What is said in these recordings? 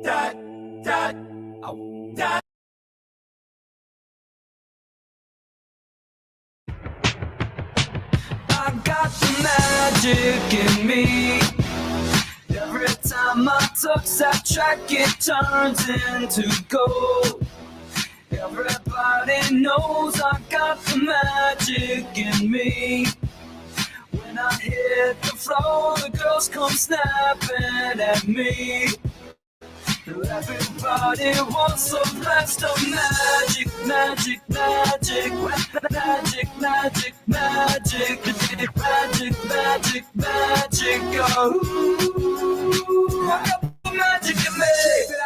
that, that, that. I got the magic in me. Every time I touch that track, it turns into gold. Everybody knows I got the magic in me. When I hit the floor, the girls come snapping at me. Everybody wants a blast of magic, magic, magic, magic, magic, magic, magic, magic, magic, oh, I got the magic in me.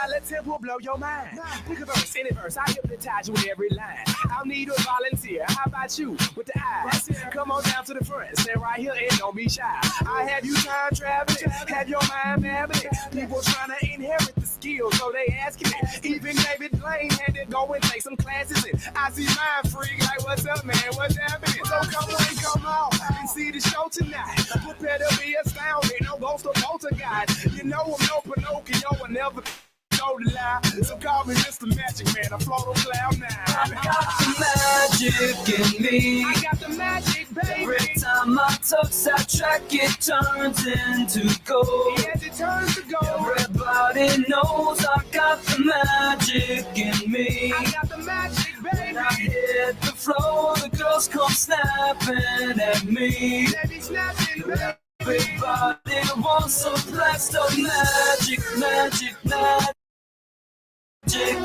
Let tempo blow your mind. Pick a verse, any verse, I hypnotize you with every line. I'll need a volunteer. How about you with the eyes? Come on down to the front, stand right here and don't be shy. I have you time traveling, have your mind babbling. People trying to inherit the skills, so they asking it. Even David Blaine had to go and take some classes in. I see mind freak like, what's up, man? What's happening? So come on, and see the show tonight. Prepare to be astounded, no ghost or poltergeist. You know I'm no Pinocchio, I never know the lie. So call me Mr. Magic Man, I float on cloud nine. I got the magic in me. I got the magic, baby. Every time I touch that track, it turns into gold. Yes, it turns to gold. Everybody knows I got the magic in me. I got the magic, baby. When I hit the floor, the girls come snapping at me. They be snapping, baby. Everybody wants a blast of magic, magic, magic. Magic,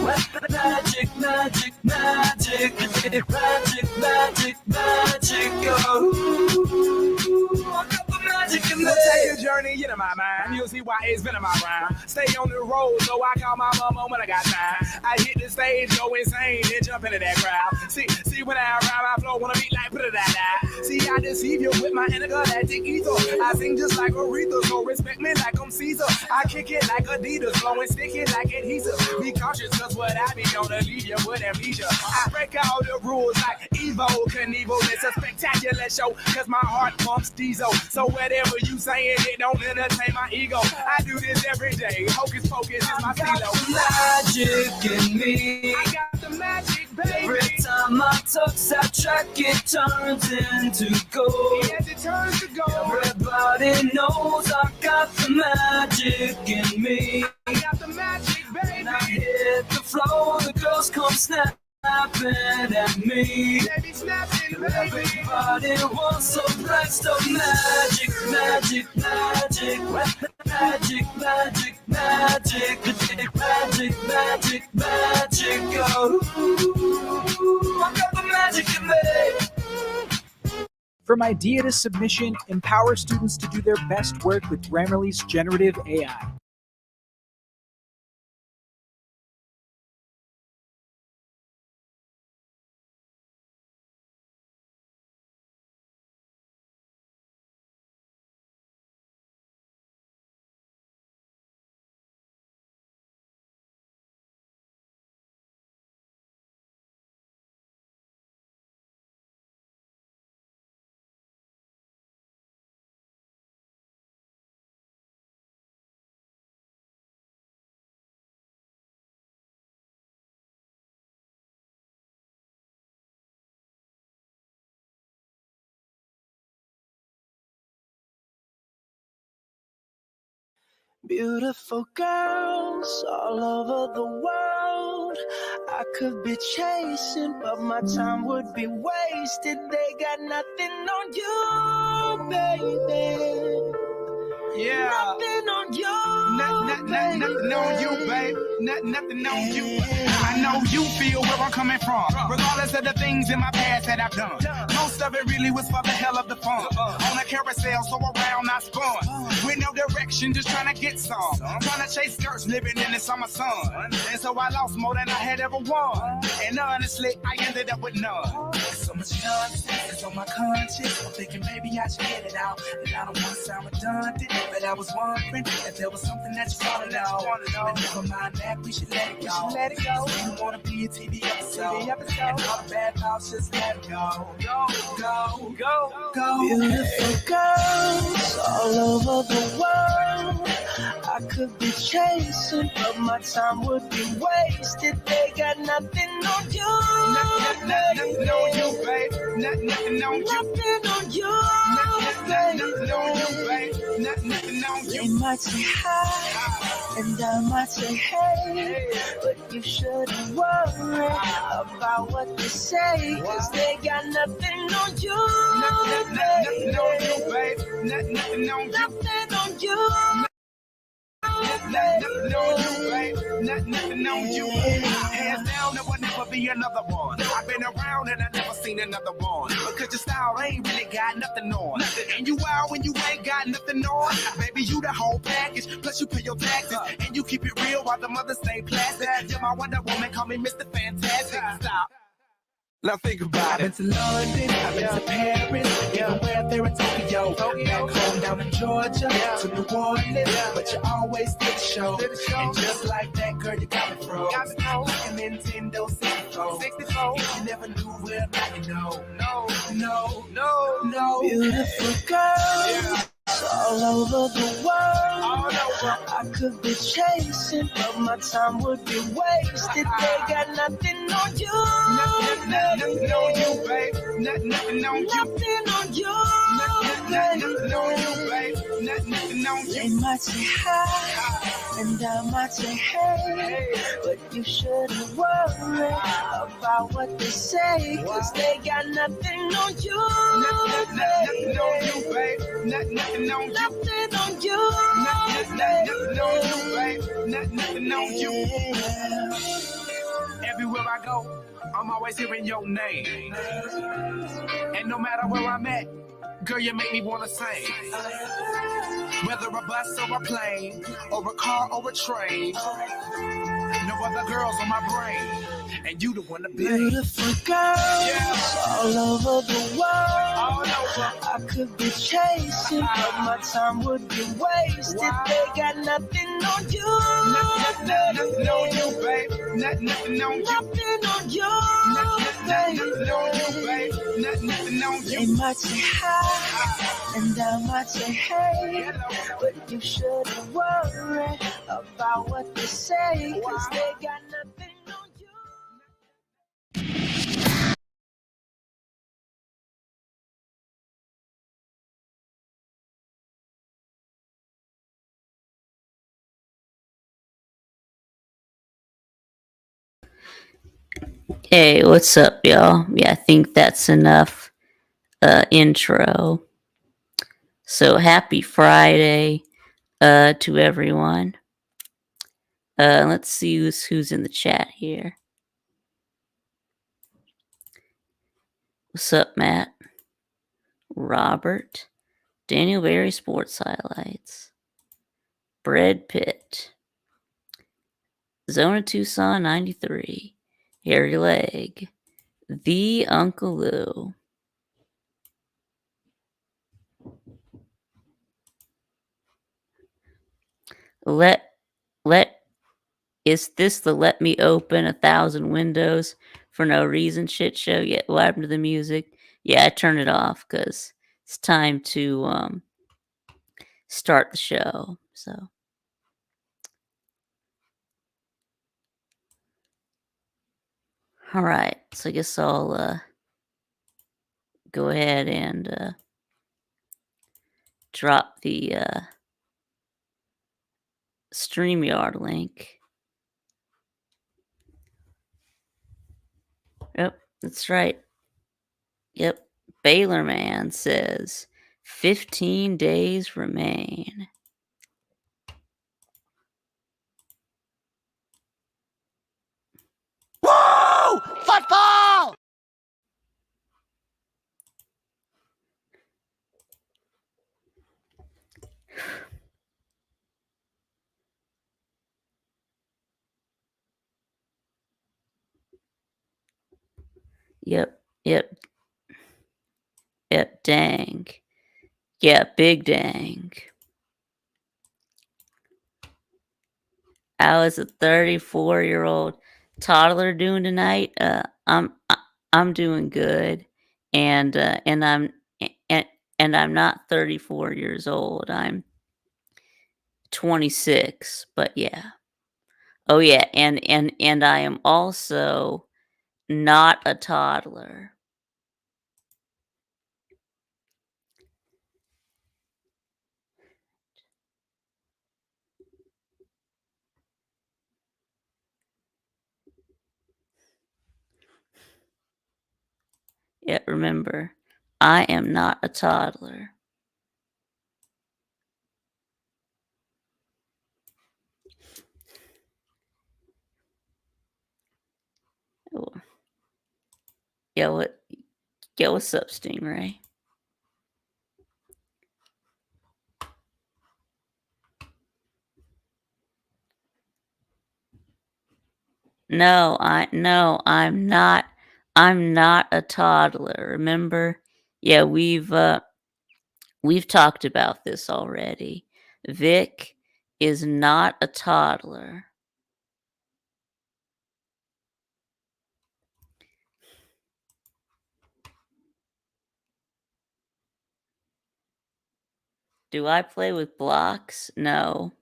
magic, magic, magic, magic, magic, oh, I got the magic in me. Take a journey into my mind. You'll see why it's been in my rhyme. Stay on the road, so I call my mama when I got time. I hit the stage, go insane, then jump into that crowd. See when I rhyme, I flow, wanna beat like put it that. See, I deceive you with my intergalactic ether. I sing just like Aretha, so respect me like I'm Caesar. I kick it like Adidas, flowing sticky like adhesive. Be cautious, cause what I be gonna leave you with amnesia. I break all the rules like Evo Knievel. It's a spectacular show, cause my heart pumps diesel. So whatever you saying, it don't entertain my ego. I do this every day. Hocus pocus is my stilo. Magic in me. I got the magic, baby. Every time I touch that track, it turns into gold. Yes, it turns to gold. Everybody knows I got the magic in me. I got the magic, baby. When I hit the floor, the girls come snapping at me. They be snapping, baby. Everybody wants a blast of magic, magic, magic, magic, magic, magic, magic, magic, magic, oh, I got the magic in me. From idea to submission, empower students to do their best work with Grammarly's generative AI. Beautiful girls all over the world. I could be chasing, but my time would be wasted. They got nothing on you, baby. Yeah. Nothing on you. Nothing on you, babe. Nothing on you. I know you feel where I'm coming from, regardless of the things in my past that I've done. Most of it really was for the hell of the fun. On a carousel, so around I spun. With no direction, just trying to get some. Trying to chase skirts, living in the summer sun. And so I lost more than I had ever won. And honestly, I ended up with none. So much nonsense on my conscience. I'm thinking maybe I should get it out. And I don't want to sound redundant, but I was wondering if there was something that you want to know. And never behind that, we should let it go. Let it go. We don't wanna be a TV episode. And all the bad thoughts, just let it go. Go, go, go, go. Beautiful girls all over the world. I could be chasing, but my time would be wasted. They got nothing on you. Nothing on you, babe. Nothing on you. Nothing on you. Nothing on you, babe. Nothing on They you. might say hi, and I might say hey, but you shouldn't worry about what they say, 'cause they got nothing on you. Nothing on you, babe. Nothing on you. Nothing on you. Nothing on you, babe. Nothing on you. Hands down, there will never be another one. I've been around and I never seen another one. Because your style ain't really got nothing on. And you out when you ain't got nothing on. Baby, you the whole package. Plus you pay your taxes. And you keep it real while the mothers stay plastic. You're my Wonder Woman, call me Mr. Fantastic. Stop. Now think about I've been to London, I've been to Paris, even where there in Tokyo. Back home down in Georgia, to New Orleans, but you always did the show. And just like that, girl, you got me froze. Like a Nintendo 64. If you never knew, well, now you know. No. Beautiful girls all over the world. I could be chasing, but my time would be wasted. They got nothing on you. Nothing on you, babe. Nothing on you. Nothing on you. Nothing on you, babe. Nothing on They you. might say hi, and I might say hey, but you shouldn't worry about what they say, 'cause they got nothing on you. Nothing on you, babe. Nothing on you. Nothing on you. Nothing on you, babe. Nothing on you. Everywhere I go, I'm always hearing your name. And no matter where I'm at, girl, you make me wanna sing. Whether a bus or a plane, or a car or a train, no other girls on my brain, and you the one to blame. Beautiful girls all over the world. All over. I could be chasing, but my time would be wasted. They got nothing on you. Nothing on you, babe. Nothing on you. Nothing on you. Nothing on you, babe. Nothing on They you. might say hi, and I might say hey, but you shouldn't worry about what they say, 'cause they got nothing on you. Hey, what's up, y'all? Yeah, I think that's enough intro. So happy Friday to everyone. Let's see who's in the chat here. What's up, Matt? Robert. Daniel Berry Sports Highlights. Brad Pitt. Zona Tucson 93. Harry Leg. The Uncle Lou. Is this the let me open 1,000 windows for no reason shit show? Yeah, what happened to the music? Yeah, I turned it off because it's time to start the show. So, all right. So I guess I'll go ahead and drop the StreamYard link. Yep, that's right. Yep, Baylor Man says 15 days remain. Woo! Football! Yep, dang. Yeah, big dang. How is a 34-year-old toddler doing tonight? I'm doing good, and and and I'm not 34 years old. I'm 26, but yeah. Oh yeah, and I am also not a toddler. Yeah, remember, I am not a toddler. Oh, yeah, what's up, Stingray? No, I'm not a toddler. Remember? Yeah, we've talked about this already. Vic is not a toddler. Do I play with blocks? No.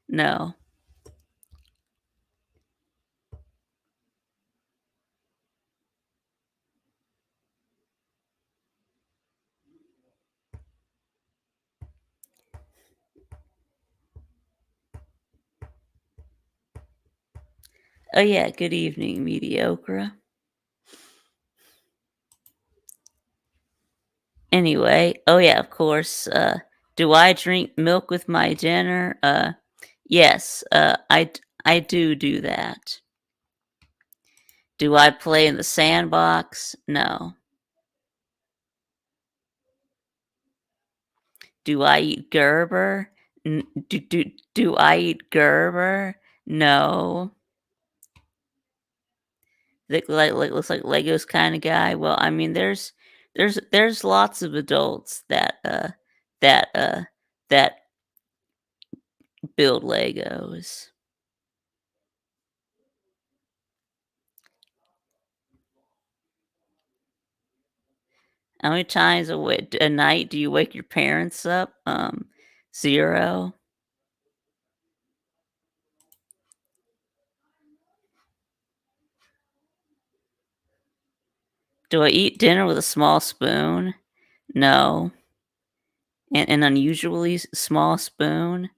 No. Oh yeah, good evening, mediocre. Anyway, oh yeah, of course. Do I drink milk with my dinner? Yes. I do that. Do I play in the sandbox? No. Do I eat Gerber? Do I eat Gerber? No. Looks like Legos kind of guy. Well, I mean, there's lots of adults that that build Legos. How many times a night do you wake your parents up? 0. Do I eat dinner with a small spoon? No. An unusually small spoon?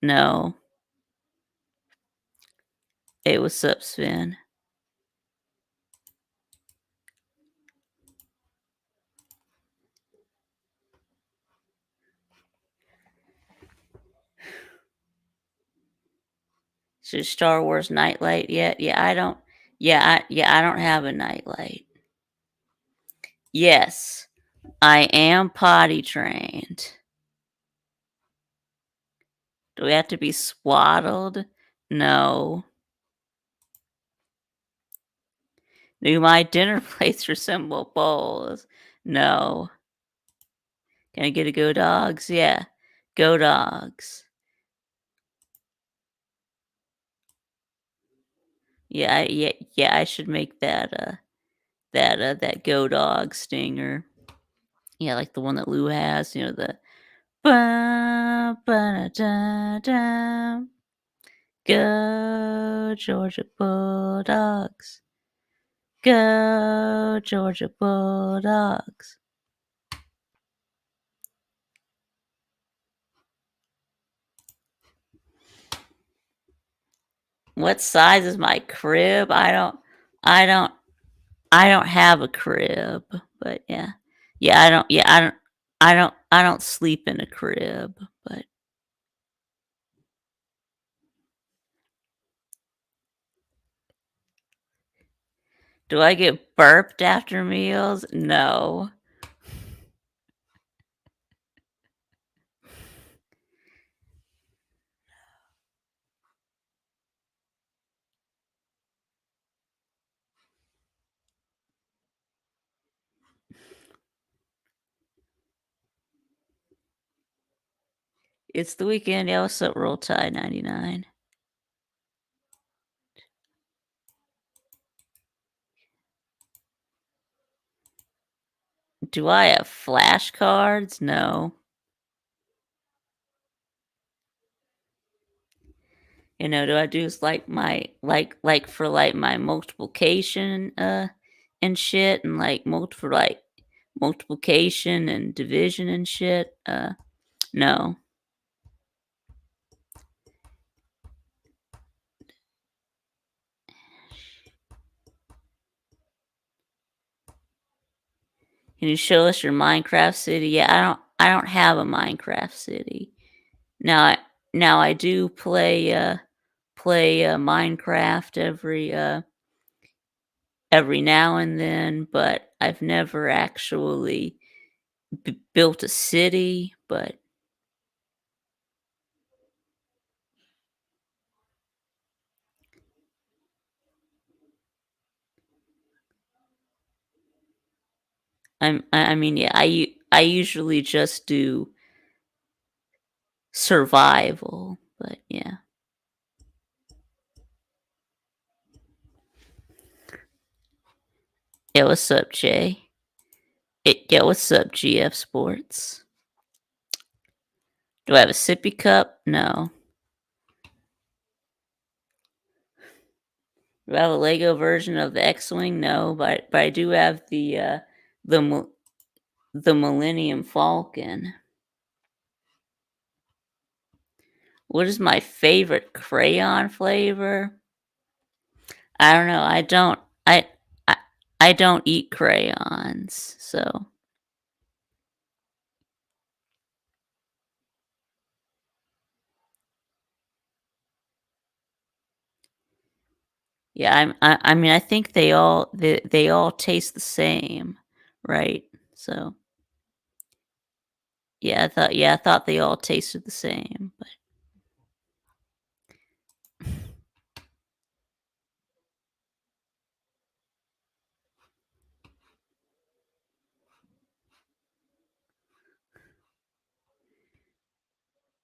No. Hey, what's up, Sven? Should Star Wars nightlight yet? Yeah, I don't. I don't have a nightlight. Yes, I am potty trained. Do we have to be swaddled? No. Do my dinner plates resemble bowls? No. Can I get a go dogs? Yeah. Go dogs. Yeah, I should make that go dog stinger. Yeah, like the one that Lou has, the ba ba da da. Go Georgia Bulldogs. Go Georgia Bulldogs. What size is my crib? I don't I don't have a crib, but yeah. I don't sleep in a crib, but do I get burped after meals? No. It's the weekend. Yeah, what's up, Roll Tide 99? Do I have flashcards? No. You know, do I do like my like for like my multiplication and shit, and like multiplication and division and shit? No. Can you show us your Minecraft city? Yeah, I don't have a Minecraft city. Now I do play Minecraft every now and then, but I've never actually built a city. But I mean, yeah, I usually just do survival. But yeah. Yeah, what's up, Jay? Yeah, what's up, GF Sports? Do I have a sippy cup? No. Do I have a Lego version of the X-wing? No, but I do have the the Millennium Falcon. What is my favorite crayon flavor? I don't know. I I don't eat crayons, so yeah. I mean, I think they all taste the same, right? So yeah, I thought they all tasted the same, but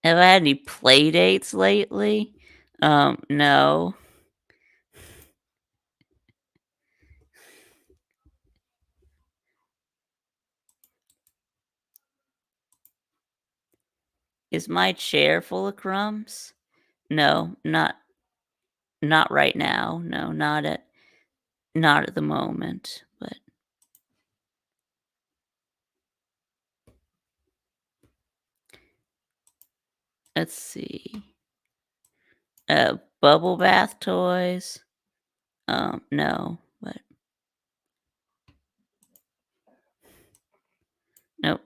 have I had any play dates lately? No. Is my chair full of crumbs? No, not right now. No, not at the moment. But let's see. Bubble bath toys. No, but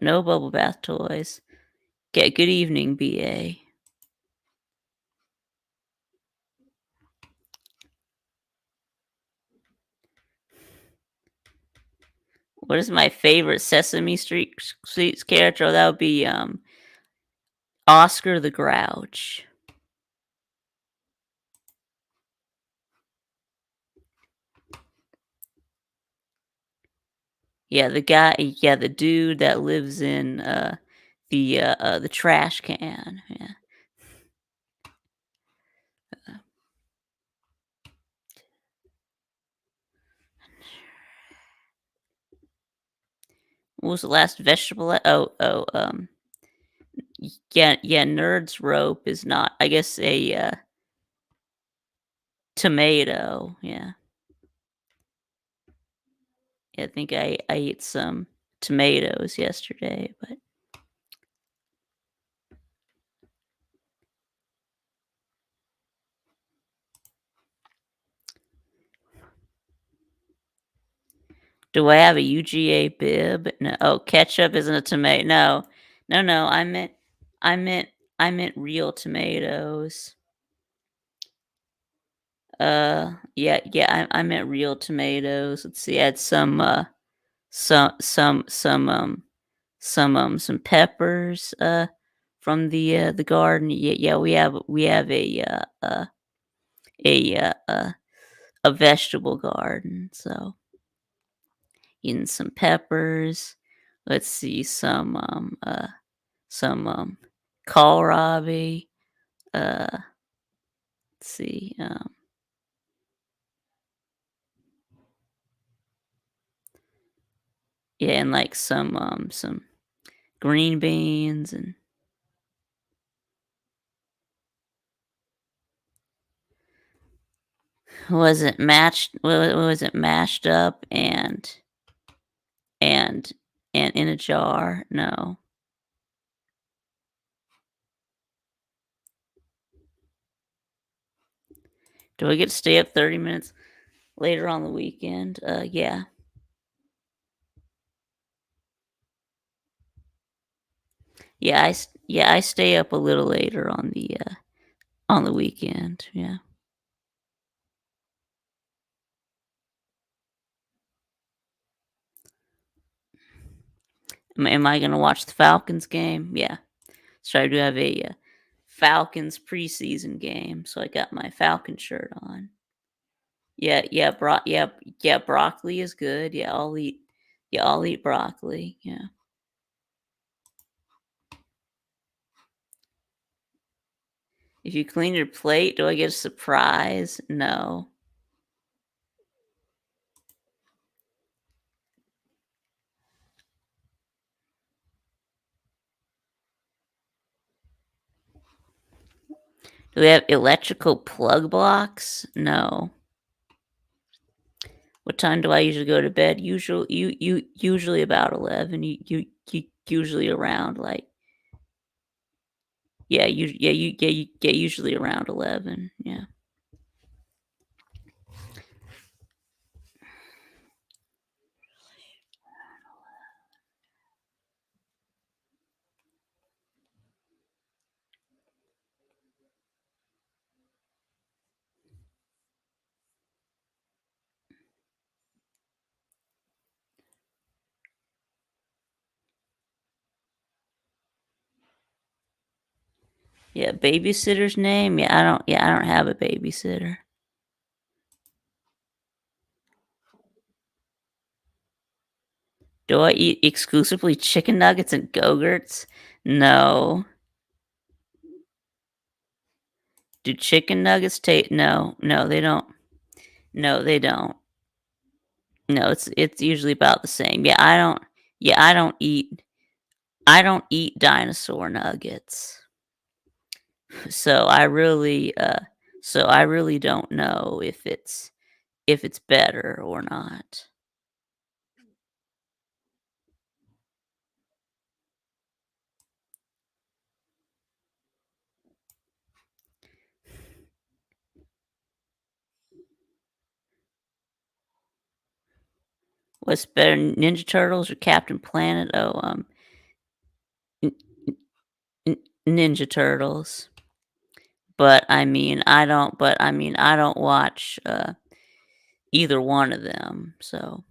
no bubble bath toys. Okay, good evening, BA. What is my favorite Sesame Street Sweets character? That would be Oscar the Grouch. Yeah, the dude that lives in the trash can. Yeah. What was the last vegetable? Yeah. Nerd's rope is not. I guess a tomato. Yeah. I think I ate some tomatoes yesterday, but do I have a UGA bib? No. Oh, ketchup isn't a tomato. No. I meant, real tomatoes. I meant real tomatoes. Let's see. I had some peppers from the garden. Yeah. We have a vegetable garden. So eating some peppers. Let's see some kohlrabi. Let's see. Yeah, and like some green beans and was it mashed up and in a jar? No. Do I get to stay up 30 minutes later on the weekend? Yeah. Yeah, I stay up a little later on the weekend. Yeah. Am I gonna watch the Falcons game? Yeah. So I do have a Falcons preseason game, so I got my Falcon shirt on. Yeah, broccoli is good. Yeah, I'll eat broccoli. Yeah. If you clean your plate, do I get a surprise? No. Do we have electrical plug blocks? No. What time do I usually go to bed? Usually about 11. You usually around like usually around 11. Yeah. Yeah, babysitter's name? I don't have a babysitter. Do I eat exclusively chicken nuggets and Go-Gurts? No. Do chicken nuggets taste? No, they don't. No, they don't. No, it's usually about the same. Yeah, I don't. Yeah, I don't eat. I don't eat dinosaur nuggets. So I really don't know if it's better or not. What's better, Ninja Turtles or Captain Planet? Oh, N- Ninja Turtles. But I don't watch either one of them. So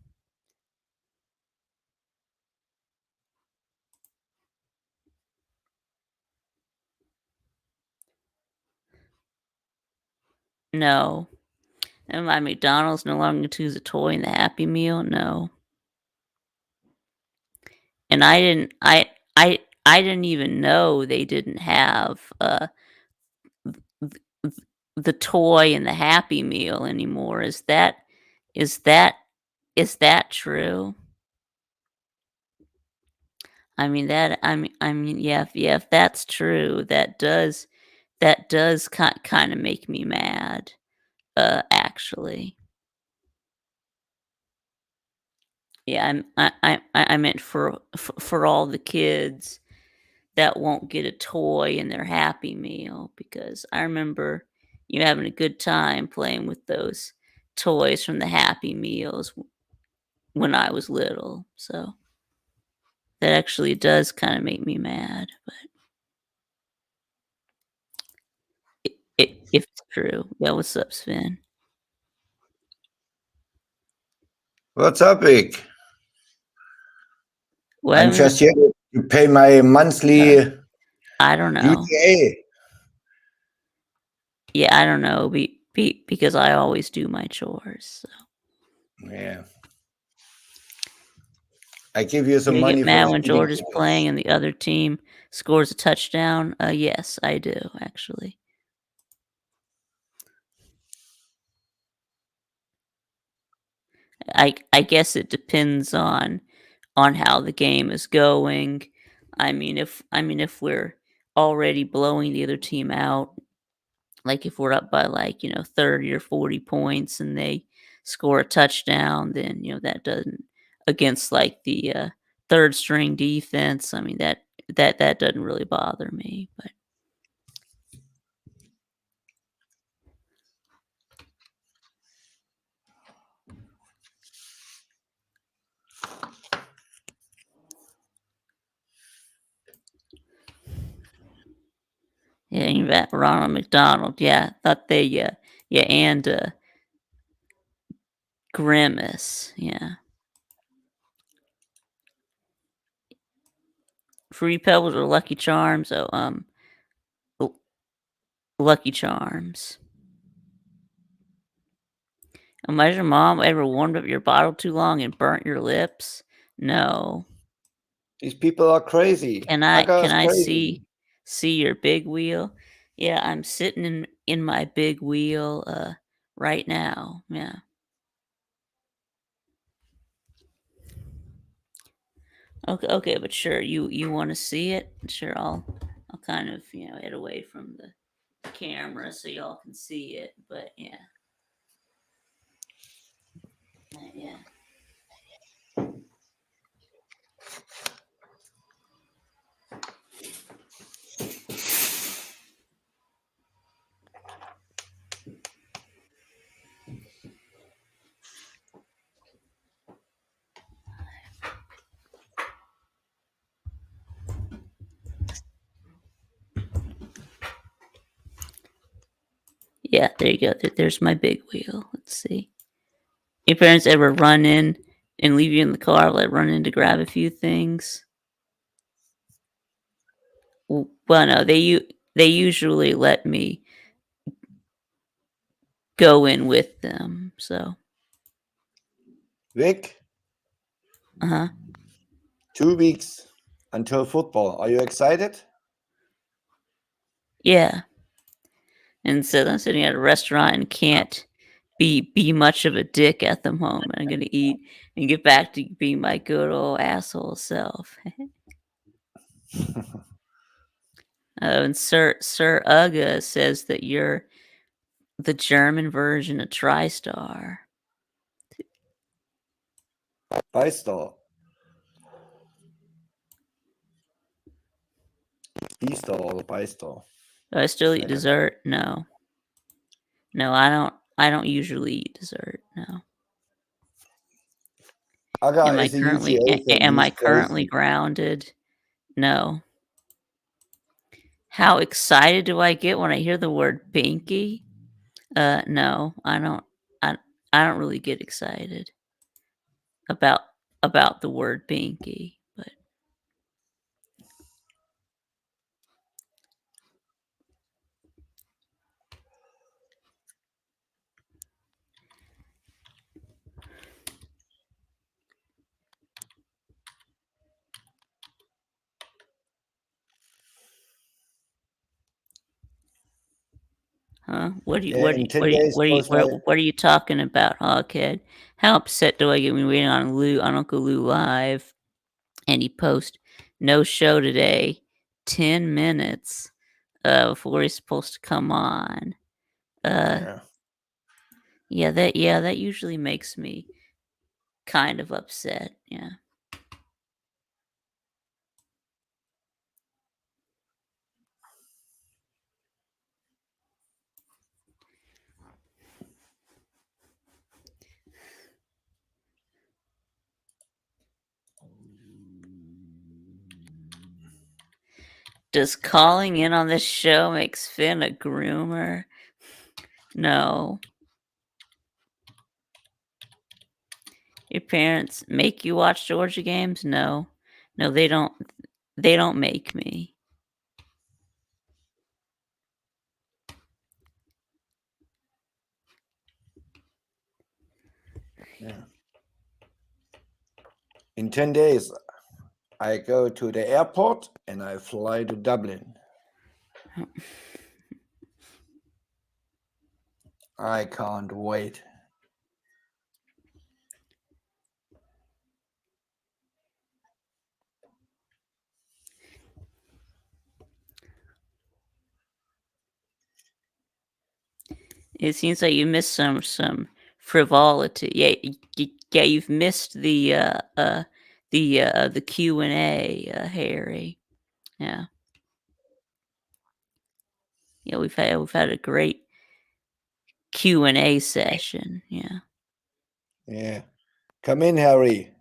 no. And my McDonald's no longer choose a toy in the Happy Meal. No. And I didn't even know they didn't have the toy in the Happy Meal anymore. Is that is that true? Yeah, if that's true, that does kind of make me mad. Actually, yeah, I meant for all the kids that won't get a toy in their Happy Meal, because I remember you having a good time playing with those toys from the Happy Meals when I was little. So that actually does kind of make me mad, but if it's true. Yeah, what's up, Sven? What's up, Vic? What I'm just here to pay my monthly I don't know. UTA. Yeah, I don't know. Because I always do my chores. So. Yeah. I give you some You money get for mad the when eating George is supplies. playing and the other team scores a touchdown? Yes, I do actually. I guess it depends on how the game is going. If we're already blowing the other team out, like if we're up by 30 or 40 points and they score a touchdown, then that doesn't, against like the third string defense, that doesn't really bother me. But yeah, you bet Ronald McDonald. Yeah, thought they yeah, and Grimace. Yeah. Free Pebbles or Lucky Charms? Oh, Lucky Charms. Has your mom ever warmed up your bottle too long and burnt your lips? No. These people are crazy. Can Aga is I crazy. see your big wheel? Yeah, I'm sitting in my big wheel right now. Yeah. Okay, but sure, you want to see it? Sure, I'll kind of head away from the camera so y'all can see it. But yeah, yeah. Yeah, there you go. There's my big wheel. Let's see. Your parents ever run in and leave you in the car, like run in to grab a few things? Well, no, they usually let me go in with them. So, Vic, uh huh. 2 weeks until football. Are you excited? Yeah. And so I'm sitting at a restaurant and can't be much of a dick at the moment. I'm gonna eat and get back to being my good old asshole self. Oh, and Sir Uga says that you're the German version of TriStar. Beistar. Beastar or Beistar. Do I still eat Second. dessert? No. No, I don't. I don't usually eat dessert. No. Aga Am I is a currently UGA thing. am I He's currently crazy. grounded? No. How excited do I get when I hear the word binky? No, I don't. I don't really get excited about the word binky, but huh? Yeah, in 10 days goes my What are you talking about, Hoghead? How upset do I get when we're waiting on Uncle Lou live and he posts no show today, 10 minutes before he's supposed to come on. yeah. That usually makes me kind of upset. Yeah. Does calling in on this show makes Finn a groomer? No. Your parents make you watch Georgia games? No. No, they don't. They don't make me. Yeah. In 10 days. I go to the airport and I fly to Dublin. I can't wait. It seems like you missed some frivolity. Yeah, you've missed the Q&A, Harry. Yeah. Yeah, we've had a great Q&A session. Yeah. Yeah. Come in, Harry.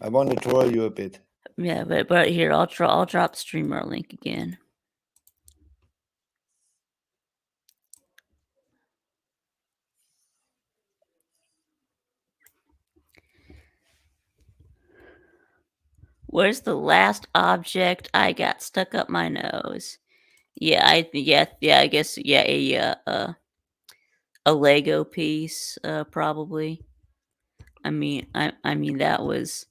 I want to troll you a bit. Yeah, but here I'll drop streamer link again. Where's the last object I got stuck up my nose? Yeah, I guess a Lego piece, probably. I mean that was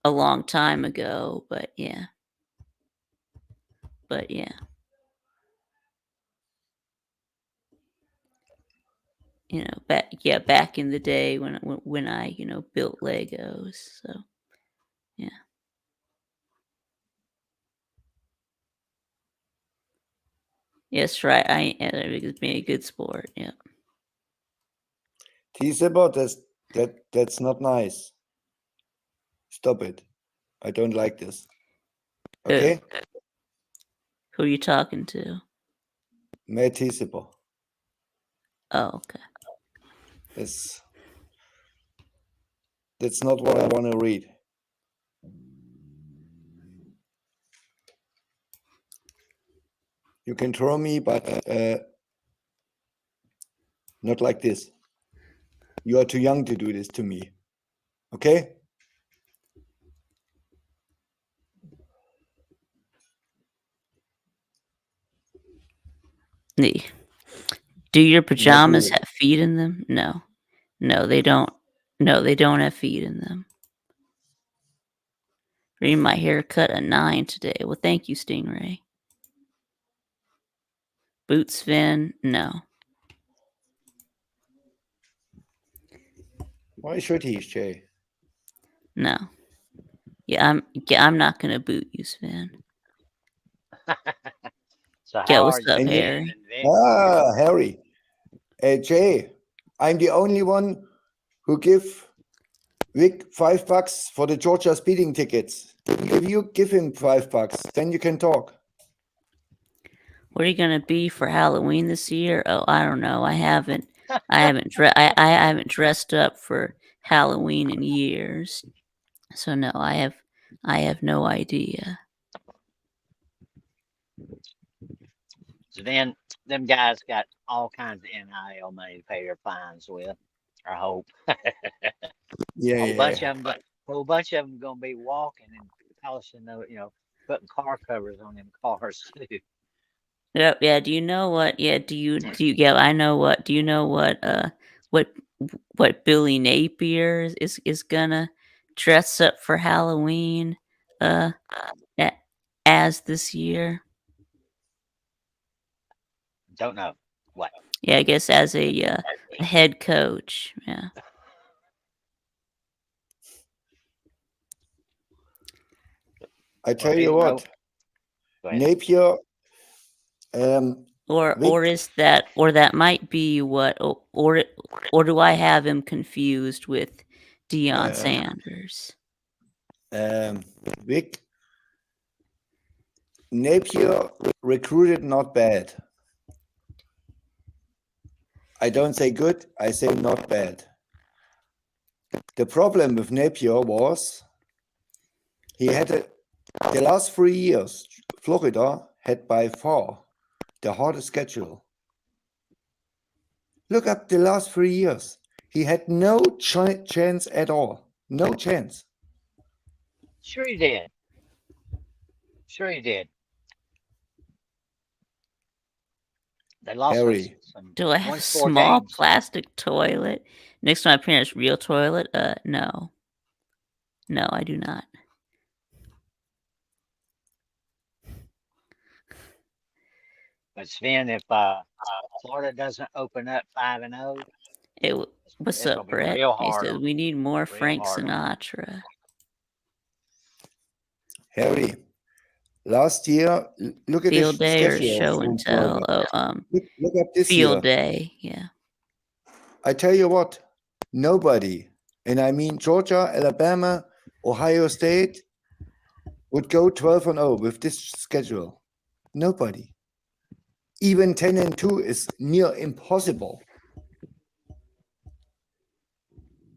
a long time ago, but yeah. You know, back in the day when I built Legos. So yeah. Yes, right. I was being a good sport. Yeah. T-Zipper, that's not nice. Stop it. I don't like this. Okay? Who are you talking to? Matt T-Zipper. Oh, okay. That's not what I want to read. You can throw me, but not like this. You are too young to do this to me. Okay? Do your pajamas have feet in them? No. No, they don't. No, they don't have feet in them. Reading my haircut a 9 today. Well, thank you, Stingray. Boots Finn? No. Why should he, Jay? No. Yeah, I'm not gonna boot you, Sven. So Yeah, how what's are up, you? Harry? Harry. Jay, I'm the only one who give Vic $5 for the Georgia speeding tickets. If you give him $5, then you can talk. What are you gonna be for Halloween this year? Oh, I don't know. I haven't dressed up for Halloween in years. So no, I have no idea. So then them guys got all kinds of NIL money to pay their fines with. I hope. Yeah, A whole bunch of them gonna be walking and polishing the, putting car covers on them cars too. Yep. Yeah. Do you know what? Yeah. Do you? Yeah. I know what. Do you know what Billy Napier is gonna dress up for Halloween? As this year. Don't know what. Yeah, I guess as a head coach. Yeah. I tell you what, Napier. Or is that, or that might be what, or do I have him confused with Deion Sanders? Vic, Napier recruited not bad. I don't say good, I say not bad. The problem with Napier was he had the last 3 years, Florida had by far the hardest schedule. Look up the last 3 years. He had no chance at all. No chance. Sure he did. They lost Harry. Do I have a small plastic toilet next to my parents' real toilet? No. No, I do not. But Sven, if Florida doesn't open up 5-0, What's it's up, gonna be Brett? real He hard. says we need more Real Frank hard. Sinatra. Harry, last year, look at Field the day or schedule show from and tell? Florida. Oh, Look up this field year. day. Yeah. I tell you what, nobody, and I mean Georgia, Alabama, Ohio State, would go 12-0 with this schedule. Nobody. Even 10-2 is near impossible.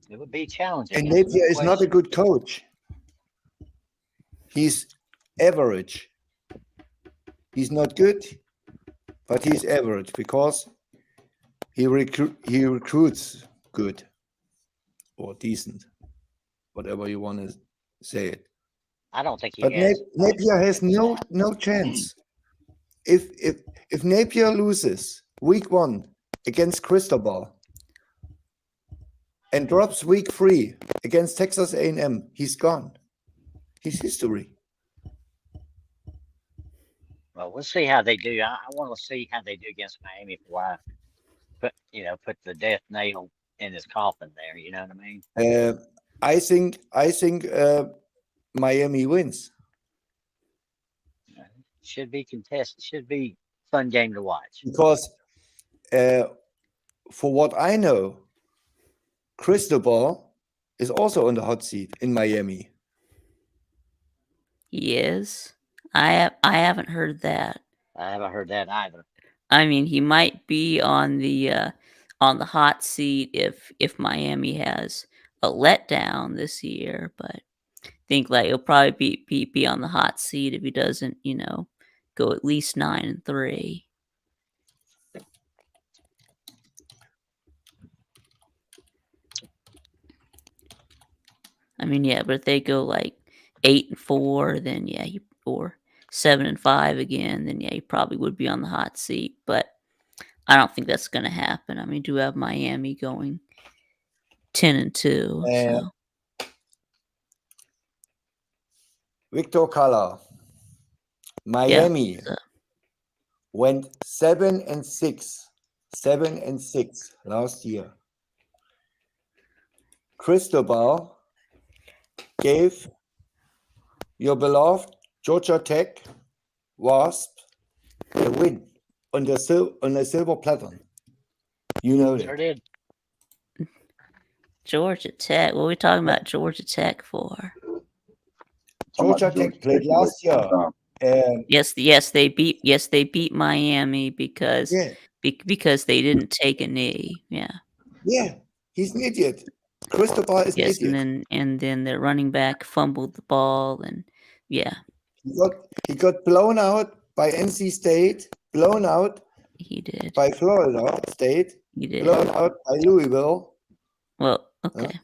It would be challenging. And There's no Napier is not a question. good coach. He's average. He's not good, but he's average because he recruits good or decent, whatever you want to say it. I don't think he But has. Napier has no chance. If Napier loses week 1 against Cristobal and drops week 3 against Texas A&M, he's gone. He's history. Well, we'll see how they do. I want to see how they do against Miami before I put the death nail in his coffin there. You know what I mean? I think Miami wins. Should be contested. Should be fun game to watch. Because for what I know, Cristobal is also on the hot seat in Miami. He is. I haven't heard that. I haven't heard that either. I mean, he might be on the hot seat if Miami has a letdown this year, but I think like he'll probably be on the hot seat if he doesn't, go at least 9-3. I mean, yeah, but if they go like 8-4, then yeah, or 7-5 again, then yeah, he probably would be on the hot seat. But I don't think that's going to happen. I mean, do have Miami going 10-2. So Victor Kala, Miami went 7-6, 7-6 last year. Cristobal gave your beloved Georgia Tech Wasp a win on the silver platter. You know Sure that. did. Georgia Tech. What are we talking about Georgia Tech for? Georgia Tech played last year. Yes, they beat Miami because because they didn't take a knee. Yeah, he's an idiot. Cristobal is an idiot. And then their running back fumbled the ball, and yeah, he got blown out by NC State, blown out. He did. By Florida State. He did. Blown out by Louisville. Well, okay.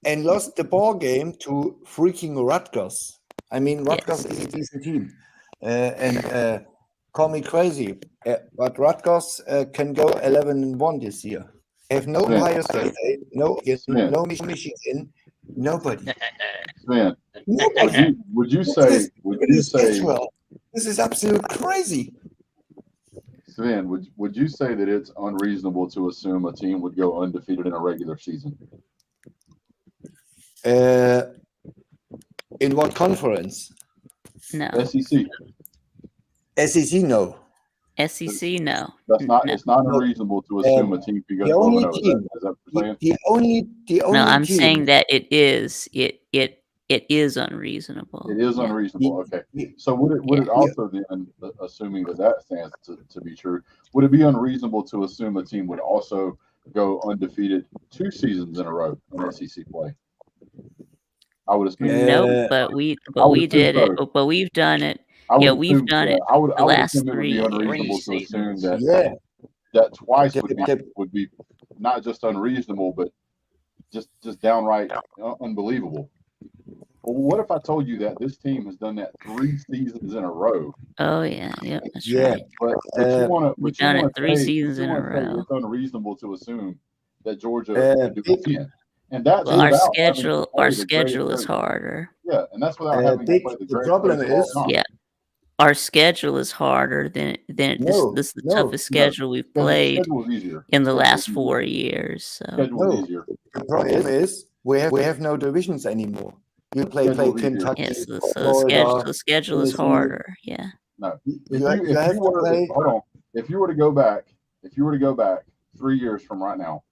And lost the ball game to freaking Rutgers. I mean, Rutgers is a decent team. And call me crazy, but Rutgers can go 11-1 this year. Have no Ohio State, no Michigan, nobody. Sven, Nobody. would you say? This is absolute crazy. Sven, would you say that it's unreasonable to assume a team would go undefeated in a regular season? In what conference? No. SEC. SEC, no. SEC, no. That's not. No. It's not unreasonable to assume a team could go 12-0. Is that what you're saying? The only No, I'm team. saying that it is unreasonable. It is unreasonable. Okay. So would it also then, assuming that stands to be true, would it be unreasonable to assume a team would also go undefeated 2 seasons in a row in SEC play? I would assume. No, but we did it. But we've done it. Yeah, we've done it. I would the last assume it would 3 be years. unreasonable to assume that that twice would be not just unreasonable, but just downright unbelievable. Well, what if I told you that this team has done that 3 seasons in a row? Oh yeah, that's right. But you want to? We've done it 3 seasons in a row. It's unreasonable to assume that Georgia can do it again. And that's our schedule. Our schedule is harder. Yeah, and that's without having to play the problem is our schedule is harder than this. No, This is the no, toughest no. schedule we've played Schedule was easier. in the Schedule last was 4 easier. years. So Schedule was no. easier. The problem is we have no divisions anymore. You play Schedule was easier. Kentucky, yes, so Florida, the schedule is Tennessee. harder. Yeah. No, You have to play. hold on, if you were to go back 3 years from right now,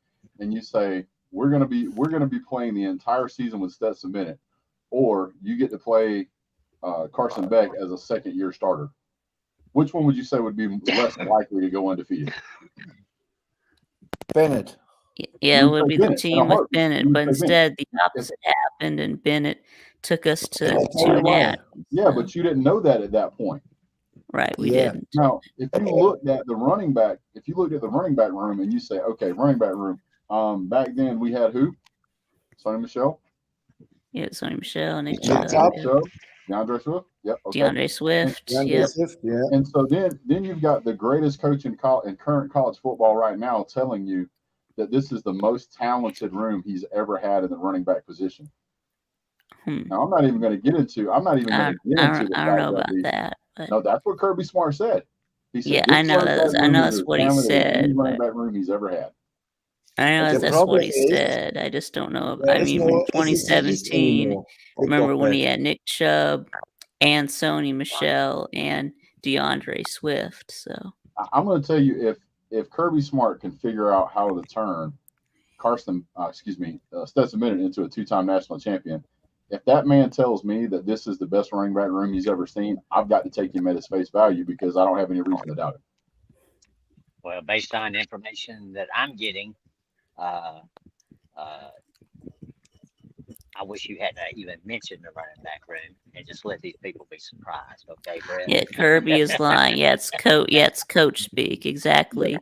and you say we're gonna be playing the entire season with Stetson Bennett, or you get to play Carson Beck as a second-year starter, which one would you say would be less likely to go undefeated? Bennett. Yeah, You it would would be say the Bennett in a team with heartbeat. Bennett, You would but say Bennett. instead the opposite happened, and Bennett took us to I'll tell you 2 why. nationals. Yeah, but you didn't know that at that point. Right, we Yeah. didn't. Now, if you looked at the running back room and you say, okay, running back room, back then we had who? Sonny Michel? Yeah, Sony Michelle, Nick Chubb. Chubb, So DeAndre Swift? Yep. Okay. DeAndre Swift. DeAndre Yep. Swift, yeah. And so then you've got the greatest coach in current college football right now telling you that this is the most talented room he's ever had in the running back position. Now, I'm not even going to get into I don't know about that. that. But No, that's what Kirby Smart said. He said, yeah, this I know running back that's room is that's as what he talented as any said. running But back room he's ever had. I know The that's problem what he is said. I just don't know. there I is mean, no in SECs 2017, anymore. remember when he had Nick Chubb and Sony Michelle and DeAndre Swift. So I'm going to tell you, if Kirby Smart can figure out how to turn Stetson Bennett into a 2-time national champion, if that man tells me that this is the best running back room he's ever seen, I've got to take him at his face value because I don't have any reason to doubt it. Well, based on information that I'm getting, I wish you hadn't even mentioned the running back room and just let these people be surprised. Okay, Brett? yeah, Kirby is lying. Yeah, it's coach speak. Exactly.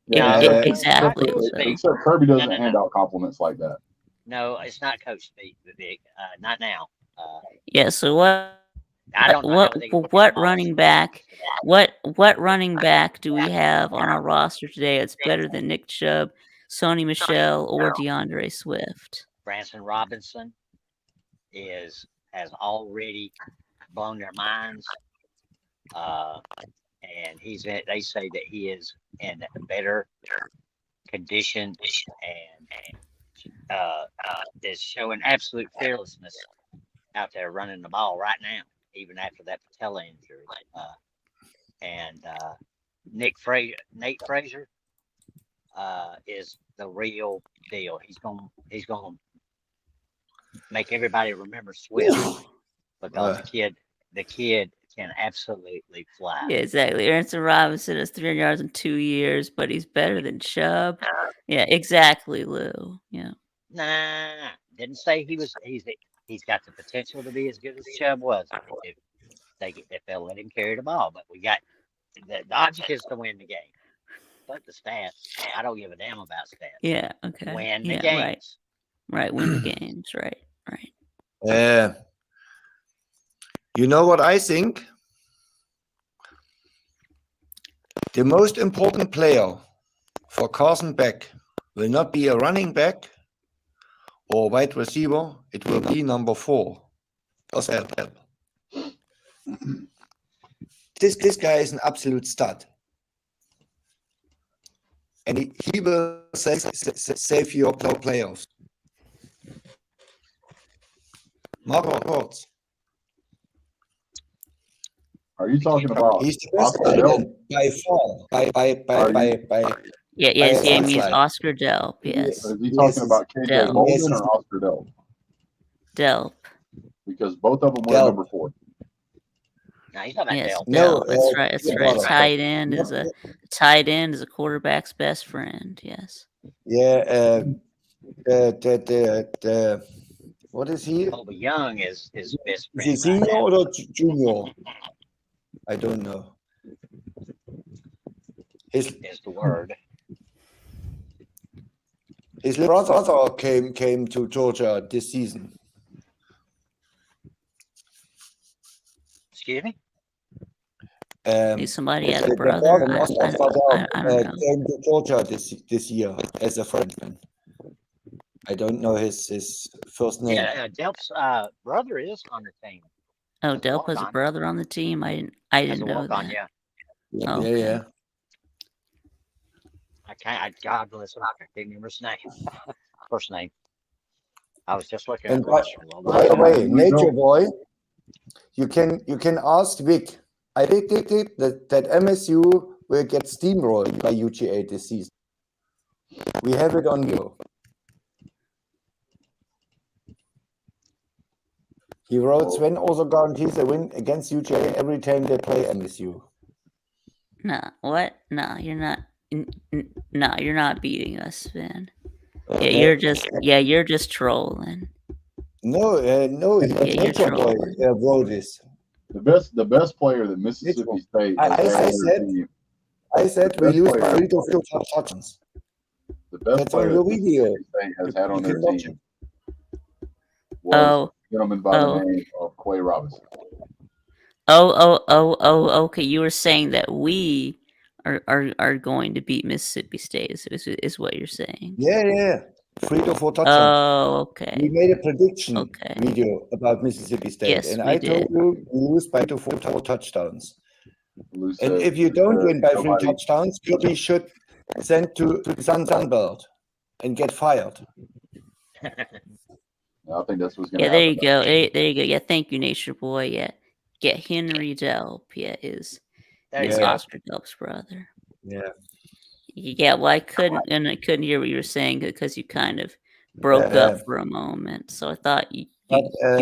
Yeah, Exactly. Coach So, speak. Except Kirby doesn't No. hand out compliments like that. No, it's not coach speak, Vic. Not now. yeah. So what? I don't know how they can put What them all running through back? that. What running back do we have on our roster today that's better than Nick Chubb, Sony Michelle, or DeAndre Swift? Branson Robinson has already blown their minds, and they say that he is in a better condition and is showing absolute fearlessness out there running the ball right now, even after that patella injury. And Nate Frazier is the real deal. He's gonna make everybody remember Swift because the kid can absolutely fly. Yeah, exactly. Ernst Robinson has 300 yards in 2 years, but he's better than Chubb. Yeah, exactly, Lou. Yeah. Nah, didn't say he's got the potential to be as good as Chubb was if they'll let him carry the ball. But we got the object is to win the game. But the stats, I don't give a damn about stats. Yeah. Okay. Win the yeah, games. Right. Win the games. Right. You know what I think? The most important player for Carson Beck will not be a running back or wide receiver. It will be number 4. This guy is an absolute stud. And he will save your players. Mark my words. Are you talking about He's the best Oscar Delp? by far. By Yeah. Yes. by He a means landslide. Oscar Delp. Yes. Is he talking about KJ Delp. Bolden or Oscar Delp? Delp. Because both of them were Delp. number 4. Now he's talking about Yes. Delp. No, Delp. That's right. That's right. brother. Tight end is a quarterback's best friend. Yes. Yeah. What is he? Colby Young is his best Is he friend. senior or junior? I don't know. His Is the word. brother came to Georgia this season. Excuse me? Maybe somebody had a The brother. I don't know. came to Georgia this year as a freshman. I don't know his first name. Yeah, Delp's brother is on the team. Oh, Delp has a walk-on. brother on the team. I As didn't a know walk-on, that. yeah. Oh, Yeah, okay. yeah. God bless him. I can't remember his name. First name. I was just looking at And the roster a little by the bit. way, we Nature don't- Boy, you can ask Vic. I predicted that MSU will get steamrolled by UGA this season. We have it on video. He wrote, Sven also guarantees a win against UGA every time they play MSU. No, what? No, you're not. No, you're not beating us, Sven. Yeah, you're just trolling. No, Nature Boy wrote this. The best player that Mississippi State has I said we lose by 3 to 4 touchdowns. The best That's on player your that video. Mississippi State has had on You their can watch team was a gentleman by the Oh. name of Quay Robinson. Okay. You were saying that we are going to beat Mississippi State is what you're saying. Yeah. 3 to 4 touchdowns. Oh, okay. We made a prediction Okay. video about Mississippi State, Yes, and we I told did. you we lose by 2 to 4 touchdowns. Lou And said- if you don't win by 3 nobody- touchdowns, Kirby should send to the Sunbelt and get fired. I think that's what's going to Yeah, happen. there you go. There you go. Yeah, thank you, Nature Boy. Yeah, get Henry Delp. Yeah, is Yeah. Oscar Delp's brother. Yeah. Yeah, well, I couldn't hear what you were saying because you kind of broke up for a moment. So I thought you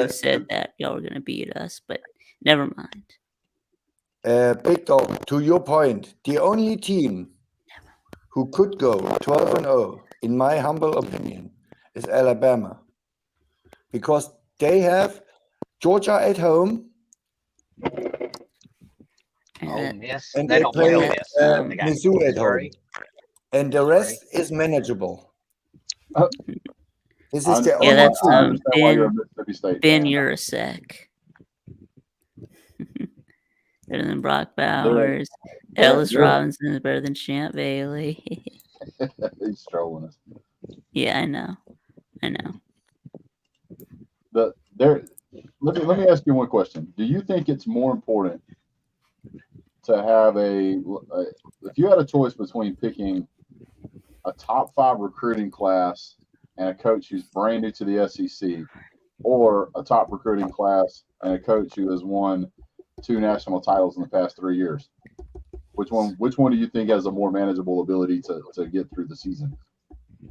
said that y'all were going to beat us, but never mind. Big Dog, to your point, the only team who could go 12-0, in my humble opinion, is Alabama. Because they have Georgia at home, Miss. and They they don't play play Ole Miss. They got Mizzou at home. Missouri. And the rest is manageable. This is the I Yeah, only that's understand why you're a Ben. Mississippi State Ben fan. Urasek. Better than Brock Bowers. Ellis Robinson is better than Champ Bailey. He's trolling us. Yeah, I know. Let me ask you one question. Do you think it's more important to have if you had a choice between picking a top 5 recruiting class and a coach who's brand new to the SEC, or a top recruiting class and a coach who has won 2 national titles in the past 3 years? Which one do you think has a more manageable ability to get through the season?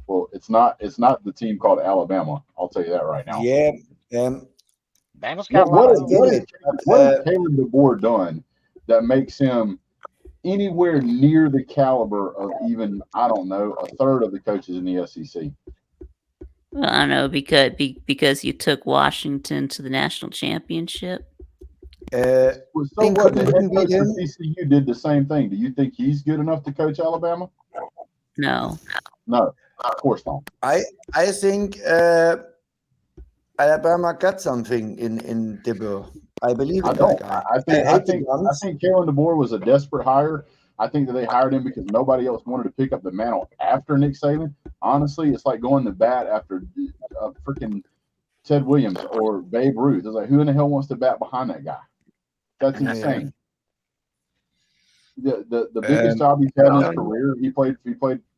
Well, it's not the team called Alabama. I'll tell you that right now. Yeah. Bama's got What has But, Caleb DeBoer done that makes him anywhere near the caliber of even, I don't know, a third of the coaches in the SEC? Well, I know because you took Washington to the national championship. So think what? The couldn't head coach beat him. of TCU did the same thing. Do you think he's good enough to coach Alabama? No. No, of course not. I think Alabama got something in DeBoer. I believe in I that don't. guy. I think Kalen DeBoer was a desperate hire. I think that they hired him because nobody else wanted to pick up the mantle after Nick Saban. Honestly, it's like going to bat after freaking Ted Williams or Babe Ruth. It's like, who in the hell wants to bat behind that guy? That's insane. The biggest job he's had in his career, he played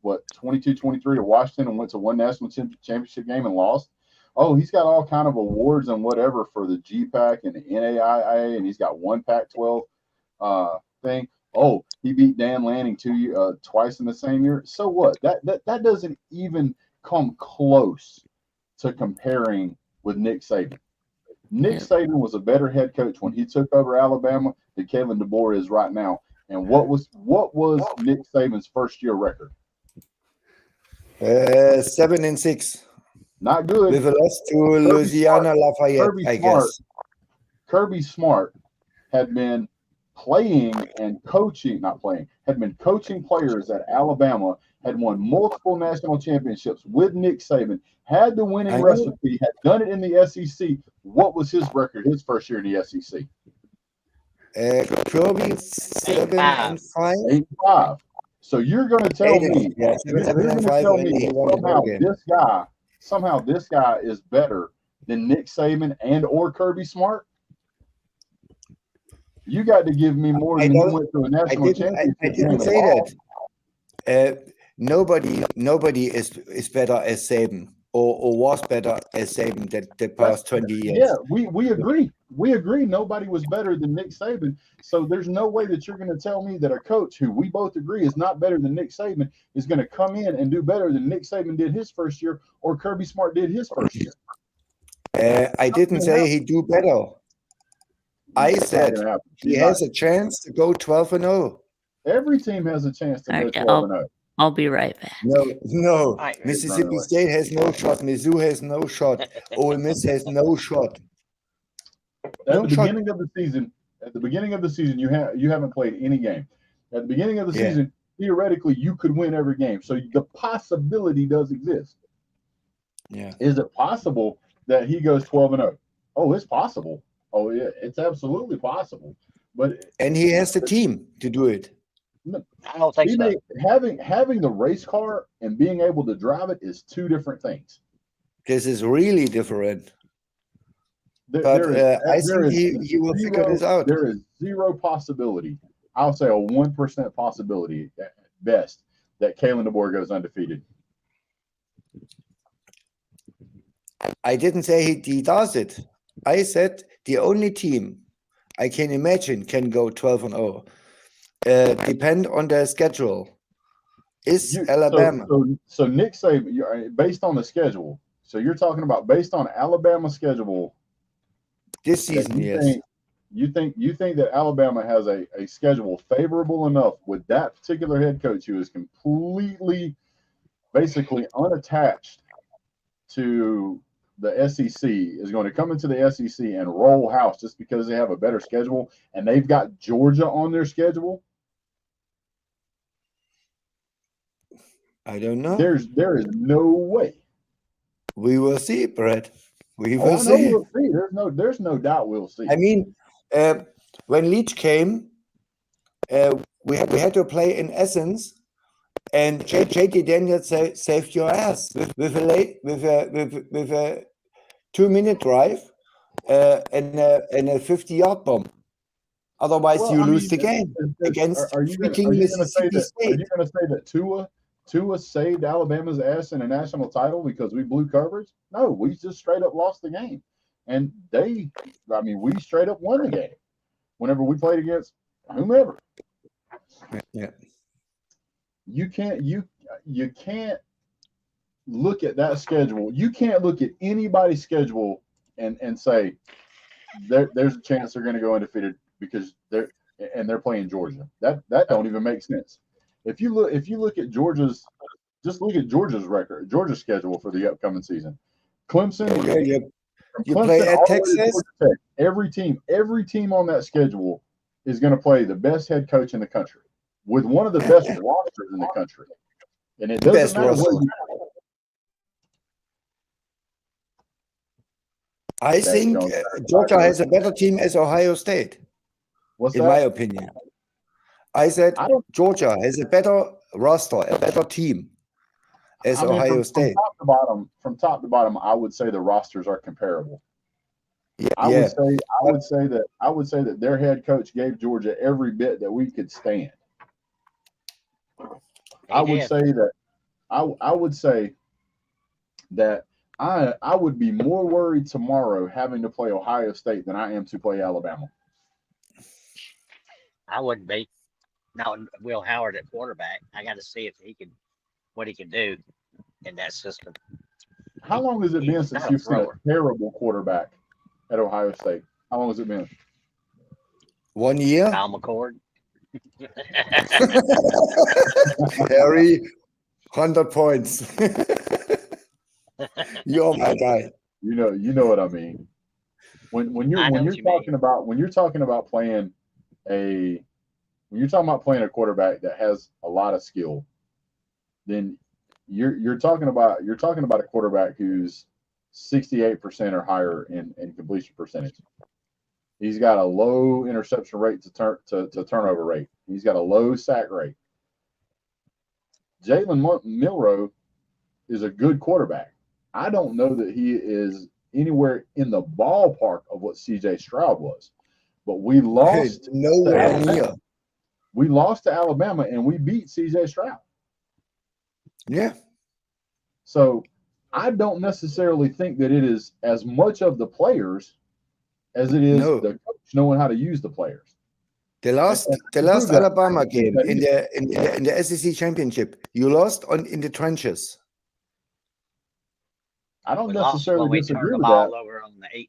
what, 22-23 at Washington and went to one national championship game and lost. Oh, he's got all kind of awards and whatever for the GPAC and the NAIA, and he's got one Pac-12 thing. Oh, he beat Dan Lanning twice in the same year. So what? That doesn't even come close to comparing with Nick Saban. Nick Saban was a better head coach when he took over Alabama than Kevin DeBoer is right now. And what was Nick Saban's first year record? 7-6. Not good. With a loss to Louisiana Lafayette, I guess. Kirby Smart had been coaching players at Alabama, had won multiple national championships with Nick Saban, had the winning recipe, had done it in the SEC. What was his record his first year in the SEC? Kirby 7-5. 8-5. So you're going to tell me, somehow this guy is better than Nick Saban and or Kirby Smart? You got to give me more than you went to a national championship. I didn't say that. Nobody is better as Saban or was better as Saban the past 20 years. Yeah, we agree. We agree nobody was better than Nick Saban. So there's no way that you're going to tell me that a coach who we both agree is not better than Nick Saban is going to come in and do better than Nick Saban did his first year or Kirby Smart did his first year. I didn't say he do better. I said he has a chance to go 12-0. Every team has a chance to go 12-0. I'll be right back. No. Mississippi State has no shot. Mizzou has no shot. Ole Miss has no shot. At the beginning of the season, you haven't played any game. At the beginning of the season, theoretically, you could win every game. So the possibility does exist. Yeah. Is it possible that he goes 12-0? Oh, it's possible. Oh, yeah, it's absolutely possible. And he has the team to do it. I don't think so. Having the race car and being able to drive it is two different things. This is really different. I think he will figure this out. There is zero possibility. I'll say a 1% possibility at best that Kalen DeBoer goes undefeated. I didn't say he does it. I said the only team I can imagine can go 12-0. Depend on their schedule. Is Alabama. So Nick Saban, based on the schedule. So you're talking about based on Alabama's schedule this season, yes. You think that Alabama has a schedule favorable enough with that particular head coach who is completely, basically unattached to the SEC, is going to come into the SEC and roll house just because they have a better schedule and they've got Georgia on their schedule? I don't know. There is no way. We will see, Brett. We will see. We'll see. There's no doubt we'll see. I mean, when Leach came, we had to play in Essence, and JT Daniels saved your ass with a 2-minute drive and a 50-yard bomb. Otherwise, you lose the game against freaking Mississippi State. Are you going to say that Tua saved Alabama's ass in a national title because we blew coverage? No, we just straight up lost the game. And we straight up won the game whenever we played against whomever. Yeah. You can't look at that schedule. You can't look at anybody's schedule and say there's a chance they're going to go undefeated because they're playing Georgia. That don't even make sense. If you look at Georgia's record, Georgia's schedule for the upcoming season, Clemson. You play at Texas. Every team on that schedule is going to play the best head coach in the country with one of the best rosters in the country, and it doesn't matter what. I think Georgia has a better team as Ohio State. In my opinion. I said Georgia has a better roster, a better team as Ohio State. From top to bottom, I would say the rosters are comparable. Yeah, I would say that their head coach gave Georgia every bit that we could stand. I would say that I would be more worried tomorrow having to play Ohio State than I am to play Alabama. I wouldn't be. Not Will Howard at quarterback. I got to see what he can do in that system. How long has it been since you've seen a terrible quarterback at Ohio State? How long has it been? 1 year. Kyle McCord. Harry, 100 points. You're my guy. You know what I mean. When you're talking about playing a quarterback that has a lot of skill, then you're talking about a quarterback who's 68% or higher in completion percentage. He's got a low interception rate to turnover rate. He's got a low sack rate. Jalen Milroe is a good quarterback. I don't know that he is anywhere in the ballpark of what C.J. Stroud was, but we lost. Nowhere near. We lost to Alabama, and we beat C.J. Stroud. Yeah. So I don't necessarily think that it is as much of the players as it is the coach knowing how to use the players. The last Alabama game in the SEC championship, you lost in the trenches. I don't necessarily disagree with that.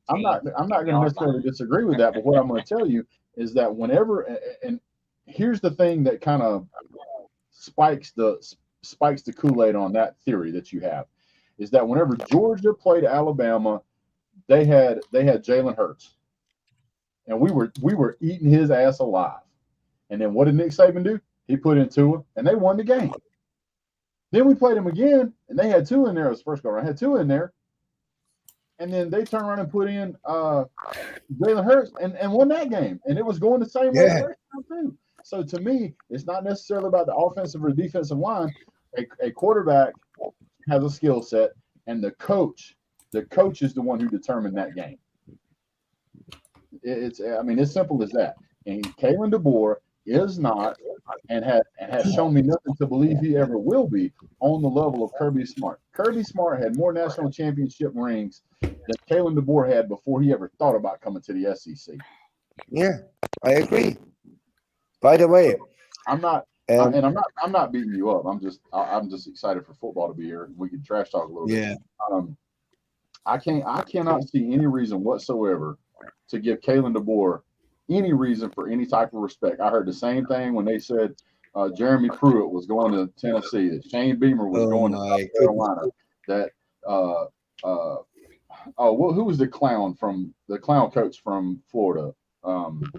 I'm not going to necessarily disagree with that, but what I'm going to tell you is that whenever, and here's the thing that kind of spikes the Kool-Aid on that theory that you have, is that whenever Georgia played Alabama, they had Jalen Hurts, and we were eating his ass alive. And then what did Nick Saban do? He put in Tua, and they won the game. Then we played them again, and they had Tua in there. It was the first go around. Had Tua in there, and then they turned around and put in Jalen Hurts and won that game. And it was going the same way the first time too. So to me, it's not necessarily about the offensive or defensive line. A quarterback has a skill set, and the coach is the one who determined that game. It's simple as that. And Kalen DeBoer is not, and has shown me nothing to believe he ever will be, on the level of Kirby Smart. Kirby Smart had more national championship rings than Kalen DeBoer had before he ever thought about coming to the SEC. Yeah, I agree. By the way, I'm not beating you up. I'm just excited for football to be here. We can trash talk a little bit. I cannot see any reason whatsoever to give Kalen DeBoer any reason for any type of respect. I heard the same thing when they said Jeremy Pruitt was going to Tennessee, that Shane Beamer was going to South Carolina, that who was the clown coach from Florida? The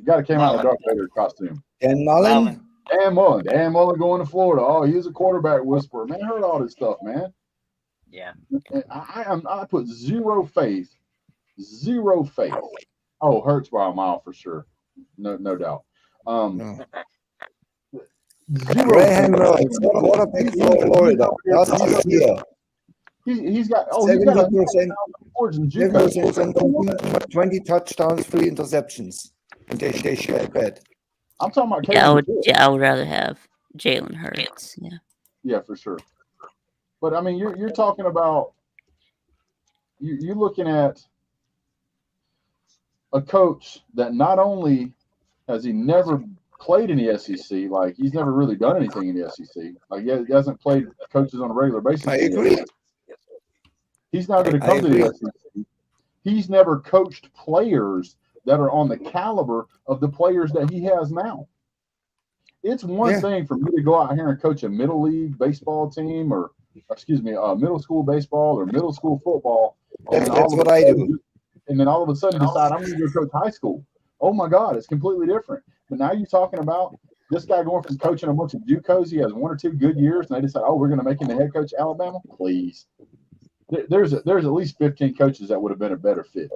guy that came out in a Darth Vader costume. Dan Mullen. Dan Mullen going to Florida. Oh, he's a quarterback whisperer. Man, I heard all this stuff, man. Yeah. And I put zero faith. Oh, Hurts by a mile for sure. No doubt. Graham Mertz, quarterback from Florida. Last year. He's got 70%, 20 touchdowns, 3 interceptions. And they share bad. I'm talking about I would rather have Jalen Hurts. Yeah. Yeah, for sure. But I mean, you're talking about you're looking at a coach that not only has he never played in the SEC, like he's never really done anything in the SEC. Like he hasn't played coaches on a regular basis. I agree. He's not going to come to the SEC. He's never coached players that are on the caliber of the players that he has now. It's one thing for me to go out here and coach a middle league baseball team, or middle school baseball or middle school football. That's what I do. And then all of a sudden decide I'm going to go coach high school. Oh my God, it's completely different. But now you're talking about this guy going from coaching a bunch of JUCOs. He has 1 or 2 good years, and they decide, we're going to make him the head coach of Alabama. Please, there's at least 15 coaches that would have been a better fit.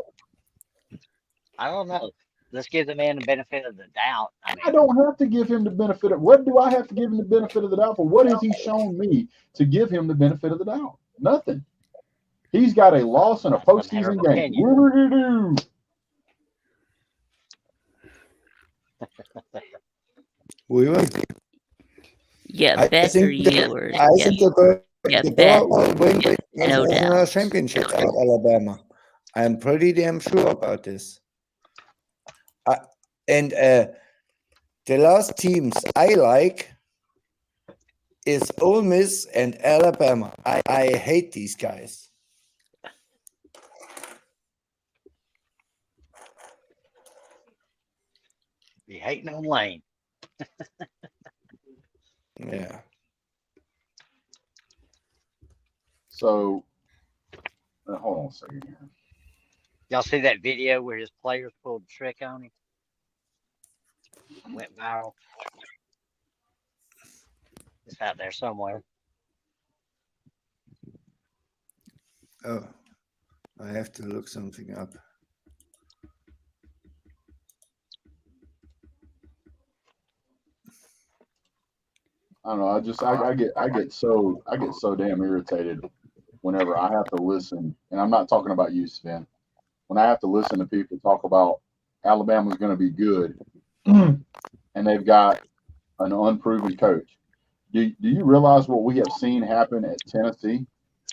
I don't know. Let's give the man the benefit of the doubt. I don't have to give him the benefit of. What do I have to give him the benefit of the doubt for? What has he shown me to give him the benefit of the doubt? Nothing. He's got a loss in a postseason game. We will. Yeah, better years. I think the better. will win the No national doubt. championship at Alabama. I'm pretty damn sure about this. And the last teams I like is Ole Miss and Alabama. I hate these guys. Be hating on Lane. Yeah. So, hold on a second here. Y'all see that video where his players pulled a trick on him? Went viral. It's out there somewhere. Oh, I have to look something up. I don't know. I get so damn irritated whenever I have to listen, and I'm not talking about you, Sven. When I have to listen to people talk about Alabama's going to be good, and they've got an unproven coach. Do you realize what we have seen happen at Tennessee?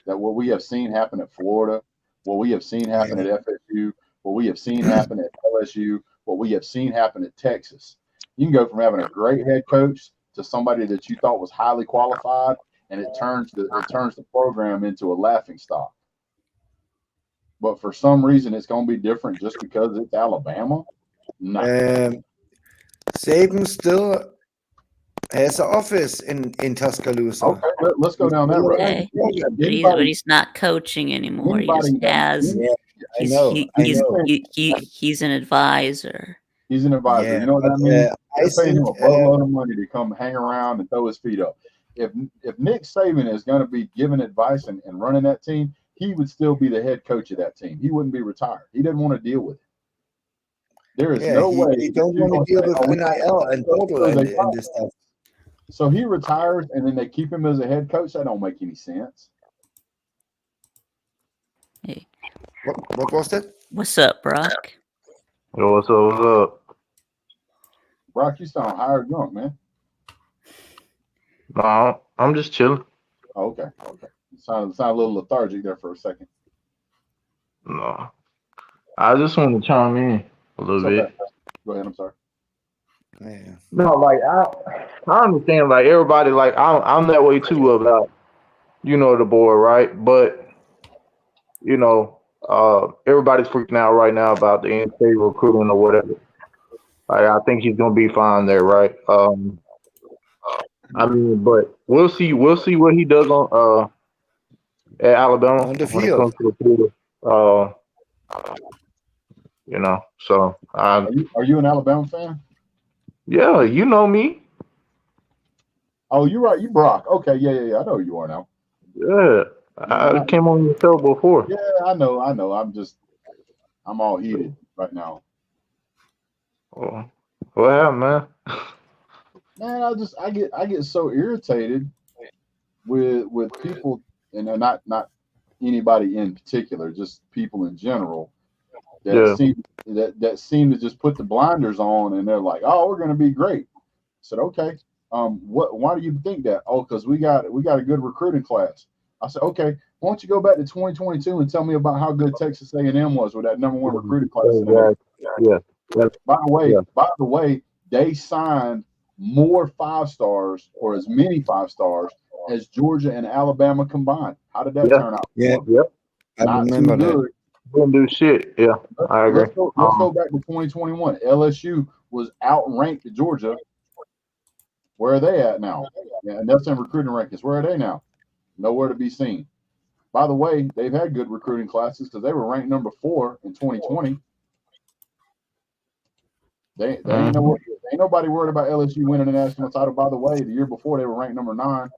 That what we have seen happen at Florida, what we have seen happen at FSU, what we have seen happen at LSU, what we have seen happen at Texas. You can go from having a great head coach to somebody that you thought was highly qualified, and it turns the program into a laughing stock. But for some reason, it's going to be different just because it's Alabama. No. Saban still has an office in Tuscaloosa. Okay, let's go down that road. Okay. But he's not coaching anymore. He just has. He's an advisor. He's an advisor. You know what that means? They're paying him a boatload of money to come hang around and throw his feet up. If Nick Saban is going to be giving advice and running that team, he would still be the head coach of that team. He wouldn't be retired. He doesn't want to deal with it. There is no way. He don't want to deal with NIL and total and this stuff. So he retires, and then they keep him as a head coach. That don't make any sense. Hey. What was that? What's up, Brock? Yo, what's up? Brock, you sound hired drunk, man. No, I'm just chilling. Oh, okay. You sound a little lethargic there for a second. No, I just want to chime in a little bit. Go ahead. I'm sorry. Yeah. No, like I understand. Like everybody, like I'm that way too about the board, right? But everybody's freaking out right now about the in-state recruiting or whatever. Like, I think he's gonna be fine there, right? I mean, but we'll see what he does on at Alabama on the field. So are you an Alabama fan? Yeah, you know me. Oh, you're right. You Brock. Okay, yeah. I know who you are now. Yeah, I came on your show before. Yeah, I know. I'm all heated right now. Oh, what happened, man? Man, I get so irritated with people, and not anybody in particular, just people in general that seem to just put the blinders on, and they're like, "Oh, we're going to be great." I said, "Okay, why do you think that?" "Oh, because we got a good recruiting class." I said, "Okay, why don't you go back to 2022 and tell me about how good Texas A&M was with that number one recruiting class?" Yeah. By the way, they signed more 5-stars or as many 5-stars as Georgia and Alabama combined. How did that turn out? Yeah. I remember that. Didn't do shit. Yeah, I agree. Let's go back to 2021. LSU was outranked Georgia. Where are they at now? Yeah, and that's in recruiting rankings. Where are they now? Nowhere to be seen. By the way, they've had good recruiting classes because they were ranked number 4 in 2020. Ain't nobody worried about LSU winning a national title. By the way, the year before they were ranked number 5,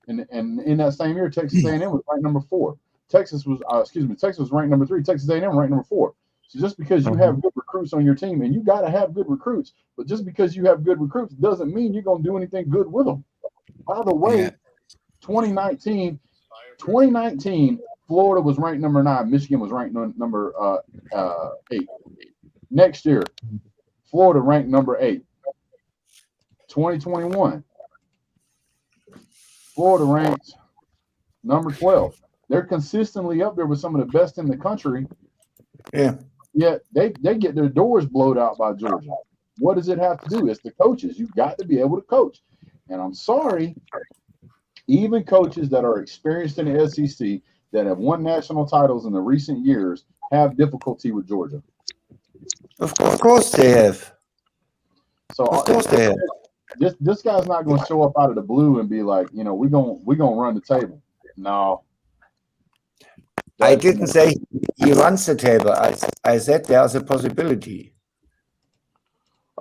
and in that same year, Texas A&M was ranked number 4. Texas was ranked number 3. Texas A&M ranked number 4. So just because you have good recruits on your team, and you got to have good recruits, but just because you have good recruits doesn't mean you're going to do anything good with them. By the way, 2019, Florida was ranked number 9. Michigan was ranked number 8. Next year, Florida ranked number 8. 2021, Florida ranked number 12. They're consistently up there with some of the best in the country. Yeah. Yet they get their doors blowed out by Georgia. What does it have to do? It's the coaches. You've got to be able to coach. And I'm sorry, even coaches that are experienced in the SEC that have won national titles in the recent years have difficulty with Georgia. Of course they have. So of course they have. This guy's not going to show up out of the blue and be like, we're gonna run the table. No. I didn't say he runs the table. I said there's a possibility.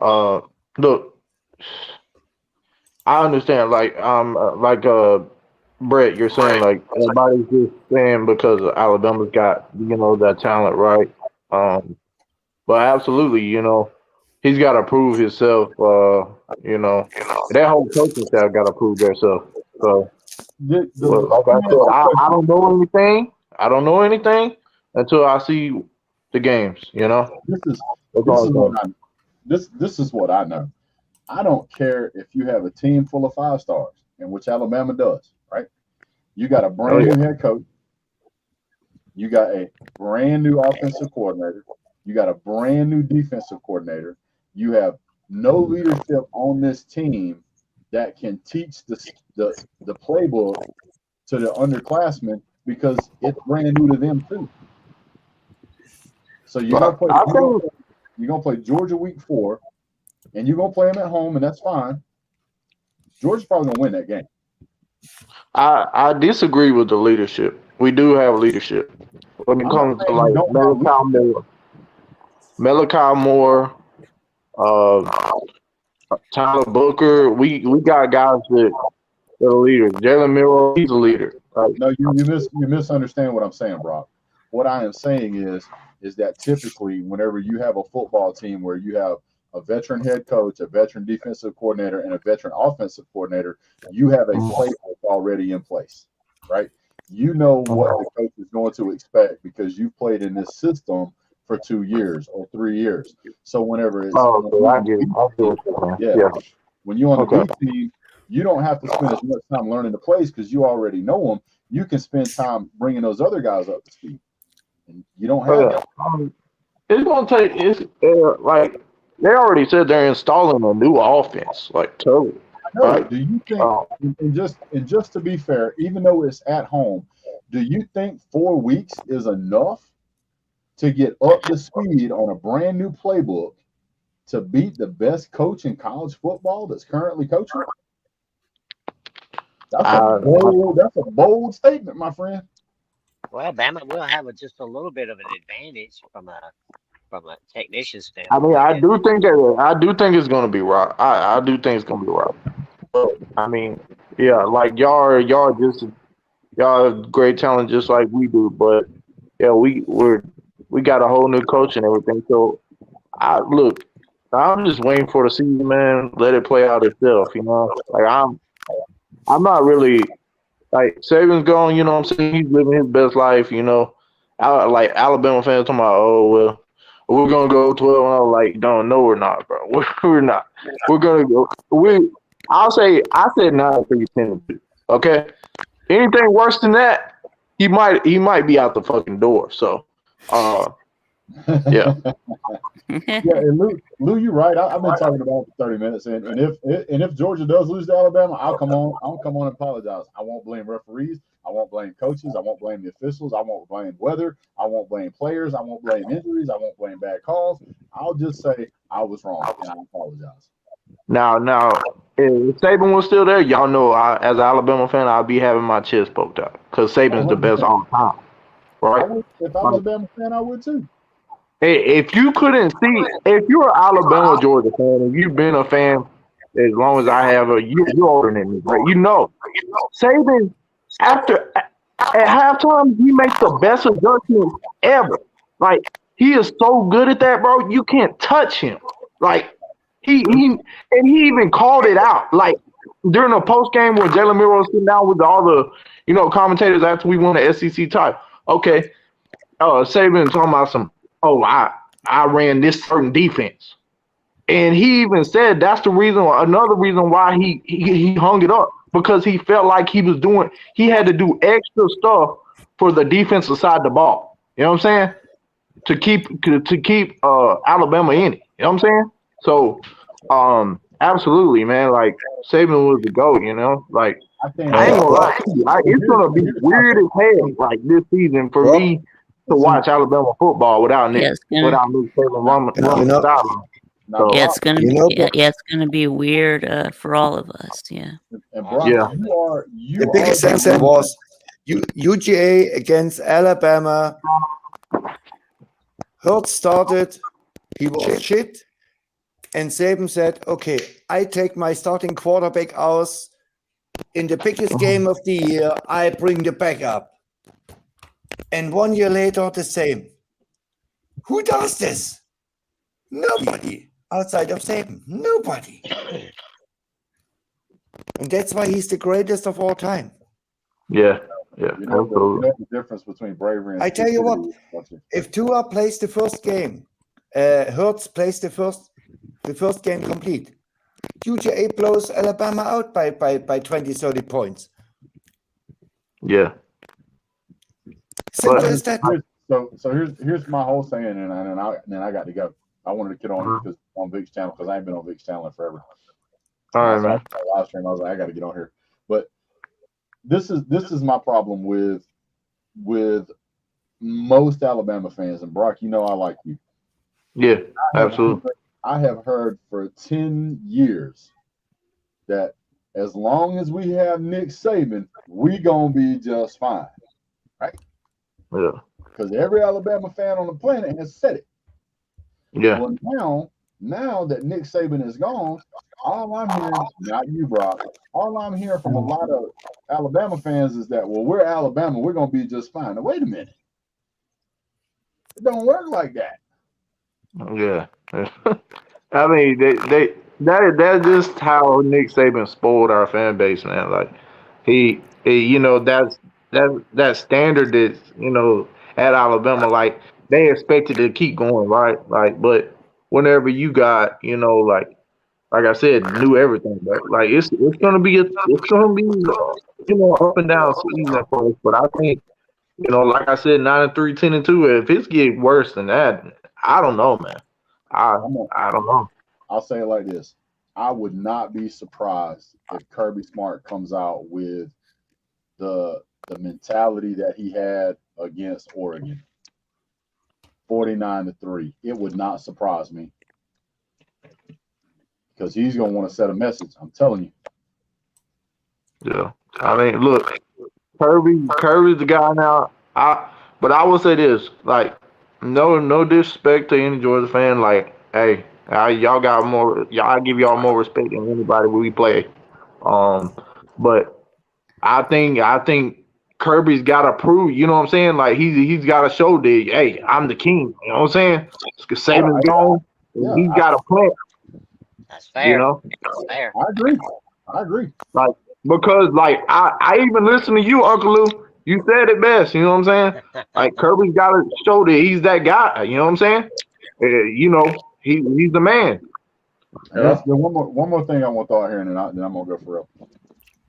Look, I understand. Like Brett, you're saying like everybody's just saying because Alabama's got that talent, right? But absolutely, he's got to prove himself. That whole coaching staff got to prove themselves. So, like I said, I don't know anything. I don't know anything until I see the games. You know, This is that's this all is I'm what saying. this is what I know. I don't care if you have a team full of 5 stars, and which Alabama does, right? You got a Oh brand yeah. new head coach. You got a brand new offensive coordinator. You got a brand new defensive coordinator. You have no leadership on this team that can teach the playbook to the underclassmen because it's brand new to them too. So you're gonna But play I you're gonna think play, you're gonna play Georgia week 4, and you're gonna play them at home, and that's fine. Georgia's probably gonna win that game. I disagree with the leadership. We do have leadership when it I'm not comes to saying you like don't have leadership. Malachi Moore, uh, Tyler Booker. We got guys that are leaders. Jalen Miro, he's a leader. Right? No, you misunderstand what I'm saying, Brock. What I am saying is that typically whenever you have a football team where you have a veteran head coach, a veteran defensive coordinator, and a veteran offensive coordinator, you have a playbook already in place, right? You know what the coach is going to expect because you've played in this system for 2 years or 3 years. So whenever it's Oh, when so you're I on get it. the I B see team, what you're saying. yeah, Yeah. when you're on the Okay. B team, you don't have to spend as much time learning the plays because you already know them. You can spend time bringing those other guys up to speed, and you don't Oh have yeah. that. It's gonna take. It's like they already said they're installing a new offense. Like totally. No, Right. do you think? Uh, And just to be fair, even though it's at home, do you think 4 weeks is enough to get up to speed on a brand new playbook to beat the best coach in college football that's currently coaching? That's a I, bold statement, my friend. Well, Bama will have just a little bit of an advantage from a technician I mean, standpoint. And I do think it's gonna be right. I do think it's gonna be right. But I mean, yeah, like y'all have great talent just like we do. But yeah, we got a whole new coach and everything. So I look, I'm just waiting for the season, man. Let it play out itself. You know, like I'm not really like Saban's gone. You know what I'm saying? He's living his best life. You know, like Alabama fans talking about, oh well, we're gonna go 12-0. Like, no, we're not, bro. We're not. We're gonna go. I said 9-3, 10-2. Okay. Anything worse than that, he might be out the fucking door. So, yeah. Yeah, and Lou, you're right. I've been talking about it for 30 minutes, and if Georgia does lose to Alabama, I'll come on and apologize. I won't blame referees. I won't blame coaches. I won't blame the officials. I won't blame weather. I won't blame players. I won't blame injuries. I won't blame bad calls. I'll just say I was wrong, and I apologize. Now, if Saban was still there, y'all know, as an Alabama fan, I'd be having my chest poked out because Saban's the best 100%. all time, right? If I was a Bama fan, I would too. If you couldn't see, if you're an Alabama Georgia fan, and you've been a fan as long as I have, you're older than me, right? You know, Saban at halftime he makes the best adjustments ever. Like he is so good at that, bro. You can't touch him. Like he even called it out. Like during a post game where Jalen Miro was sitting down with all the commentators after we won the SEC title. Okay, Saban talking about some. Oh, I ran this certain defense, and he even said that's another reason why he hung it up because he felt like he had to do extra stuff for the defensive side of the ball. You know what I'm saying? To keep Alabama in it. You know what I'm saying? So, absolutely, man. Like Saban was the GOAT. You know, like I ain't gonna lie to you. It's gonna be weird as hell, like this season for me to watch Alabama football without Nick Saban running the sideline. So, Yeah, it's gonna be weird for all of us. Yeah. And Brock, yeah. The biggest thing was UGA against Alabama. Hurt started, he was shit, and Saban said, okay, I take my starting quarterback out in the biggest game of the year, I bring the backup. And 1 year later, the same. Who does this? Nobody outside of Saban. Nobody. And that's why he's the greatest of all time. Yeah. Yeah, You know absolutely. the difference between bravery and I tell you what, stupidity. if Tua plays the first game, Hurts plays the first game complete, UGA blows Alabama out by 20, 30 points. Yeah. Simple But as that. Here's my whole saying, and then I got to go. I wanted to get on because on Vic's channel because I ain't been on Vic's channel in forever. all right, man. Live stream. I was like, I got to get on here. But this is my problem with most Alabama fans. And Brock, you know I like you. Yeah, absolutely. I have heard for 10 years that as long as we have Nick Saban, we gonna be just fine, right? Yeah. Because every Alabama fan on the planet has said it. Yeah. Well, now that Nick Saban is gone, all I'm hearing, not you, Brock, all I'm hearing from a lot of Alabama fans is that, well, we're Alabama, we're gonna be just fine. Now, wait a minute. It don't work like that. Yeah. I mean, that's just how Nick Saban spoiled our fan base, man. Like he you know, that standard is, you know, at Alabama, like they expected to keep going, right? Like, but whenever you got, you know, like I said, knew everything, but like it's gonna be you know, up and down season at first. But I think, you know, like I said, 9-3, 10-2. If it's get worse than that, I don't know, man. I don't know. I'll say it like this. I would not be surprised if Kirby Smart comes out with the mentality that he had against Oregon. 49-3. It would not surprise me. Because he's gonna want to set a message. I'm telling you. Yeah. I mean, look, Kirby's the guy now. But I will say this, like, no disrespect to any Georgia fan. Like, hey, y'all got more. I give y'all more respect than anybody we play. But I think Kirby's got to prove. You know what I'm saying? Like he's got to show that, hey, I'm the king. You know what I'm saying? Saban's gone. Yeah, He's got a plan. That's fair. You know? That's fair. I agree. Like, because like I even listen to you, Uncle Lou. You said it best. You know what I'm saying? Like Kirby's got to show that he's that guy. You know what I'm saying? You know, he's the man. And that's one more thing I want to throw out here, and then I'm gonna go for real.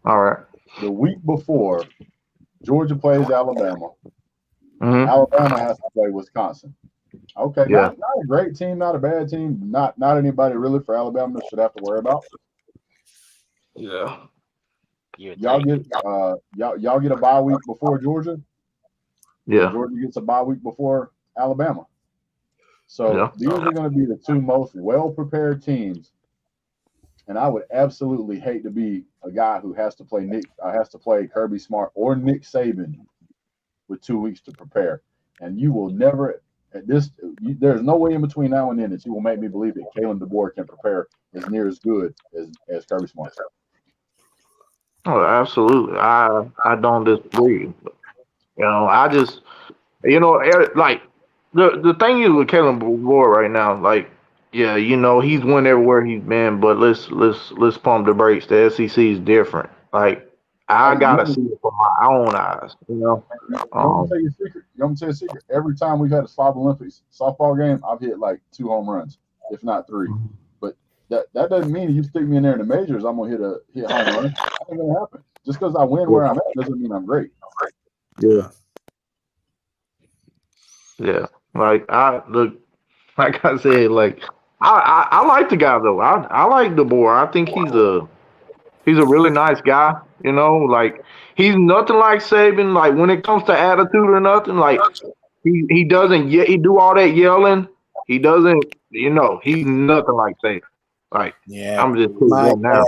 All right. The week before Georgia plays Alabama, Mm-hmm. Alabama has to play Wisconsin. Okay, Yeah. not a great team, not a bad team, not anybody really for Alabama should have to worry about. Yeah. Y'all get a bye week before Georgia. Yeah. Georgia gets a bye week before Alabama. So Yeah. these are going to be the two most well-prepared teams. And I would absolutely hate to be a guy who has to play Kirby Smart or Nick Saban with 2 weeks to prepare. And you will never there's no way in between now and then that you will make me believe that Kalen DeBoer can prepare as near as good as Kirby Smart. Oh, absolutely. I don't disagree. But, you know, I just, you know, like the thing is with Kalen DeBoer right now, like, yeah, you know, he's won everywhere he's been, but let's pump the brakes. The SEC is different. Like, I gotta see it from my own eyes. You know. I'm gonna tell you a secret. Every time we've had a Slob Olympics softball game, I've hit like 2 home runs, if not 3. But that doesn't mean if you stick me in there in the majors, I'm gonna hit home runs. That ain't gonna happen. Just because I win where I'm at doesn't mean I'm great. Yeah. Yeah. Like like I said, like I like the guy though. I like DeBoer. I think he's a really nice guy. You know, like he's nothing like Saban. Like when it comes to attitude or nothing, like he doesn't he do all that yelling. He doesn't, you know, he's nothing like Saban. Like I'm just putting that now.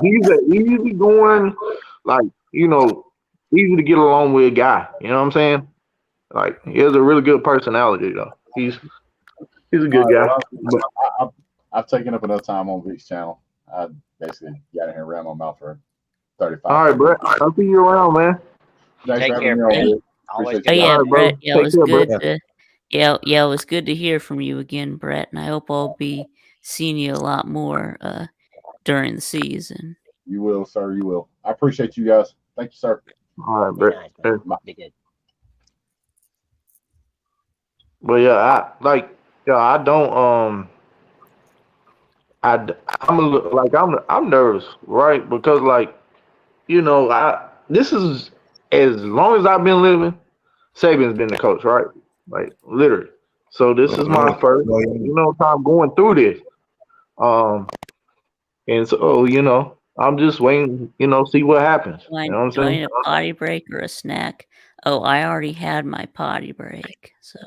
He's an easy going, like, you know, easy to get along with guy. You know what I'm saying? Like he has a really good personality though. He's a good guy. Well, I've taken up enough time on Vic's channel. I basically got in here and ran my mouth for 35. All right, Brett. I'll see you around, man. Thanks Take for care, having me on, Always Appreciate good. Oh yeah, All right, Brett. bro. Yeah, it Take was care, good Brett. to it was good to hear from you again, Brett. And I hope I'll be seeing you a lot more during the season. You will, sir. You will. I appreciate you guys. Thank you, sir. All right, Be Brett. nice, man. Be good. But yeah, I don't I'm nervous, right? Because like this is as long as I've been living, Saban's been the coach, right? Like literally. So this is my first time going through this. And so I'm just waiting, see what happens. You know what I'm Do I saying? need a potty break or a snack? Oh, I already had my potty break. So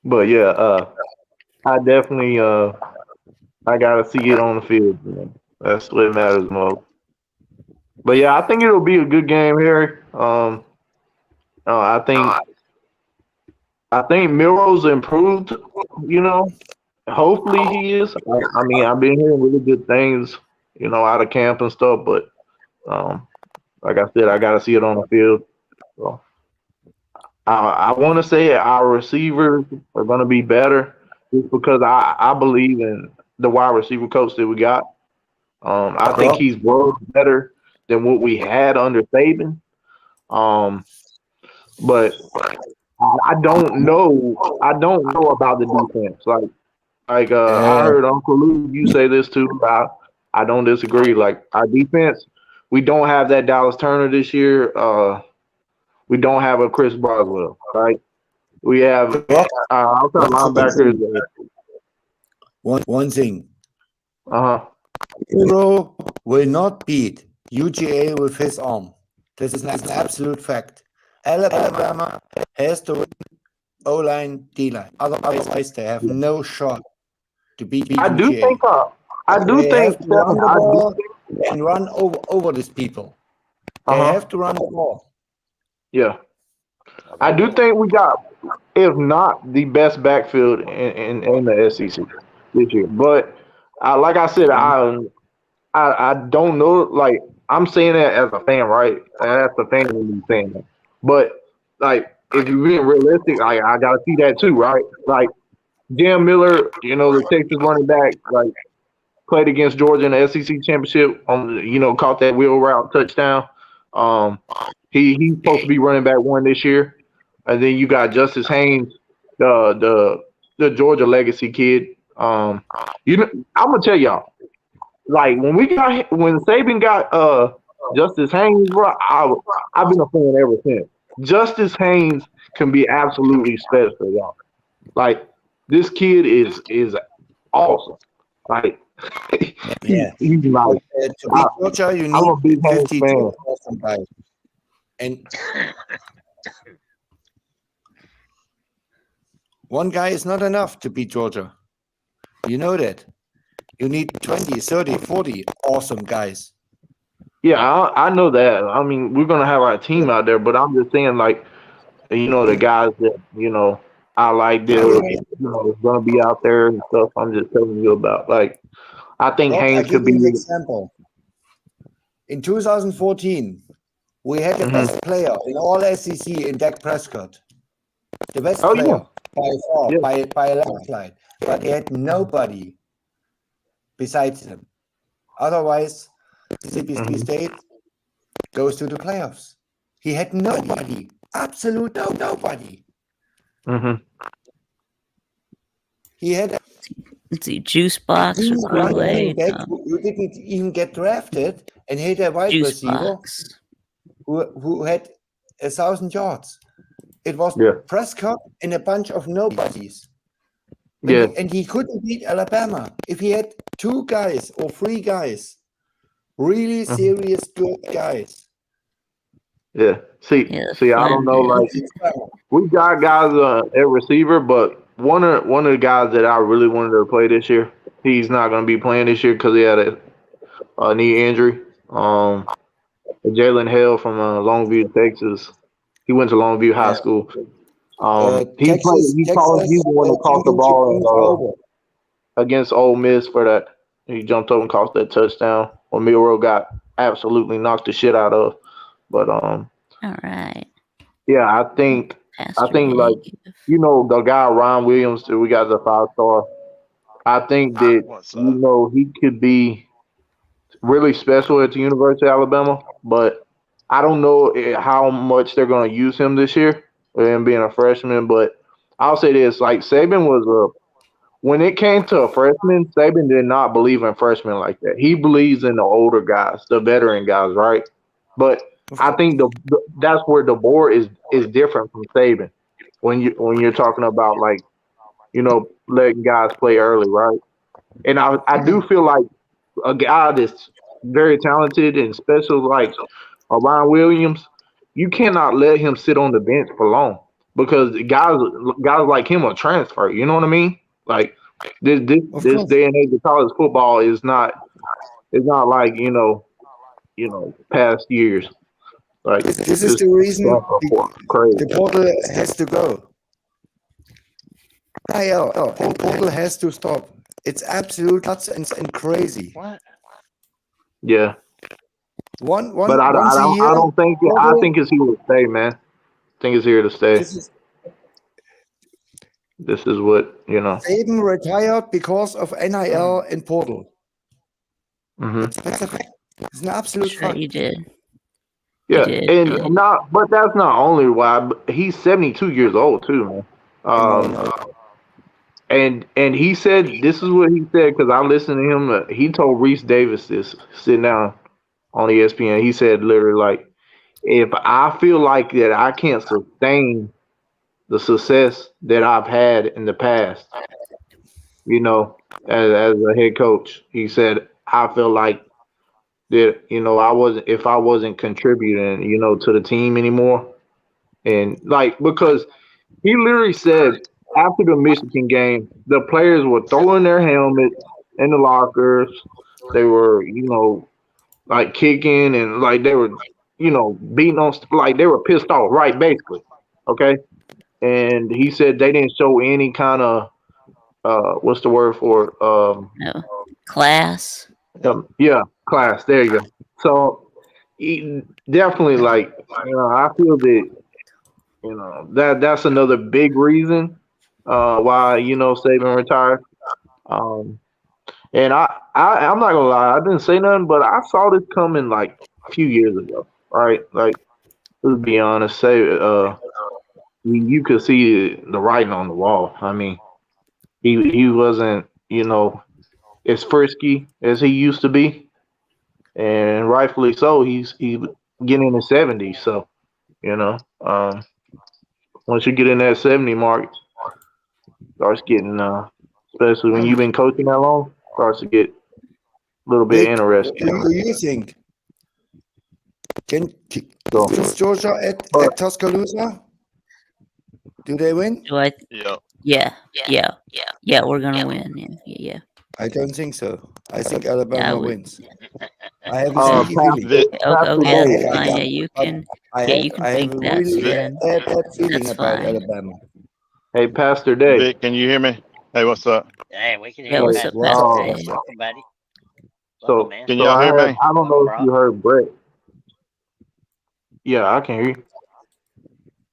But yeah, I definitely I gotta see it on the field. Man. That's what matters most. But yeah, I think it'll be a good game here. I think Miro's improved. Hopefully he is. I mean, I've been hearing really good things, out of camp and stuff. But like I said, I gotta see it on the field. So I want to say our receivers are gonna be better, just because I believe in the wide receiver coach that we got. I think he's world better than what we had under Saban. But I don't know. I don't know about the defense. I heard Uncle Lou you say this too. I don't disagree. Like our defense, we don't have that Dallas Turner this year. We don't have a Chris Boswell, right? We have outside linebackers. One thing. Uh-huh. Miro will not beat UGA with his arm. This is an absolute fact. Alabama has to O-line, D-line. Otherwise, they have no shot to beat UGA. I do think have to run the ball and run over these people. They have to run the ball. Yeah. I do think we got, if not the best backfield in the SEC this year. But like I said, I don't know. Like I'm saying that as a fan, right? As a fan, I'm saying that. But like, if you're being realistic, I gotta see that too, right? Like Jam Miller, the Texas running back, like played against Georgia in the SEC championship. Caught that wheel route touchdown. He's supposed to be running back one this year. And then you got Justice Haynes, the Georgia legacy kid. I'm gonna tell y'all, like when Saban got Justice Haynes, bro, I've been a fan ever since. Justice Haynes can be absolutely special, y'all. Like this kid is awesome. Like he's like to beat Georgia, you I'm a big need Haynes 52 fan. awesome guys. And one guy is not enough to beat Georgia. You know that. You need 20, 30, 40 awesome guys. Yeah, I know that. I mean, we're gonna have our team out there, but I'm just saying, like, the guys that I like that is gonna be out there and stuff. I'm just telling you about. Like, I think Haynes I'll give could be. you an example. In 2014, we had the best player in all SEC in Dak Prescott. The best player by far, by a landslide. But he had nobody besides him. Otherwise, Mississippi State goes to the playoffs. He had nobody, absolute nobody. He had let's see, juice box or Kool-Aid. Who didn't even get drafted, and he had a wide receiver who had 1,000 yards. It was Prescott and a bunch of nobodies. And he couldn't beat Alabama. If he had 2 guys or 3 guys, really serious good guys. Yeah. See, I don't know. Like, we got guys at receiver, but one of the guys that I really wanted to play this year, he's not going to be playing this year because he had a knee injury. Jalen Hale from Longview, Texas. He went to Longview High School. He's the one that caught the ball against Ole Miss for that. He jumped up and caught that touchdown. When Miro got absolutely knocked the shit out of. But all right. Yeah, I think like the guy Ron Williams that we got as a 5-star. I think that What's you up? know he could be really special at the University of Alabama, but I don't know how much they're going to use him this year and being a freshman. But I'll say this: like Saban was when it came to a freshman, Saban did not believe in freshmen like that. He believes in the older guys, the veteran guys, right? But Of I think that's where the board is different from Saban when you're talking about like letting guys play early, right? And I do feel like a guy that's very talented and special like Ryan Williams, you cannot let him sit on the bench for long because guys like him will transfer. You know what I mean? Like of this course. day and age of college football is not it's not like past years. Like This is this the reason crazy. the portal has to go. The portal has to stop. It's absolute nuts and crazy. What? Yeah, Once but a year, I don't think I portal. think it's here to stay, man. I think it's here to stay. This is This is what you know. Saban retired because of NIL and portal. Hmm. That's a fact. It's an absolute Sure, fact. you did. Yeah, did, and yeah. but that's not only why. But he's 72 years old too, man. I know. And he said this is what he said because I listened to him. He told Reese Davis this sitting down on ESPN. He said literally like, if I feel like that I can't sustain the success that I've had in the past, as a head coach, he said I feel like that I wasn't contributing to the team anymore, and like because he literally said after the Michigan game, the players were throwing their helmets in the lockers. They were, like kicking and like they were, beating on, like they were pissed off, right? Basically, okay. And he said they didn't show any kind of, what's the word for it? No. Class. Yeah, class. There you go. So definitely, like, I feel that that's another big reason why Saban retired. Um, and I'm not gonna lie, I didn't say nothing, but I saw this coming like a few years ago, right? Like, let's be honest, you could see the writing on the wall. I mean, he wasn't as frisky as he used to be, and rightfully so. He's getting in the 70s, so you know. Once you get in that 70 mark, starts getting especially when you've been coaching that long, starts to get a little bit Vic, interesting. who do you think? So, Is Georgia at Tuscaloosa? Do they win? Do I? Yeah. Yeah. We're gonna win. Yeah. I don't think so. I think Yeah, I Alabama would. wins. I have a sneaky feeling. Vic, Okay, I, that's I, fine. I, Yeah, you I, can. I Yeah, have you can I have think a that, really Sven. bad feeling That's about fine. Alabama. hey, Pastor Day. Vic, can you hear me? Hey, what's up? Hey, we can hear Yeah, you, what's Pastor up, Pastor Wow. Dave? Welcome, buddy. So, Welcome, man. Can so y'all I hear me? don't know Welcome, if bro. you heard Brett. Yeah, I can hear you.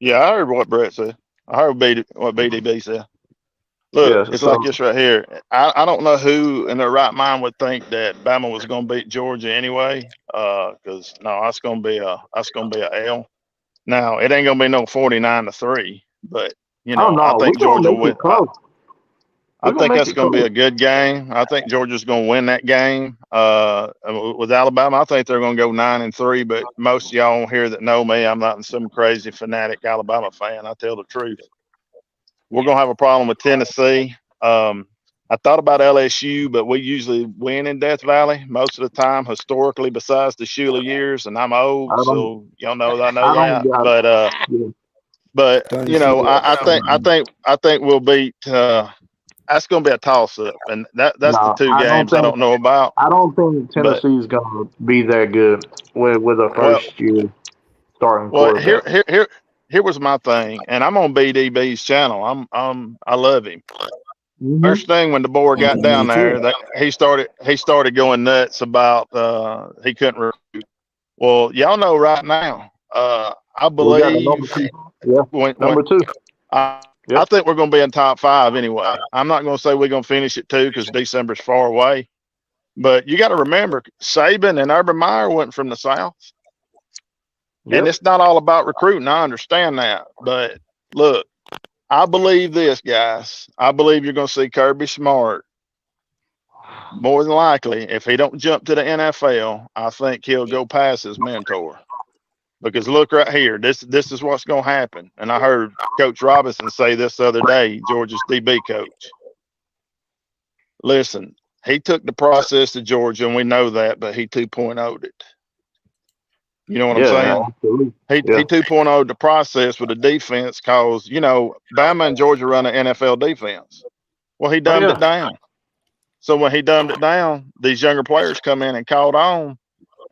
Yeah, I heard what Brett said. I heard what BDB said. Look, Yes. it's So, like this right here. I don't know who in their right mind would think that Bama was going to beat Georgia anyway. Because no, that's going to be a L. Now it ain't going to be no 49-3, but oh I no, we're think gonna Georgia make will it win. close. I We're gonna think make that's it going to be close. a good game. I think Georgia's going to win that game. With Alabama, I think they're going to go 9-3. But most of y'all here that know me, I'm not some crazy fanatic Alabama fan. I tell the truth. We're going to have a problem with Tennessee. I thought about LSU, but we usually win in Death Valley most of the time, historically, besides the Shula years. And I'm I old, don't. so y'all know that I know I don't that. got. Yeah. But Don't feel I think we'll beat. That's going to be a toss up, and that's the No, two games I don't know about. I don't think But Tennessee's gonna be that good with a well, first year starting well, quarterback. here was my thing, and I'm on BDB's channel. I love him. Mm-hmm. First thing when the boy got down me too. there, that he started going nuts about he couldn't recruit. Well, y'all know right now. I We got the number believe two. Yeah, when number two. I I think we're going to be in top 5 anyway. I'm not going to say we're going to finish at 2 because December's far away. But you got to remember, Saban and Urban Meyer went from the South. And it's not all about recruiting. I understand that. But look, I believe this, guys. I believe you're going to see Kirby Smart. More than likely, if he don't jump to the NFL, I think he'll go past his mentor. Because look right here, this is what's going to happen. And I heard Coach Robinson say this the other day, Georgia's DB coach. Listen, he took the process to Georgia, and we know that, but he 2.0'd it. You know what I'm saying? Absolutely. He 2.0'd the process with the defense because, you know, Bama and Georgia run an NFL defense. Well, he dumbed it down. So when he dumbed it down, these younger players come in and caught on.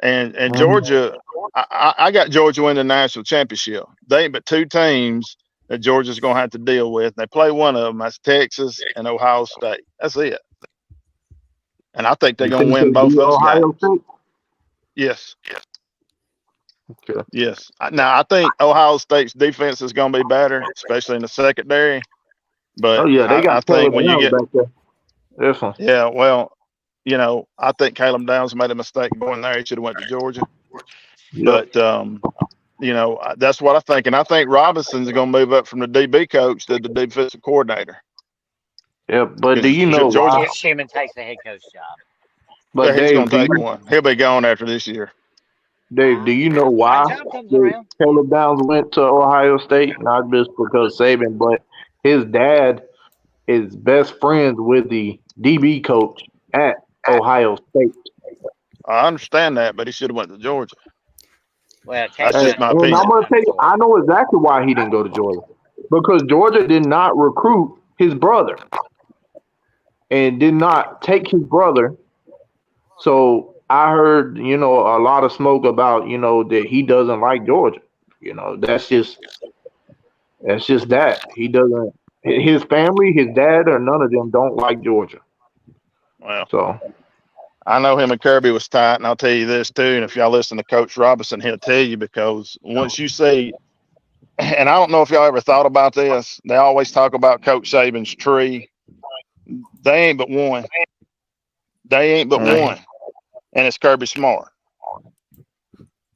And Georgia, I got Georgia win the national championship. They ain't but 2 teams that Georgia's going to have to deal with. They play one of them. That's Texas and Ohio State. That's it. And I think they're going to win both those games. State? Yes. Okay. Yes. Now, I think Ohio State's defense is going to be better, especially in the secondary. But they got I think when you get back there. Definitely. Yeah, well, you know, I think Caleb Downs made a mistake going there. He should have went to Georgia. But, you know, that's what I think. And I think Robinson's going to move up from the DB coach to the defensive coordinator. Yeah, but do you know Georgia, why? If Schumann takes the head coach job. But he's Dave, going to take one. He'll be gone after this year. Dave, do you know why Caleb Downs went to Ohio State? Not just because Saban, but his dad is best friends with the DB coach at Ohio State. I understand that, but he should have went to Georgia. Well, that's just my opinion. I'm going to tell you, I know exactly why he didn't go to Georgia. Because Georgia did not recruit his brother and did not take his brother. So I heard, you know, a lot of smoke about, you know, that he doesn't like Georgia. You know, that's just that. He doesn't. His family, his dad, or none of them don't like Georgia. Well, so I know him and Kirby was tight, and I'll tell you this too. And if y'all listen to Coach Robinson, he'll tell you, because once you see, and I don't know if y'all ever thought about this, they always talk about Coach Saban's tree. They ain't but one. They ain't but one, and it's Kirby Smart.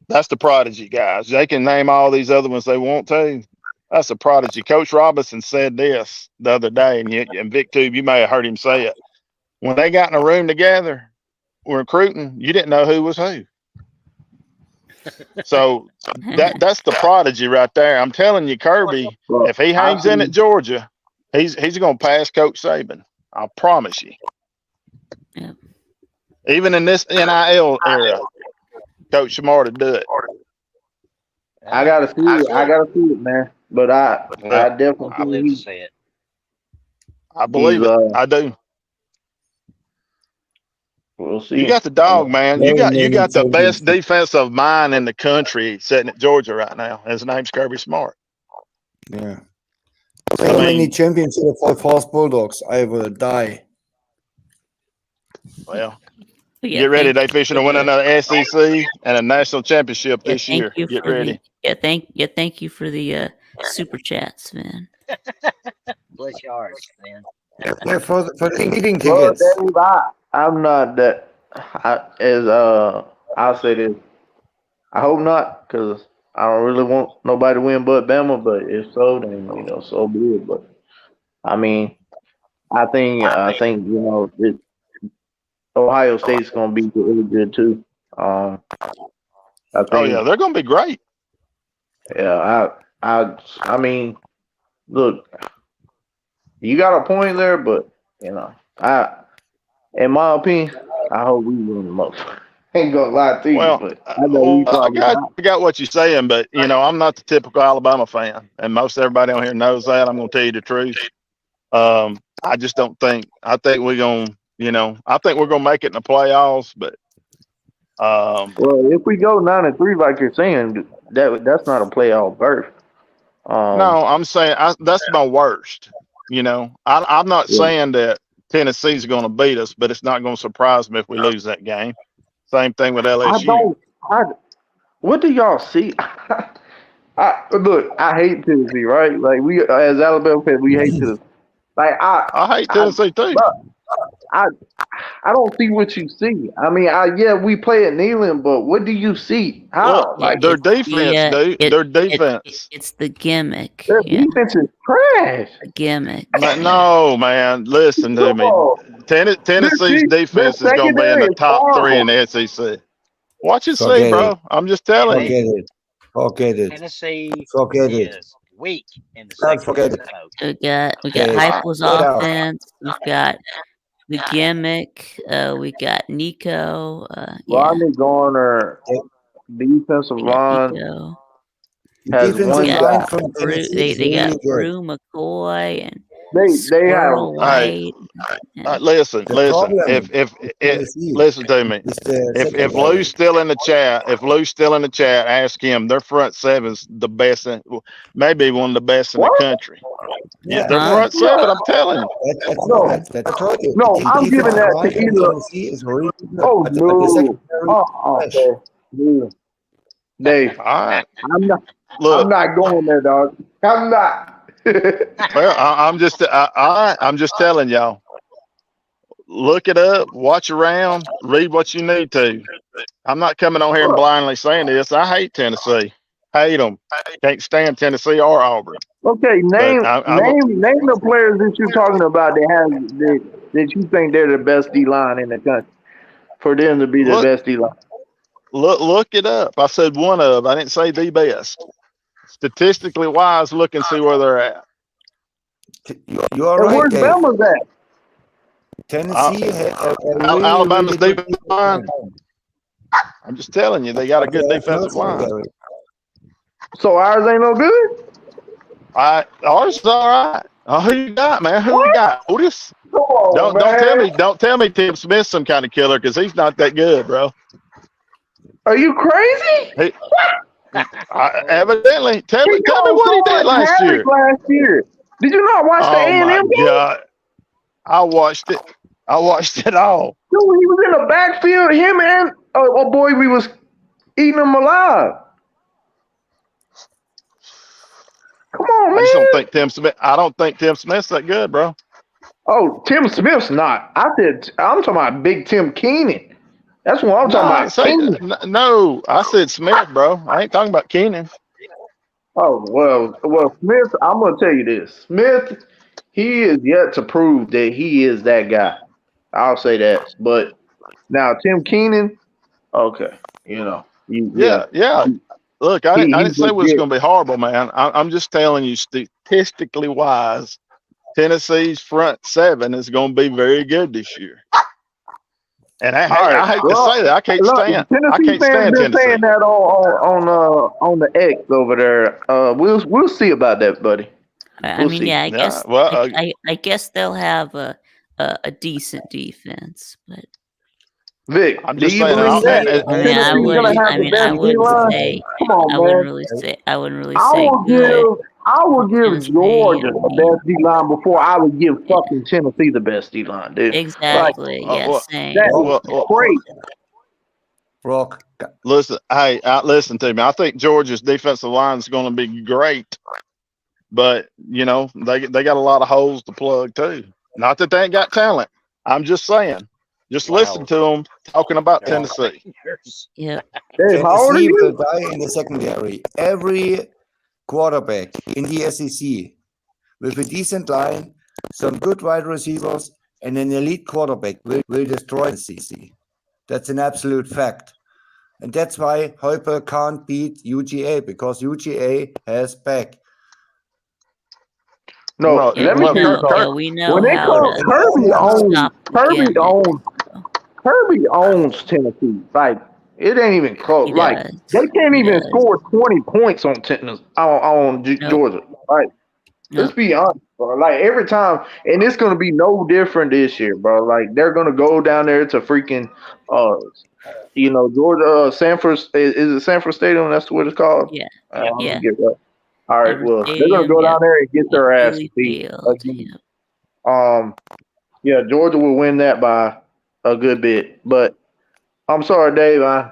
That's the prodigy, guys. They can name all these other ones they want to. That's a prodigy. Coach Robinson said this the other day, and Viktube, you may have heard him say it. When they got in a room together, recruiting, you didn't know who was who. So that's the prodigy right there. I'm telling you, Kirby, if he hangs in at Georgia, he's going to pass Coach Saban. I promise you. Yeah. Even in this NIL era, Coach Smart would do it. I gotta see it. I gotta see it, man. But I definitely see it. I believe it. I do. We'll see. You got the dog, man. You got the best defensive mind in the country sitting at Georgia right now. His name's Kirby Smart. Yeah. So many championships for Fast Bulldogs. I will die. Well, get ready. They fishing to win another SEC and a national championship this year. Get ready. Thank you for the super chats, man. Bless your heart, man. Yeah, for the eating Well, tickets. Dave, I'm not that. I'll say this. I hope not, because I don't really want nobody to win but Bama. But if so, then so be it. But I mean, I think Ohio State's going to be really good too. I think, they're going to be great. Yeah, I mean, look, you got a point there, but in my opinion, I hope we win the most. Ain't gonna lie to you, but I got what you're saying, but I'm not the typical Alabama fan, and most everybody on here knows that. I'm gonna tell you the truth. I just don't think. I think we're gonna, I think we're gonna make it in the playoffs, but well, if we go 9-3, like you're saying, that's not a playoff berth. No, I'm saying that's my worst. I'm not saying that Tennessee's going to beat us, but it's not going to surprise me if we lose that game. Same thing with LSU. What do y'all see? Look, I hate Tennessee, right? Like we as Alabama fans, we hate Tennessee. Like I hate Tennessee too. bro, I I don't see what you see. I mean, yeah, we play at Neyland, but what do you see? How? Look, Like their It's the defense, dude. Their defense. it's the gimmick. their Yeah, defense is trash. the gimmick. No, man. Listen to me. Tennessee's Their defense is going to be in secondary the is top 3 in horrible. the SEC. Watch and see, Forget bro. it. I'm just telling you. Forget it. Forget it. Tennessee Forget it. is weak in the Don't forget secondary, it. folks. We got Okay. Heupel's Get out. offense. We've got the gimmick. We got Nico. Yeah, Rodney Garner, defensive we got line Nico. has Defensive one got line guy. from Brew, Tennessee is they got really good. Brew McCoy and They have Squirrel Hey, White. listen. The Listen. problem If Tennessee listen to me. is the If secondary. Lou's still in the chat, ask him. Their front seven's the best, maybe one of the best in the what? country. Yeah, their Huh? front seven. I'm telling you. That's No, right. That's I told you. no, The I'm giving defensive that line to from either. Tennessee is really good. Oh But the no. secondary Oh, is trash. okay. Yeah. Dave, All right. I'm Look. not going there, dog. I'm not. Well, I'm just telling y'all. Look it up, watch around, read what you need to. I'm not coming on here and blindly saying this. I hate Tennessee. Hate them. Can't stand Tennessee or Auburn. Okay, But name I'm the players that you're talking about that you think they're the best D line in the country for them to be the look best D line. look it up. I said one of. I didn't say the best. Statistically wise, look and see where they're at. You are And right, where's Dave. Bama's at? Tennessee has a really, Alabama's really good defensive line. I'm just telling you, they got a But they good have no defensive line. secondary. So ours ain't no good? Ours is all right. Oh, who you got, man? Who we got? Otis? Come on, man. Don't tell me Tim Smith's some kind of killer because he's not that good, bro. Are you crazy? Evidently, tell me what he did last year. Last year. Did you not watch the Oh my A&M game? God, I watched it. I watched it all. Dude, he was in the backfield. Him and boy, we was eating him alive. Come on, man. I just don't think Tim Smith. I don't think Tim Smith's that good, bro. Oh, Tim Smith's not. I'm talking about Big Tim Keenan. That's what I'm talking about. No, I said Smith, bro. I ain't talking about Keenan. Oh, well, Smith, I'm going to tell you this. Smith, he is yet to prove that he is that guy. I'll say that. But now, Tim Keenan, okay, Yeah. Look, I didn't say it was going to be horrible, man. I'm just telling you, statistically wise, Tennessee's front seven is going to be very good this year. And I hate to say that. I can't stand Tennessee. Saying that on the X over there. We'll see about that, buddy. I guess. Well, I guess they'll have a decent defense, but Vic, I'm just saying. I wouldn't really say good. I would give Georgia the best D line before I would give fucking Tennessee the best D line, dude. Exactly. Same. That's crazy. Brock. Listen, listen to me. I think Georgia's defensive line is going to be great, but they got a lot of holes to plug too. Not that they ain't got talent. I'm just saying. Just listen to them talking about Tennessee. Yeah. Hey, how old are Tennessee will you? die in the secondary. Every quarterback in the SEC with a decent line, some good wide receivers, and an elite quarterback will destroy the SEC. That's an absolute fact. And that's why Heupel can't beat UGA, because UGA has back. No, let me tell you. We know when they how Kirby owns Tennessee. Like, it ain't even close. Like, they can't even score 20 points on Georgia. Like, let's be honest, bro. Like, every time, and it's gonna be no different this year, bro. Like, they're gonna go down there to freaking Georgia, Sanford. Is it Sanford Stadium? That's what it's called. Yeah. All right. Well, they're gonna go down there and get their ass beat again. Georgia will win that by a good bit. But I'm sorry, Dave. I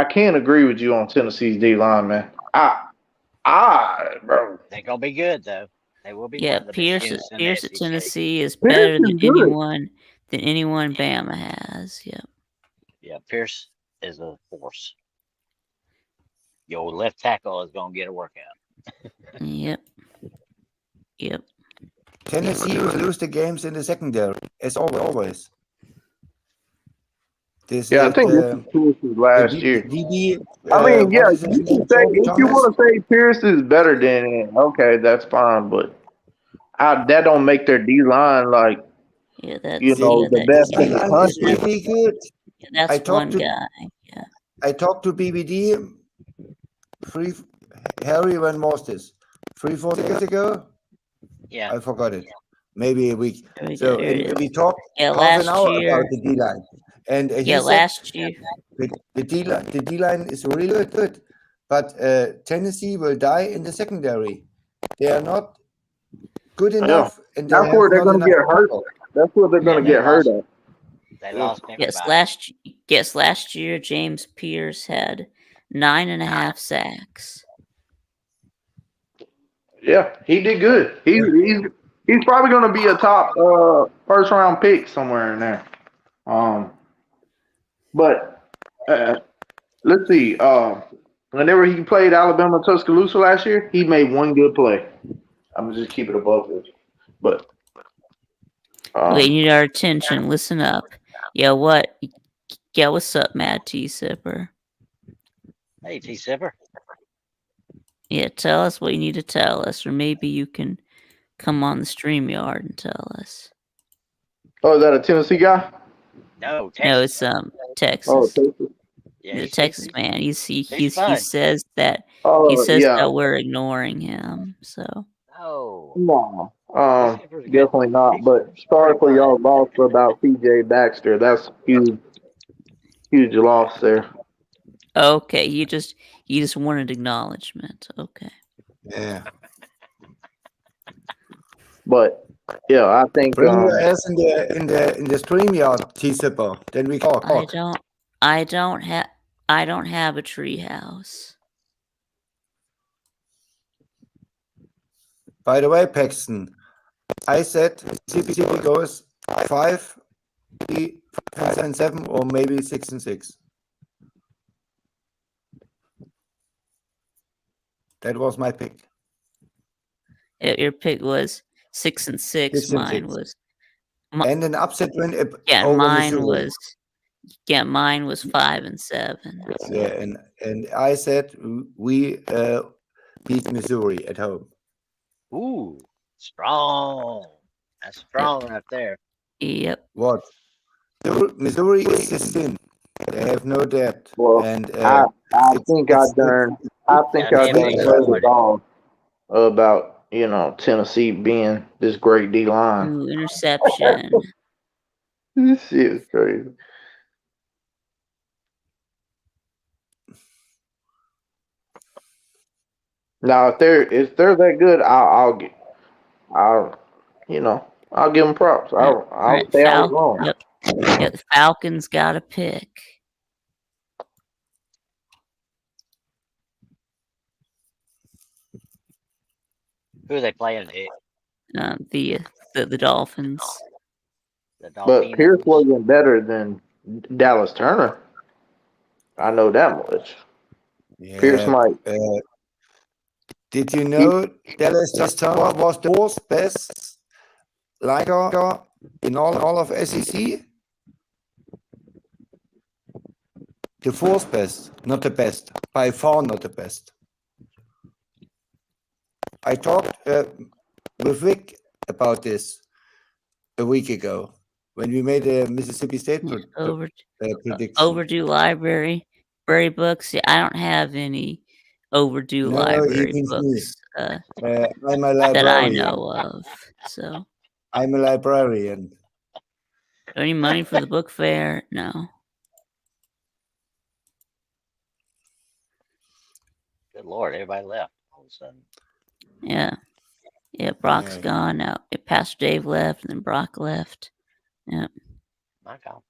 can't agree with you on Tennessee's D line, man. Bro. They're gonna be good though. They will be Yeah, one of the best Pierce teams in the Pierce at SEC. Tennessee is Pierce better is than good. anyone Bama has. Yep. Yeah, Pierce is a force. Your left tackle is gonna get a workout. Yep. Yep. Tennessee will lose the games in the secondary, as always. This Yeah, I is think this is Pierce's last year. DB. I mean, yeah, What is his you can name? say if you Thomas. want to say Pierce is better than him, okay, that's fine, but that don't make their D line like Yeah, that's the that's best in the D-line is country. really good. yeah, that's I talked one to guy. Yeah. I talked to BBD. Harry, when was this? 3-4 years ago? Yeah. I forgot it. Maybe a week. There we So go. Here it and is. we talked Yeah, half an last hour year. about the D line, and he Yeah, said last year. the D line is really good, but Tennessee will die in the secondary. They are not good enough, and they That's have where they're not going to enough get hurt. tackle. That's where they're going to get hurt at. They lost Yes, everybody. last year James Pierce had 9.5 sacks. Yeah, he did good. He's probably going to be a top first round pick somewhere in there. But let's see. Whenever he played Alabama Tuscaloosa last year, he made one good play. I'm gonna just keep it above this. But Okay, you need our attention. Listen up. Yeah, what? Yeah, what's up, Mad T Sipper? Hey, T Sipper. Yeah, tell us what you need to tell us, or maybe you can come on the StreamYard and tell us. oh, is that a Tennessee guy? No, Texas. No, it's Texas. Oh, Texas. Yeah, He's a Texas man. He fun. says that yeah. that we're ignoring him. So No. No, definitely not. But sorry for y'all loss about CJ Baxter. That's huge loss there. okay, you just wanted acknowledgement. Okay. Yeah. But yeah, I think Bring your ass in the StreamYard, T-Sipper. Then we talk. I don't have a treehouse. By the way, Paxton, I said CPC goes 5, and 7, or maybe 6 and 6. That was my pick. Your pick was 6 and 6. 6 and Mine 6. was. And an upset win over mine Missouri. was 5 and 7. So. Yeah, and I said we beat Missouri at home. Ooh, strong. That's strong right there. Yep. What? Missouri is a sin. They have no depth. Well, and I think I done heard it all about Tennessee being this great D line. Ooh, interception. This shit is crazy. Now, if they're that good, I'll give them props. I'll stay on wrong. Yep. Yeah, the Falcons got a pick. Who are they playing? The Dolphins. But Pierce wasn't better than Dallas Turner. I know that much. Yeah, Pierce might. Did you know Dallas Turner was the fourth best linebacker in all of SEC? The fourth best, not the best. By far not the best. I talked with Vic about this a week ago when we made a Mississippi State prediction. Overdue library books. Yeah, I don't have any overdue library books I'm a librarian. that I know of. So I'm a librarian. Any money for the book fair? No. Good Lord, everybody left all of a sudden. Yeah, Brock's gone now. Pastor Dave left, and then Brock left. Yeah. My conference.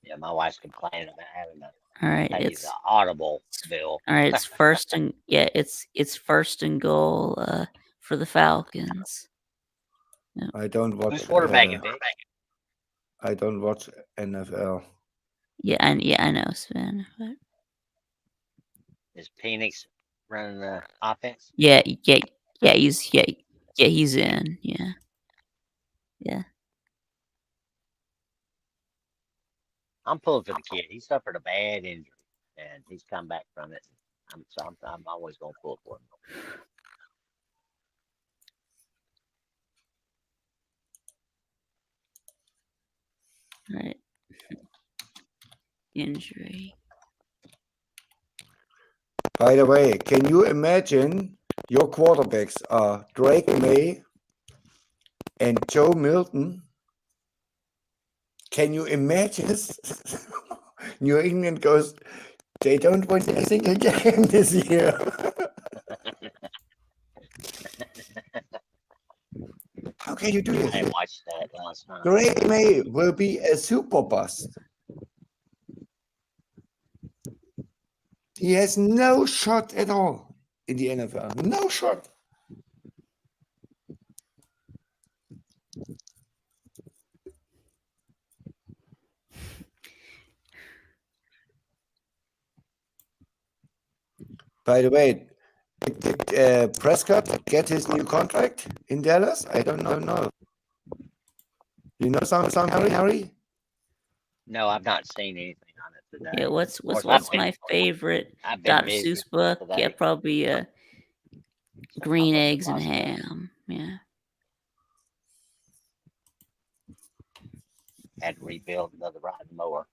Yeah, my wife's complaining about having a All right, That is it's an audible, Bill. all right. It's first and it's first and goal for the Falcons. I don't watch. Who's quarterbacking, Vic? I don't watch NFL. Yeah, I know, Sven. But Is Penix running the offense? yeah, he's in. Yeah. I'm pulling for the kid. He suffered a bad injury, and he's come back from it. I'm always going to pull for him. Right. Injury. By the way, can you imagine your quarterbacks are Drake May and Joe Milton? Can you imagine? New England goes, they don't win a single game this year. How can you do I this? didn't watch that last night. Drake May will be a super bust. He has no shot at all in the NFL. No shot. By the way, did Prescott get his new contract in Dallas? I don't know. You know something, Harry? No, I've not seen anything on it today. Yeah, what's Of course, my favorite I've been Dr. busy Seuss book? today. Yeah, probably So Green I wasn't Eggs and watching that. Ham. Yeah. Had to rebuild another riding mower.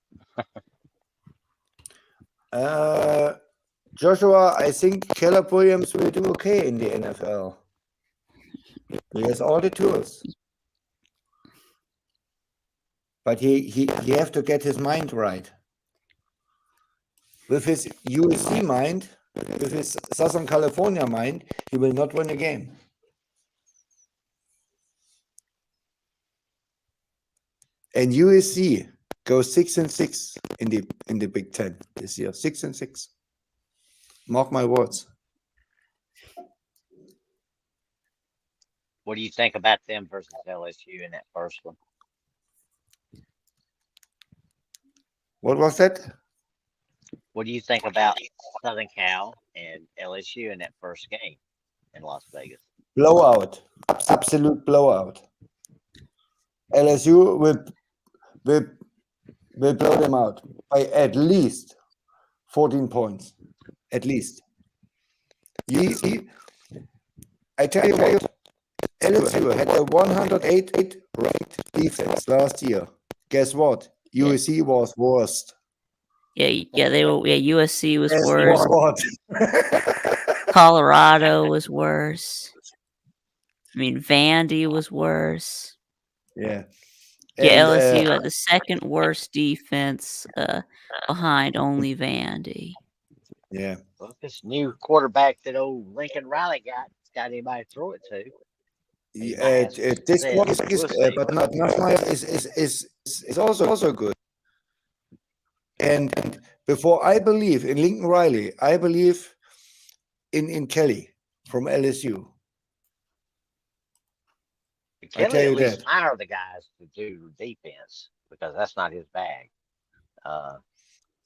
Joshua, I think Caleb Williams will do okay in the NFL. He has all the tools. But he have to get his mind right. With his USC mind, with his Southern California mind, he will not win a game. And USC goes 6-6 in the Big Ten this year. 6-6. Mark my words. What do you think about them versus LSU in that first one? What was that? What do you think about Southern Cal and LSU in that first game in Las Vegas? Blowout. Absolute blowout. LSU will blow them out by at least 14 points. At least. You see, I tell you what, LSU had a 108 ranked defense last year. Guess what? USC was worst. Yeah, they were. Yeah, USC was Guess worse. what? Colorado was worse. I mean, Vandy was worse. Yeah. Yeah, And, LSU had the second worst defense behind only Vandy. yeah. Well, this new quarterback that old Lincoln Riley got anybody to throw it to. This one is but not my is also good. And before I believe in Lincoln Riley, I believe in Kelly from LSU. Kelly at least hire the guys to do defense because that's not his bag.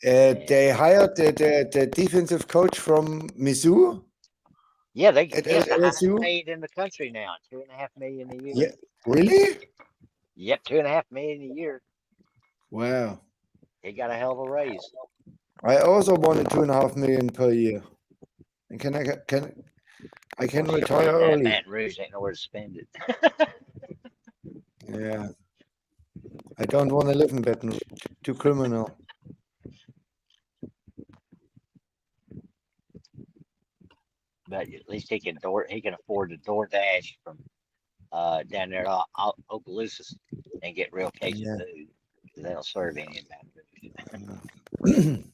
They hired the defensive coach from Mizzou. Yeah, he's the LSU? highest paid in the country now, $2.5 million a year. Yeah, really? Yep, $2.5 million a year. Wow. He got a hell of a raise. I also wanted $2.5 million per year. And can I can retire early? Baton Rouge ain't nowhere to spend it. Yeah. I don't want to live in Baton Rouge. Too criminal. But at least he can afford to DoorDash from down there at Opelousas and get real Cajun food. They don't serve any in Baton Rouge.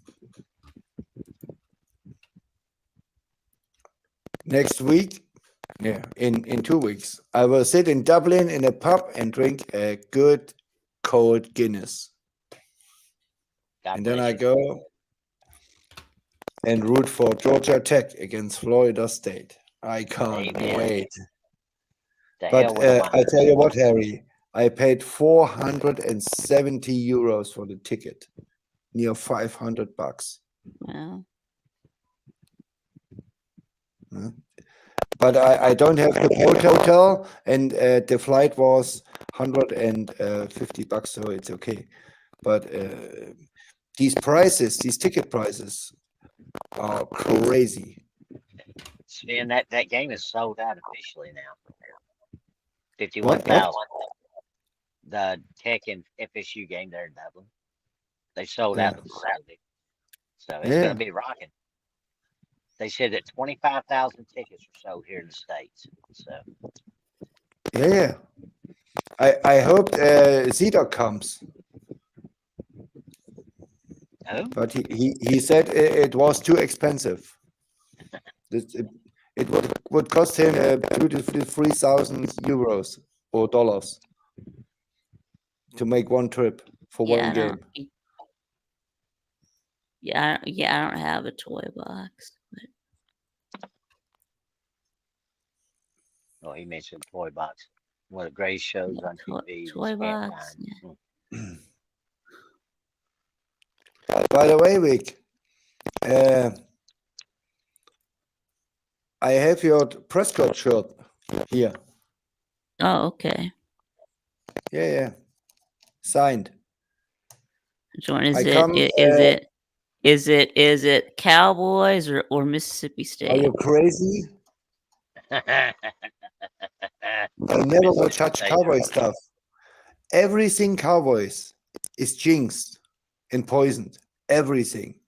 Next week, in 2 weeks, I will sit in Dublin in a pub and drink a good cold Guinness. And then I go and root for Georgia Tech against Florida State. I can't Amen. wait. The hell But with the I Miners. tell you what, Harry, I paid 470 euros for the ticket, near $500. Well, Huh? But I don't have the hotel, and the flight was $150, so it's okay. But these prices, these ticket prices, are crazy. And that game is sold out officially now. What? 51,000. The Tech and FSU game there in Dublin. They sold out Yeah. the facility. So it's Yeah. going to be rocking. They said that 25,000 tickets were sold here in the States. So Yeah. I hope Zidok comes, oh, but he said it was too expensive. It would cost him 3,000 euros or dollars to make one trip for yeah, one I game. don't. I don't have a toy box. But well, he mentioned Toy Box. One of the greatest shows yeah, on TV. toy It's box. Mankind. Yeah. By the way, Vic, I have your Prescott shirt here. Oh, okay. Yeah. Signed. Which one is I it? come. Is it Cowboys or Mississippi Are State? you crazy? I never will touch Cowboy stuff. Everything Cowboys is jinxed and poisoned. Everything.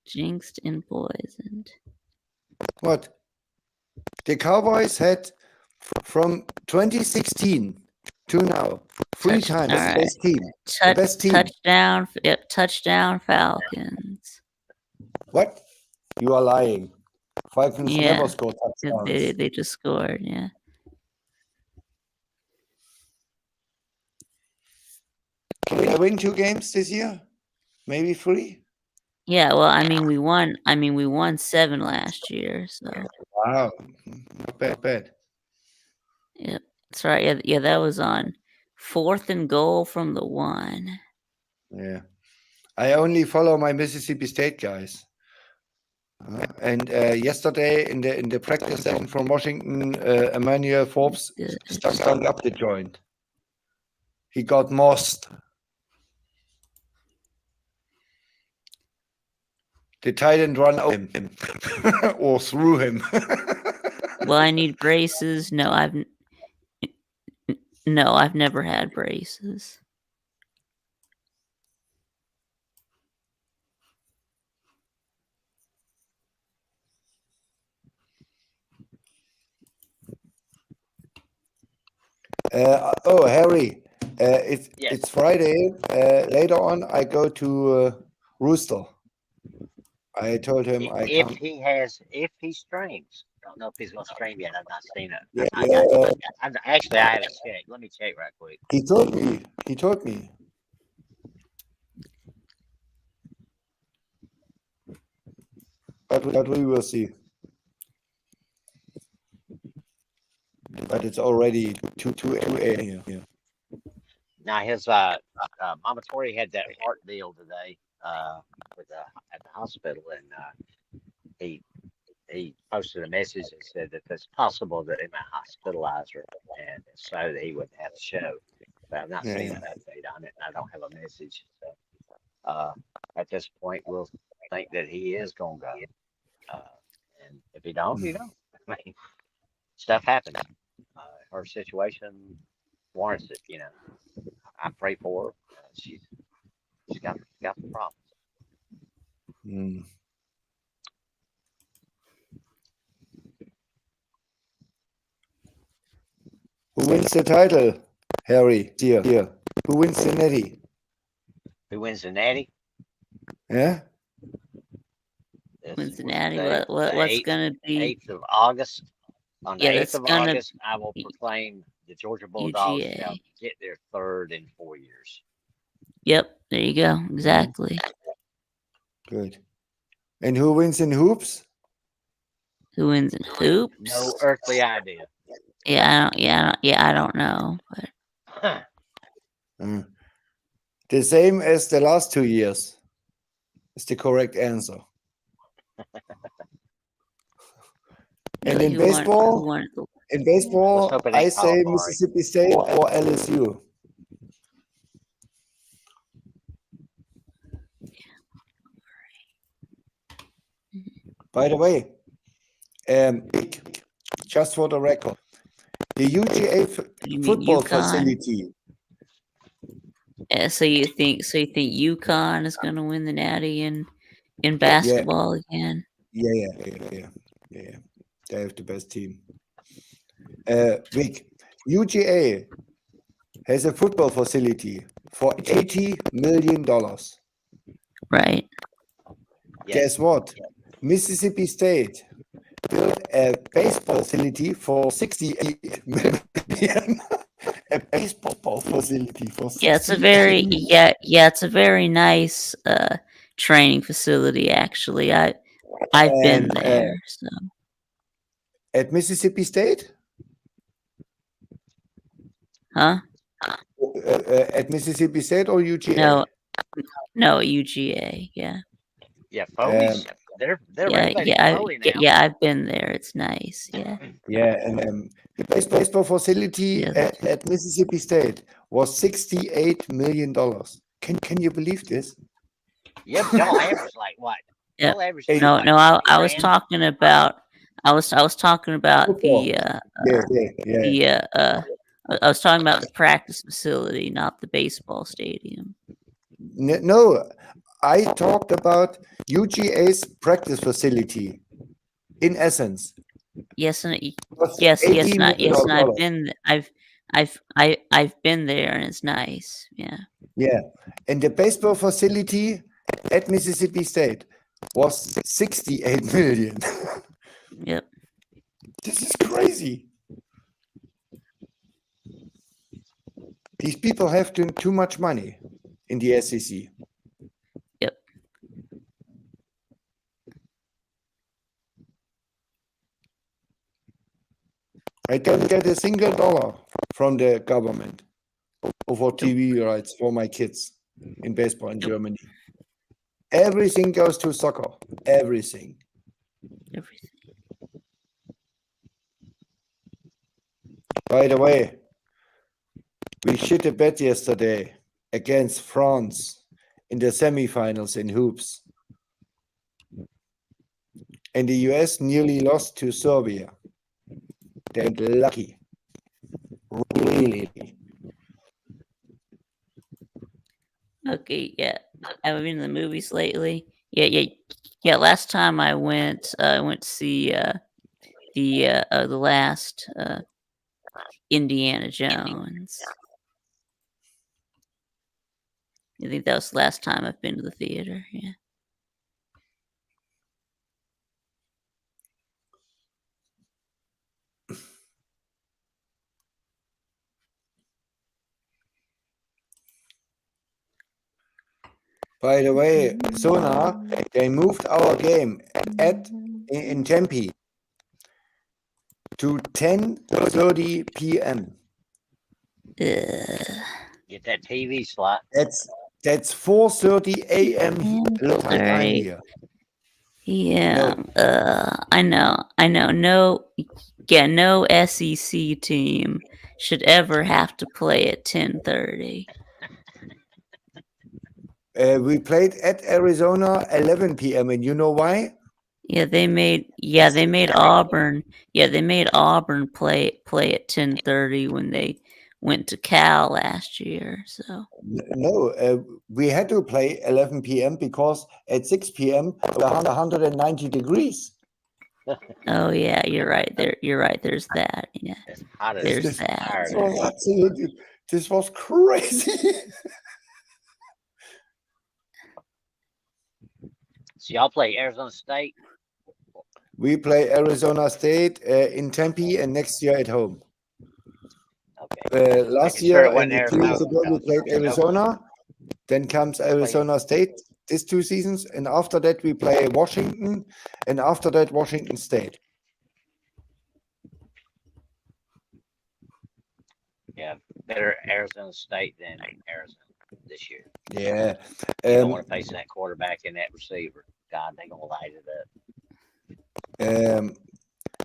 Jinxed and poisoned. What? The Cowboys had from 2016 to now 3 times all the right. best team. The best team. Touchdown. Yep, touchdown Falcons. What? You are lying. Falcons Yeah. never scored touchdowns. They just scored. Yeah. Can we win 2 games this year? Maybe 3? Yeah. Well, I mean, we won. We won 7 last year. So. Wow. Not bad. Yep. That's right. Yeah. That was on 4th and goal from the 1. Yeah. I only follow my Mississippi State guys. And yesterday in the practice session from Washington, Emmanuel Forbes stunk up the joint. He got mossed. The tight end run over him or through him. Well, I need braces. No, I've never had braces. Harry, it's Yes. it's Friday. Later on, I go to Rooster. I told him I if can't. he streams. I don't know if he's going to stream yet. I've not seen it. Yeah, Actually, I haven't checked. Let me check right quick. he told me. But we will see. But it's already 2 a.m. here. Now his Mama Tori had that heart deal today with at the hospital, and he posted a message and said that it's possible that they might hospitalize her, and so that he wouldn't have a show. But I've not seen an update on it, and I don't have a message. So at this point, we'll think that he is going to go. And if he don't, you know, I mean, stuff happens. Her situation warrants it. You know, I pray for her. She's got the problems. Mm. Who wins the title, Harry? Here. Who wins the Natty? Who wins the Natty? Yeah. Wins the Natty. What's gonna be 8th of August? On the 8th that's of gonna August, I will proclaim the Georgia Bulldogs UGA. shall get their 3rd in 4 years. Yep, there you go. Exactly. Good. And who wins in hoops? Who wins in hoops? No earthly idea. I don't know. But The same as the last 2 years is the correct answer. And in who won- baseball, who won the- in baseball, Let's hope it I ain't say Calipari. Mississippi State or LSU. By the way, just for the record, the UGA You mean football UConn? facility. So you think UConn is going to win the Natty in basketball again? Yeah. They have the best team. Vic, UGA has a football facility for $80 million. Right. Guess what? Mississippi State built a baseball facility for $68 million. A baseball facility for Yeah, it's a $68 very million. it's a very nice training facility. Actually, I've been And, there. So at Mississippi State? huh? At Mississippi State or UGA? No, UGA. Yeah. Yeah, Foley's. They're renovating Foley now. Yeah, I've been there. It's nice. Yeah. Yeah, and the baseball facility at Mississippi State was $68 million. Can you believe this? Yep, y'all average like what? Yeah. Y'all average Hey, No, like I was 20 grand? talking about I was talking about Football. the Yeah. I was talking about the practice facility, not the baseball stadium. No, I talked about UGA's practice facility. In essence, Yes, and was yes, $80 and million. I've been there, and it's nice. Yeah. Yeah, and the baseball facility at Mississippi State was $68 million. Yep. This is crazy. These people have too much money in the SEC. Yep. I don't get a single dollar from the government over TV rights for my kids in baseball in Germany. Everything goes to soccer. Everything. By the way, we shit a bet yesterday against France in the semifinals in hoops. And the US nearly lost to Serbia. They're lucky. Really. Okay. Yeah. Have you been to the movies lately? Yeah. Last time I went to see the last Indiana Jones. I think that was the last time I've been to the theater. Yeah. By the way, Sona, they moved our game in Tempe to 10:30 p.m. Get that TV slot. That's 4:30 a.m. local time 10:30. here. Yeah. I know. No SEC team should ever have to play at 10:30. We played at Arizona 11 p.m. and you know why? They made Auburn. They made Auburn play at 10:30 when they went to Cal last year. So No, we had to play 11 p.m. because at 6 p.m. it was 190 degrees. oh yeah, you're right. You're right. There's that. Yeah, It's hot as there's that. fire. This was crazy. So y'all play Arizona State? We play Arizona State in Tempe and next year at home. Okay. Last Making sure year it wasn't and 2 years Arizona, ago we played because Arizona. Then comes Arizona State these 2 seasons, and after that we play Washington, and after that Washington State. Yeah, better Arizona State than Arizona this year. Yeah. You don't want to face that quarterback and that receiver. God, they're gonna light it up.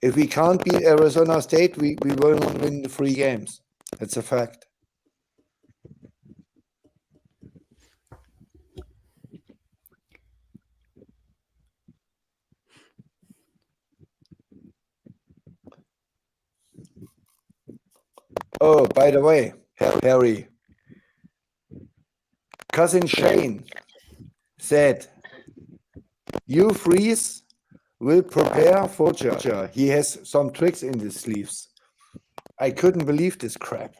If we can't beat Arizona State, we will not win the 3 games. That's a fact. Oh, by the way, Harry, cousin Shane said, "You Freeze will prepare for Georgia. He has some tricks in his sleeves." I couldn't believe this crap.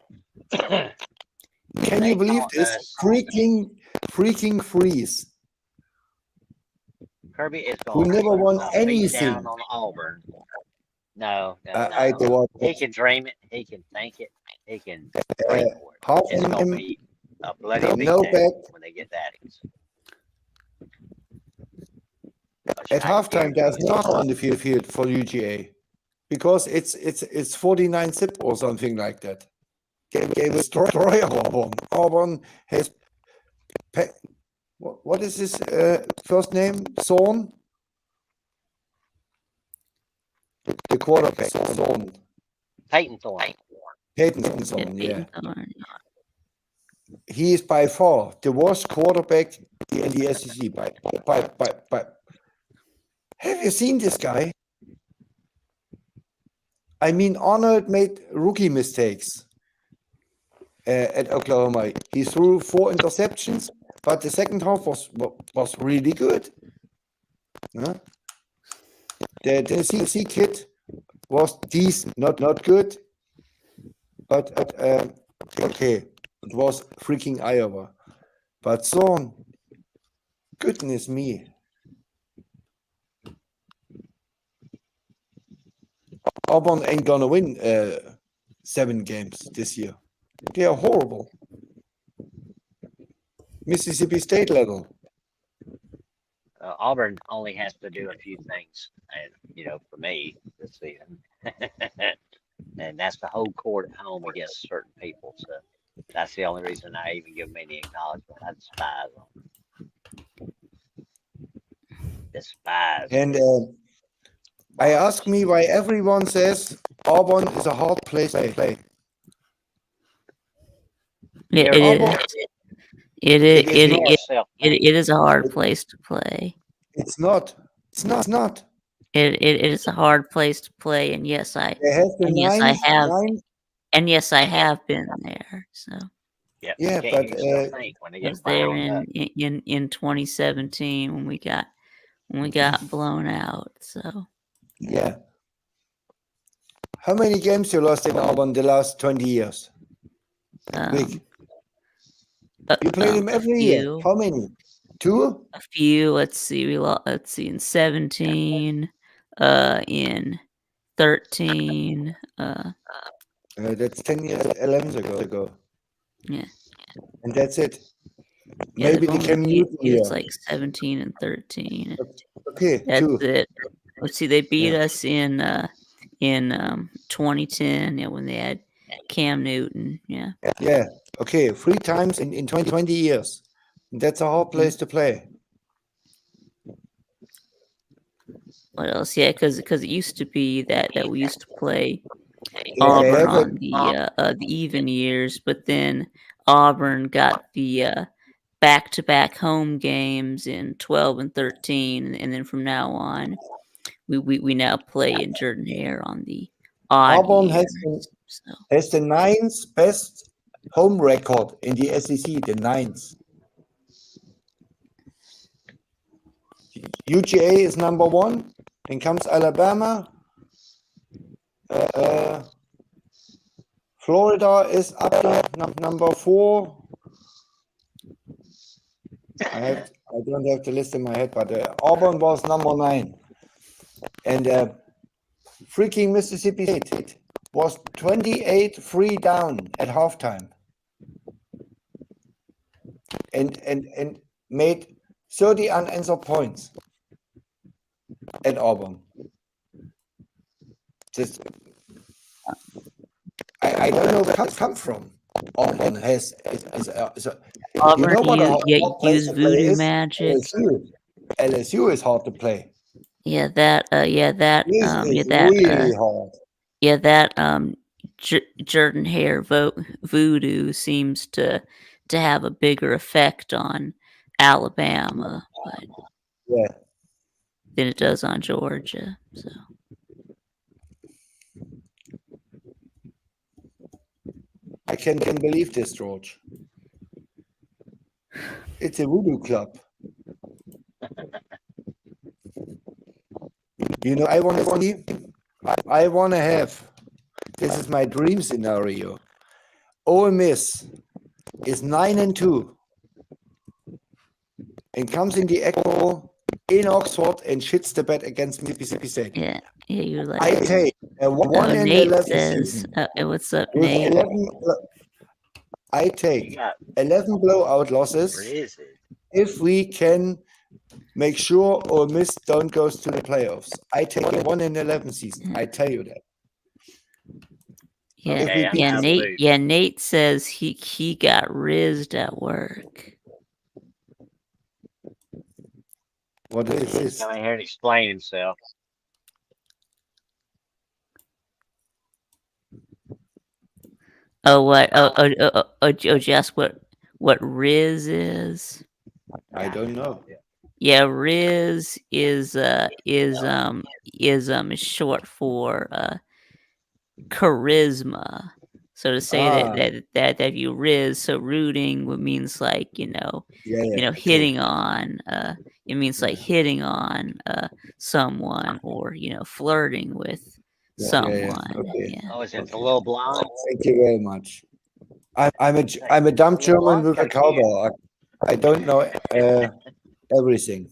Can you believe this? Freaking Freeze. Kirby is Who going never won to beat anything. down on Auburn. No. I don't He can dream it. He can think it. He can pray for it. It's going to be a bloody beatdown when they get that. At halftime, there's not on the field for UGA because it's 49 zip or something like that. They destroy Auburn. Auburn has what is his first name? Zorn. The quarterback, Zorn. Peyton Thorne. Peyton Zorn, yeah. He is by far the worst quarterback in the SEC. By. Have you seen this guy? I mean, Arnold made rookie mistakes at Oklahoma. He threw 4 interceptions, but the second half was really good. Huh? The Tennessee kid was decent, not good, but okay, it was freaking Iowa. But Zorn, goodness me. Auburn ain't gonna win 7 games this year. They are horrible. Mississippi State level. Auburn only has to do a few things, and for me this season, and that's to hold court at home against certain people. So that's the only reason I even give them any acknowledgement. I despise them. Despise. And I ask me why everyone says Auburn is a hard place to play. It is a hard place to play. It's not. It is a hard place to play, and yes, I have been there. So yeah, but I was there in 2017 when we got blown out. So yeah. How many games you lost in Auburn the last 20 years? Big. You played them every year. How many? 2? A few. Let's see. Let's see. In 17, in 13. That's 10 years, 11 ago. Yeah. And that's it. Yeah, maybe they came new. It's like 17 and 13. Okay, that's 2. it. Let's see. They beat us in 2010. Yeah, when they had Cam Newton. Yeah. Yeah. Okay. 3 times in 20 years. That's a hard place to play. What else? Yeah, because it used to be that we used to play Auburn on the even years, but then Auburn got the back-to-back home games in 12 and 13, and then from now on, we now play in Jordan-Hare on the odd Auburn years, has the 9th best home record in the SEC. The 9th. UGA is number 1. Then comes Alabama. Florida is up there, number 4. I don't have the list in my head, but Auburn was number 9. And freaking Mississippi State was 28-3 down at halftime. And made 30 unanswered points at Auburn. Just, I don't know where it come from. Auburn has Auburn, you know what a you hard place use to play voodoo is? magic. LSU is hard to play. Yeah, that. This is really hard. Yeah, that. Jordan Hare voodoo seems to have a bigger effect on Alabama, but Yeah. than it does on Georgia. So I can believe this, George. It's a voodoo club. You know, I want to see. I want to have. This is my dream scenario. Ole Miss is 9-2 and comes in the Echo in Oxford and shits the bed against Mississippi State. yeah, you're like. I take a 1-11 Nate says, season. "What's up, With Nate?" 11, I take 11 blowout losses if we can make sure Ole Miss don't go to the playoffs. I take a 1-11 season. I tell you that. Yeah, If we beat them. Nate. Yeah, Nate says he got rizzed at work. What is this? Come in here and explain himself. Oh, what? Oh, Jess, what Riz is? I don't know. Yeah, Riz is short for charisma. So to say that you Riz, so rooting means like hitting on it means like hitting on someone or flirting with someone. Okay. Oh, is it the little blonde? Thank you very much. I'm a dumb German with a cowboy. I don't know everything.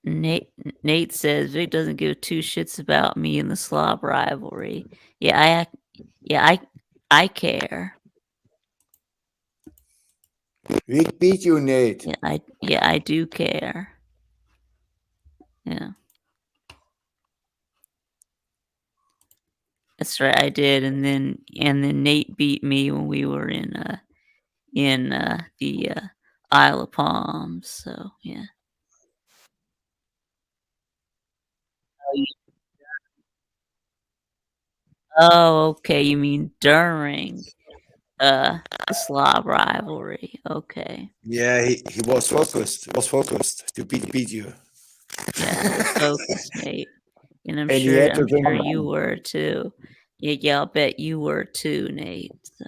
Nate says Vic doesn't give two shits about me in the slob rivalry. Yeah, I care. We beat you, Nate. Yeah, I do care. Yeah. That's right, I did, and then Nate beat me when we were in the Isle of Palms. So yeah. Oh, okay. You mean during the Slav rivalry? Okay. Yeah, he was focused. To beat you. Yeah, focused, Nate. And I'm And he sure had to bring him you on. were too. Yeah, I'll bet you were too, Nate. So.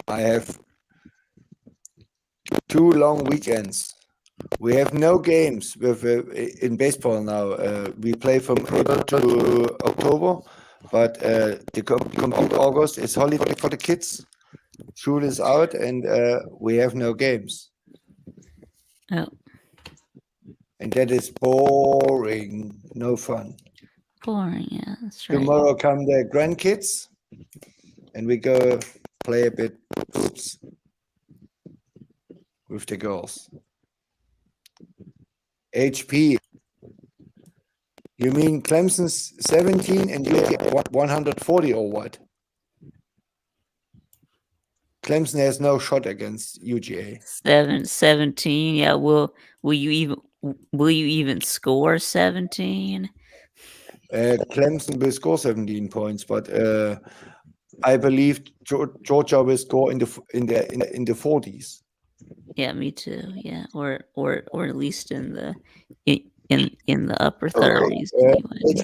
I have 2 long weekends. We have no games with in baseball now. We play from April to October, but the complete August is holiday for the kids. School is out, and we have no games. Oh. And that is boring, no fun. Boring, yeah, that's right. Tomorrow come the grandkids, and we go play a bit hoops with the girls. HP. You mean Clemson's 17 and you get 140 or what? Clemson has no shot against UGA. 17. Yeah. Will you even score 17? Clemson will score 17 points, but I believe Georgia will score in the 40s. Yeah, me too. Yeah, or at least in the upper 30s.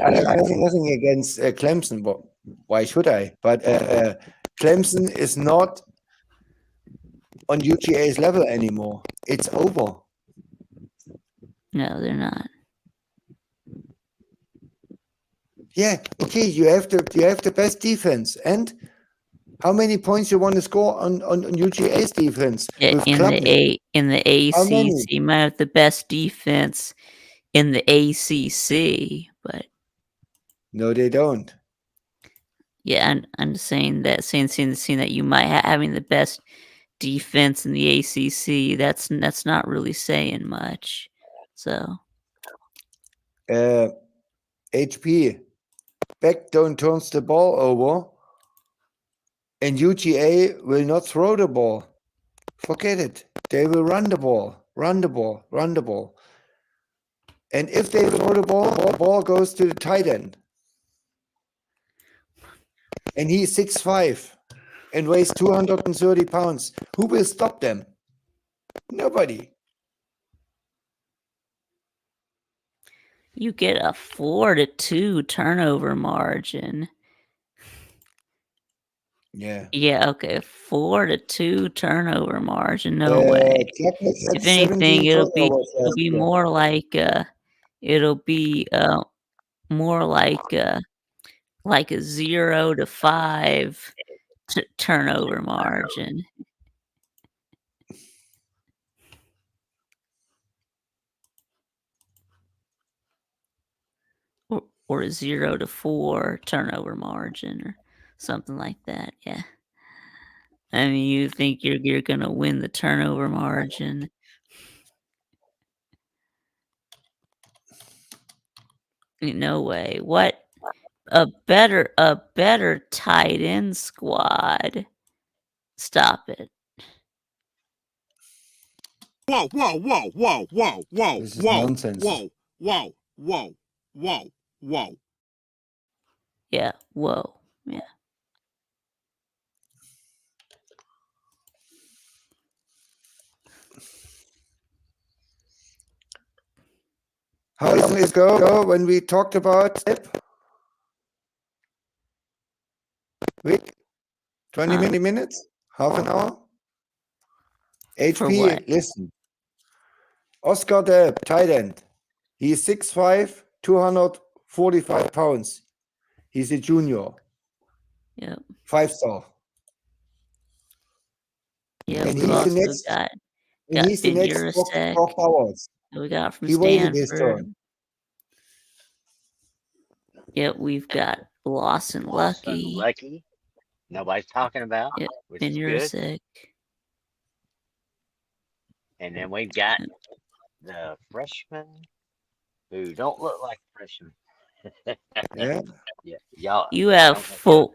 I have nothing against Clemson, but why should I? But Clemson is not on UGA's level anymore. It's over. No, they're not. Yeah, okay. You have the best defense, and How many points you want to score on UGA's defense? Yeah, with in Klubnik? the How many? ACC, you might have the best defense in the ACC, but No, they don't. yeah, I'm just saying that you might having the best defense in the ACC. That's not really saying much. So HP, Beck don't turns the ball over, and UGA will not throw the ball. Forget it. They will run the ball, run the ball, run the ball. And if they throw the ball goes to the tight end. And he's 6'5" and weighs 230 pounds. Who will stop them? Nobody. you get a 4-2 turnover margin. Yeah. Yeah, okay, 4-2 turnover margin. No way. Klubnik If anything, it'll be turnovers more like like a 0 to 5 turnover margin. Or a 0 to 4 turnover margin or something like that. Yeah. I mean, you think you're gonna win the turnover margin? No way. What a better tight end squad. Stop it. Whoa, whoa, whoa, whoa, whoa, whoa, This is whoa, nonsense. whoa, whoa, whoa, whoa, whoa. Yeah. Whoa. Yeah. How long ago when we talked about Step? Vic? 20 minutes? Half an hour? For HP, what? listen. Oscar the tight end. He's 6'5", 245 pounds. He's a junior. Yep. 5-star. Yeah. And We've he's the also next. got And he's the Ben next Urasek. Brock Bowers. We got from He waited his Stanford. turn. Yep. We've got Lawson Lucky. Lucky. Nobody's talking about, Yep. which Ben is good. Urasek. And then we've got the freshmen who don't look like freshmen. Yeah. Yeah, y'all. You have four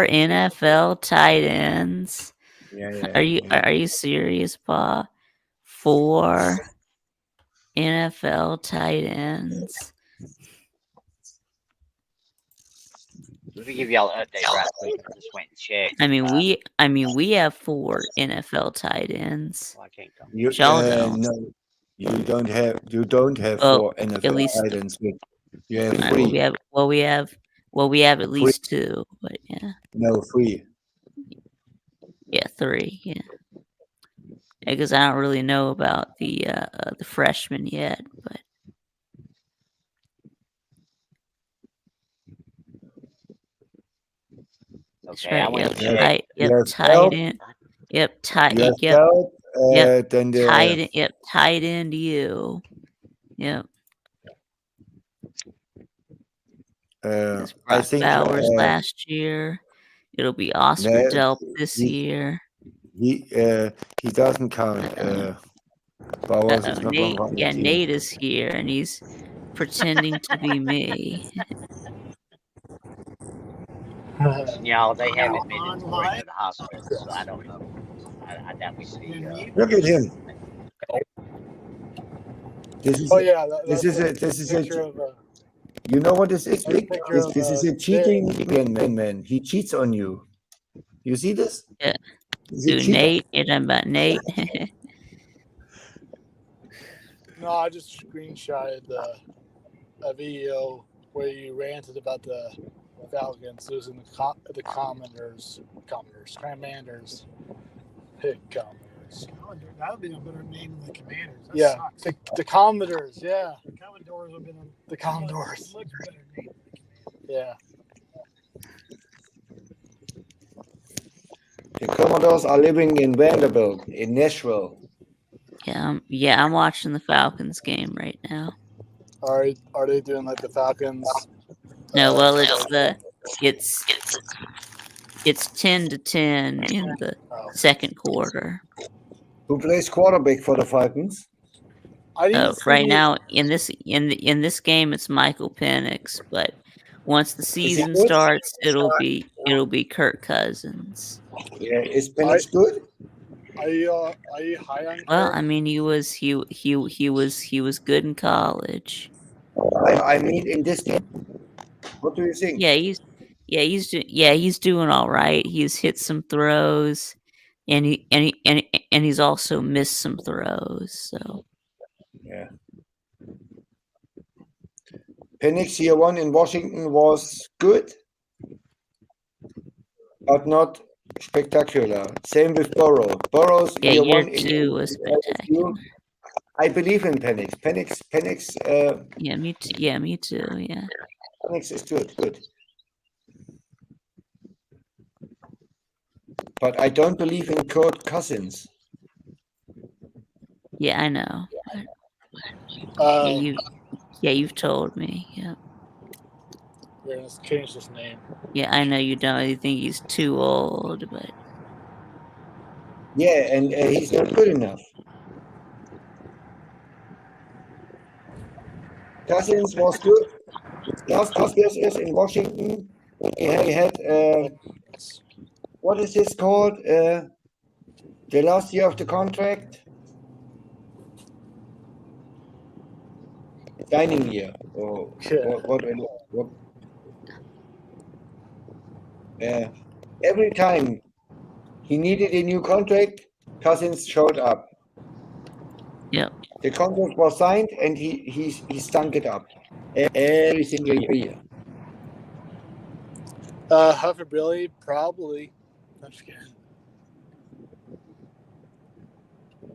NFL tight ends. Yeah. Are you serious, Pa? 4 NFL tight ends. Let me give y'all an update right quick. I just went and checked. I mean, we have 4 NFL tight ends. Well, I can't come. You, Y'all don't. no, you don't have Oh, 4 at NFL least- tight ends. You have All right, 3. we have at least 2, but yeah. No, 3. Yeah, 3, yeah. Because I don't really know about the freshmen yet, but Okay, I went and checked. tight You have tight Bell. end. Yep, tight. You have Yep, Bell, Yep. then the tight. Yep, tight end. You. Yep. It's I Brock think Bowers last year. It'll be Oscar no, Delp this year. he doesn't count. Bowers is not Nate, on the yeah, team. Nate is here, and he's pretending to be me. Y'all, they haven't been to the hospital, so I don't know. I doubt we see. Look at him. This is this is a you know what this is, Vic? This is a cheating again, man. He cheats on you. You see this? Yeah. He's a Dude, cheater. Nate, you're talking about Nate. No, I just screenshotted a video where you ranted about the Falcons losing the Commanders. Pick Commanders. That would be a better name than the Commanders. That Yeah, sucks. the Commodores. Yeah, The Commodores would have been the Commodores. much better name than the Commanders. Yeah. Commodores are living in Vanderbilt, in Nashville. Yeah, I'm watching the Falcons game right now. Are they doing like the Falcons? No, well, it's 10-10 in the second quarter. Who plays quarterback for the Falcons? I didn't see Right now in this game it's Michael Penix, but once the season good? starts, it'll be Kirk Cousins. Yeah, is Penix good? Are you high on Well, Kirk? I mean, he was good in college. I mean, in this game. What do you think? He's doing all right. He's hit some throws, and he's also missed some throws. So Yeah. Penix year one in Washington was good, but not spectacular. Same with Burrow. Burrow's year year one two was spectacular. I believe in Penix. Penix. Yeah, me too. Yeah, me too. Yeah. Penix is good. But I don't believe in Kirk Cousins. Yeah, I know. You've told me. Yeah. We're gonna change his name. Yeah, I know you don't. You think he's too old, but Yeah, and he's not good enough. Cousins was good. Last years in Washington, he had what is this called? The last year of the contract, signing year, or what? Every time he needed a new contract, Cousins showed up. Yep. The contract was signed, and he stunk it up every single year. Huff Billy, probably. I'm just kidding.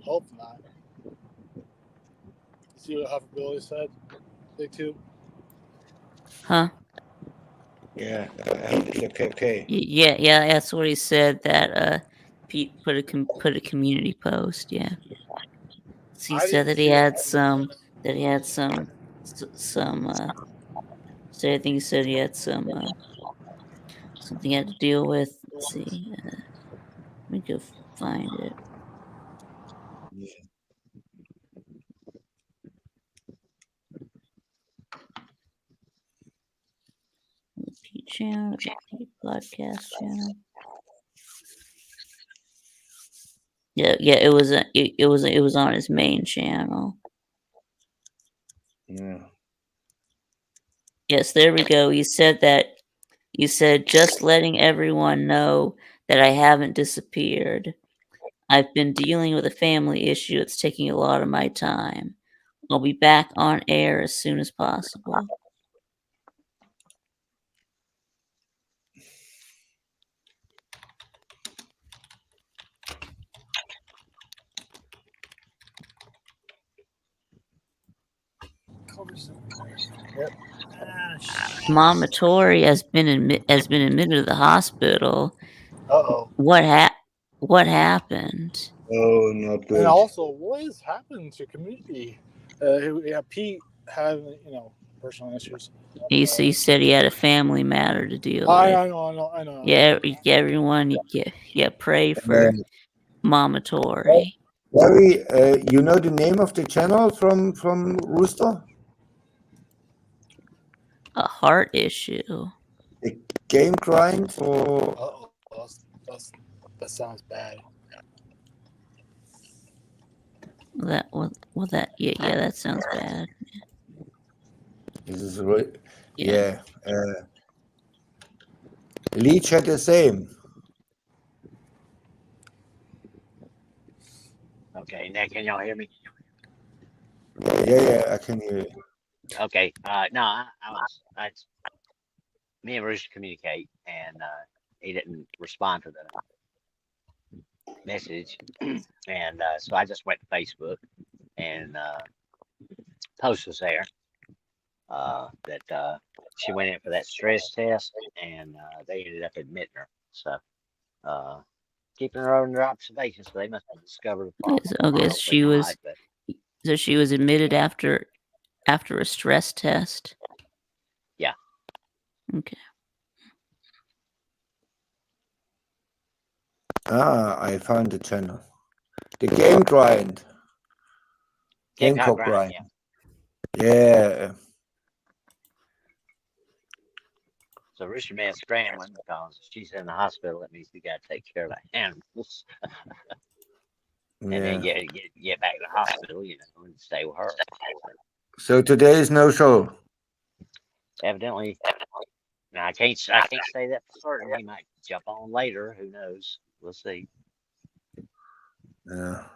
Hope not. See what Huff Billy said? Viktube? Huh? Yeah. Okay. Yeah. That's what he said. That Pete put a community post. Yeah. So he said that he had some. So I think he said he had some. Something he had to deal with. Let's see. Let me go find it. Pete channel, Pete podcast channel. Yeah. It was on his main channel. Yeah. Yes, there we go. He said just letting everyone know that I haven't disappeared. I've been dealing with a family issue. It's taking a lot of my time. I'll be back on air as soon as possible. Mama Tori has been admitted to the hospital. Uh-oh. What happened? Oh, not good. And also, what is happening to community? Pete having personal issues. He said he had a family matter to deal with. I know. Yeah, everyone, pray for Mama Tori. Larry, you know the name of the channel from Rooster? A heart issue. The Game Grind or? Uh-oh, that sounds bad. That sounds bad. This is right. Yeah. Leech had the same. Okay, now can y'all hear me? Yeah, I can hear you. Okay. No, me and Rooster communicate, and he didn't respond to the message, and so I just went to Facebook, and post was there that she went in for that stress test, and they ended up admitting her. So keeping her under observation, so they must have discovered a problem. Okay, Hopefully she was. not, but So she was admitted after a stress test. yeah. Okay. I found the channel. The Game Grind. Gamecock Gamecock Grind, Grind. yeah. Yeah. So Rooster Man's scrambling because she's in the hospital. That means we got to take care of the animals. And then Yeah. get back to the hospital, you know, and stay with her. So today is no show. Evidently, now I can't say that for certain. He might jump on later. Who knows? We'll see. Yeah.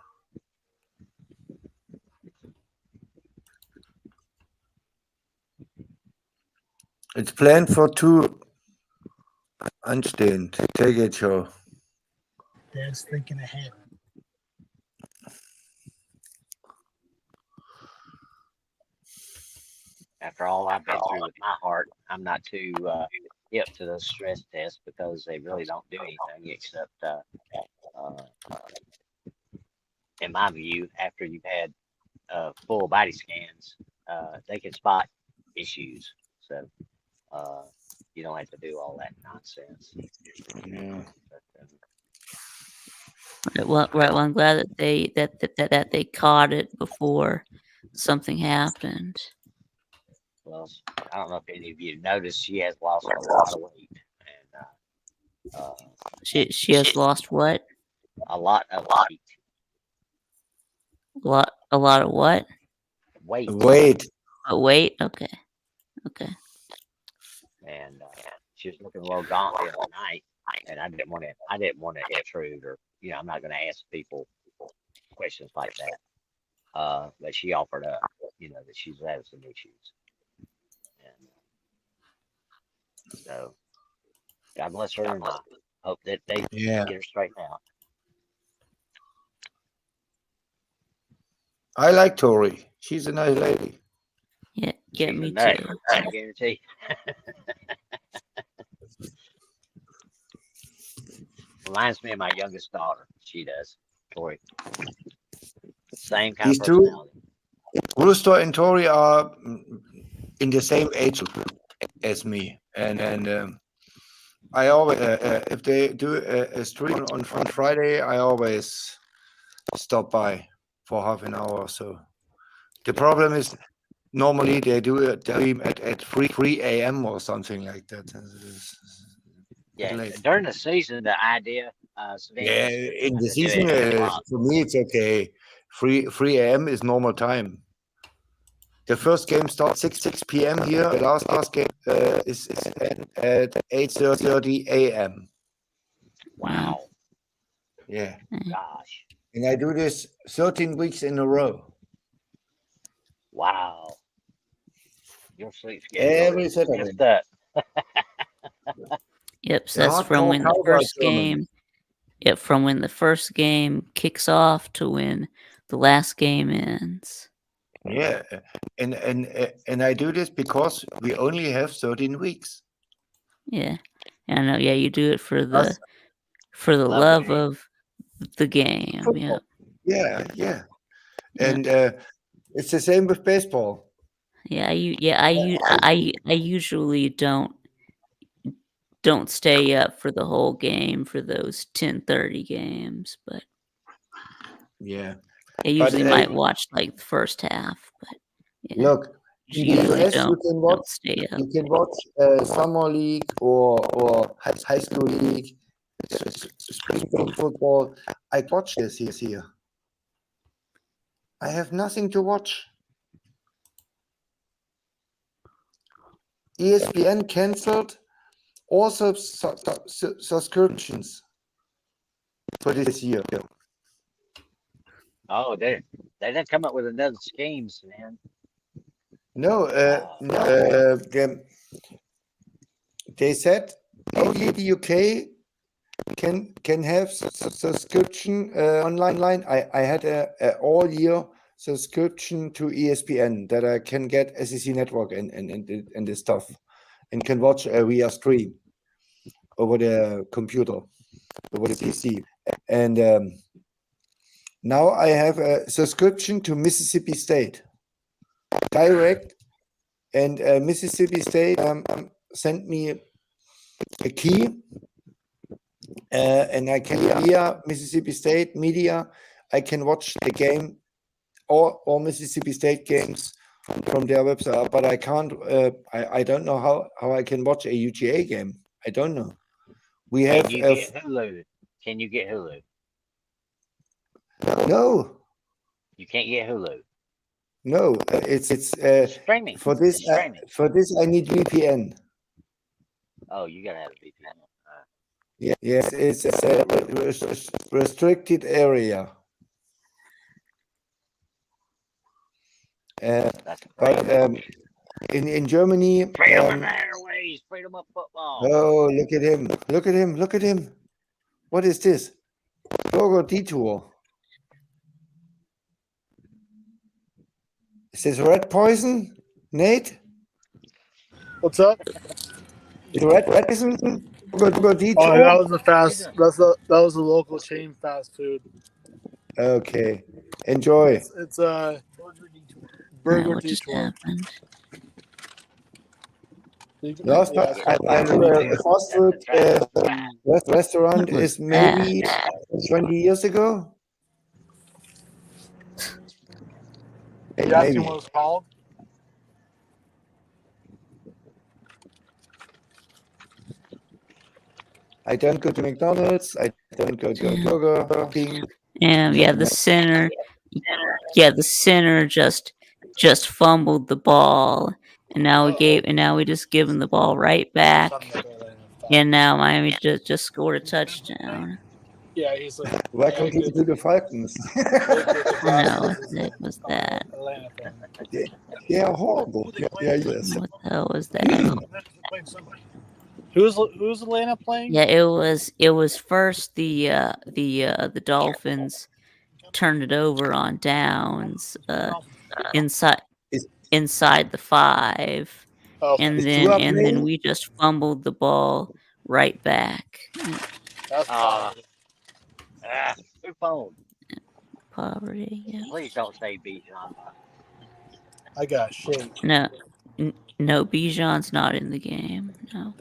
It's planned for 2 anstehen. Take it, show. Dad's thinking ahead. After all I've been through with my heart, I'm not too hip to those stress tests because they really don't do anything except, in my view, after you've had full body scans, they can spot issues. So you don't have to do all that nonsense. Yeah. But, Well, I'm glad that they caught it before something happened. well, I don't know if any of you noticed, she has lost a lot of weight, and She has lost what? a lot of weight. A lot of what? Weight. Weight. Okay. And she was looking a little gaunt the other night, and I didn't want to intrude, or I'm not going to ask people questions like that. But she offered up, that she's having some issues, and so God bless her, and I hope that they get her straightened out. I like Tori. She's a nice lady. Yeah, me too. I guarantee. Reminds me of my youngest daughter. She does. Tori. Same kind These of two, personality. Rooster and Tori, are in the same age group as me, and I always, if they do a stream on Friday, I always stop by for half an hour or so. The problem is normally they do a stream at 3 a.m. or something like that. Yeah, during the season, the idea, Yeah, in the season, for me, it's okay. 3 a.m. is normal time. The first game starts 6 p.m. here. The last game is at 8:30 a.m. Wow. Yeah. Gosh. And I do this 13 weeks in a row. Wow. Your sleep schedule Every is Saturday. just that. Yep, so that's from when the first game. Yep, from when the first game kicks off to when the last game ends. Yeah, and I do this because we only have 13 weeks. Yeah, I know. Yeah, you do it for the love of the game. Football. Yeah. Yeah. And it's the same with baseball. Yeah, I usually don't stay up for the whole game for those 10:30 games, but yeah, I usually might watch like the first half. But yeah, look, in the US you can watch summer league or high school league, spring football. I watch this here. I have nothing to watch. ESPN canceled all subscriptions for this year. Oh, they didn't come up with another schemes, man. No, they said only the UK can have subscription online. I had a all year subscription to ESPN that I can get SEC Network and this stuff, and can watch via stream over the computer, over the PC. And now I have a subscription to Mississippi State direct, and Mississippi State sent me a key, and I can via Mississippi State media, I can watch the game, all Mississippi State games from their website, but I can't. I don't know how I can watch a UGA game. I don't know. We have Can you get Hulu? Can you get Hulu? no. You can't get Hulu. No, it's Streaming. for this. It's streaming. For this, I need VPN. Oh, you gotta have a VPN. Yes, it's a restricted area. But in Germany, Freedom of Airways, freedom of football. oh, look at him! Look at him! Look at him! What is this? Logo detour. Is this red poison, Nate? What's up? Is red poison? Logo detour. Oh, that was a fast. That was a local chain fast food. Okay, enjoy. It's a burger What just detour. happened? Last time I a fast food restaurant What was is maybe that? 20 years ago. You asking Maybe. what it's called? I don't go to McDonald's. I don't go to Burger King. Yeah, the center. Yeah, the center just fumbled the ball, and now we just give him the ball right back, and now Miami just scored a touchdown. Yeah, he's like. Welcome to the Falcons. No, what was that? They are horrible. Yeah, yes. What the hell was that? Who's Atlanta playing? Yeah, it was first the Dolphins turned it over on downs inside the 5, Okay. and Is then Tua and then playing? we just fumbled the ball right back. That's Who phone? Poverty. Yeah. Please don't say Bijan. I got shit. No, Bijan's not in the game. No,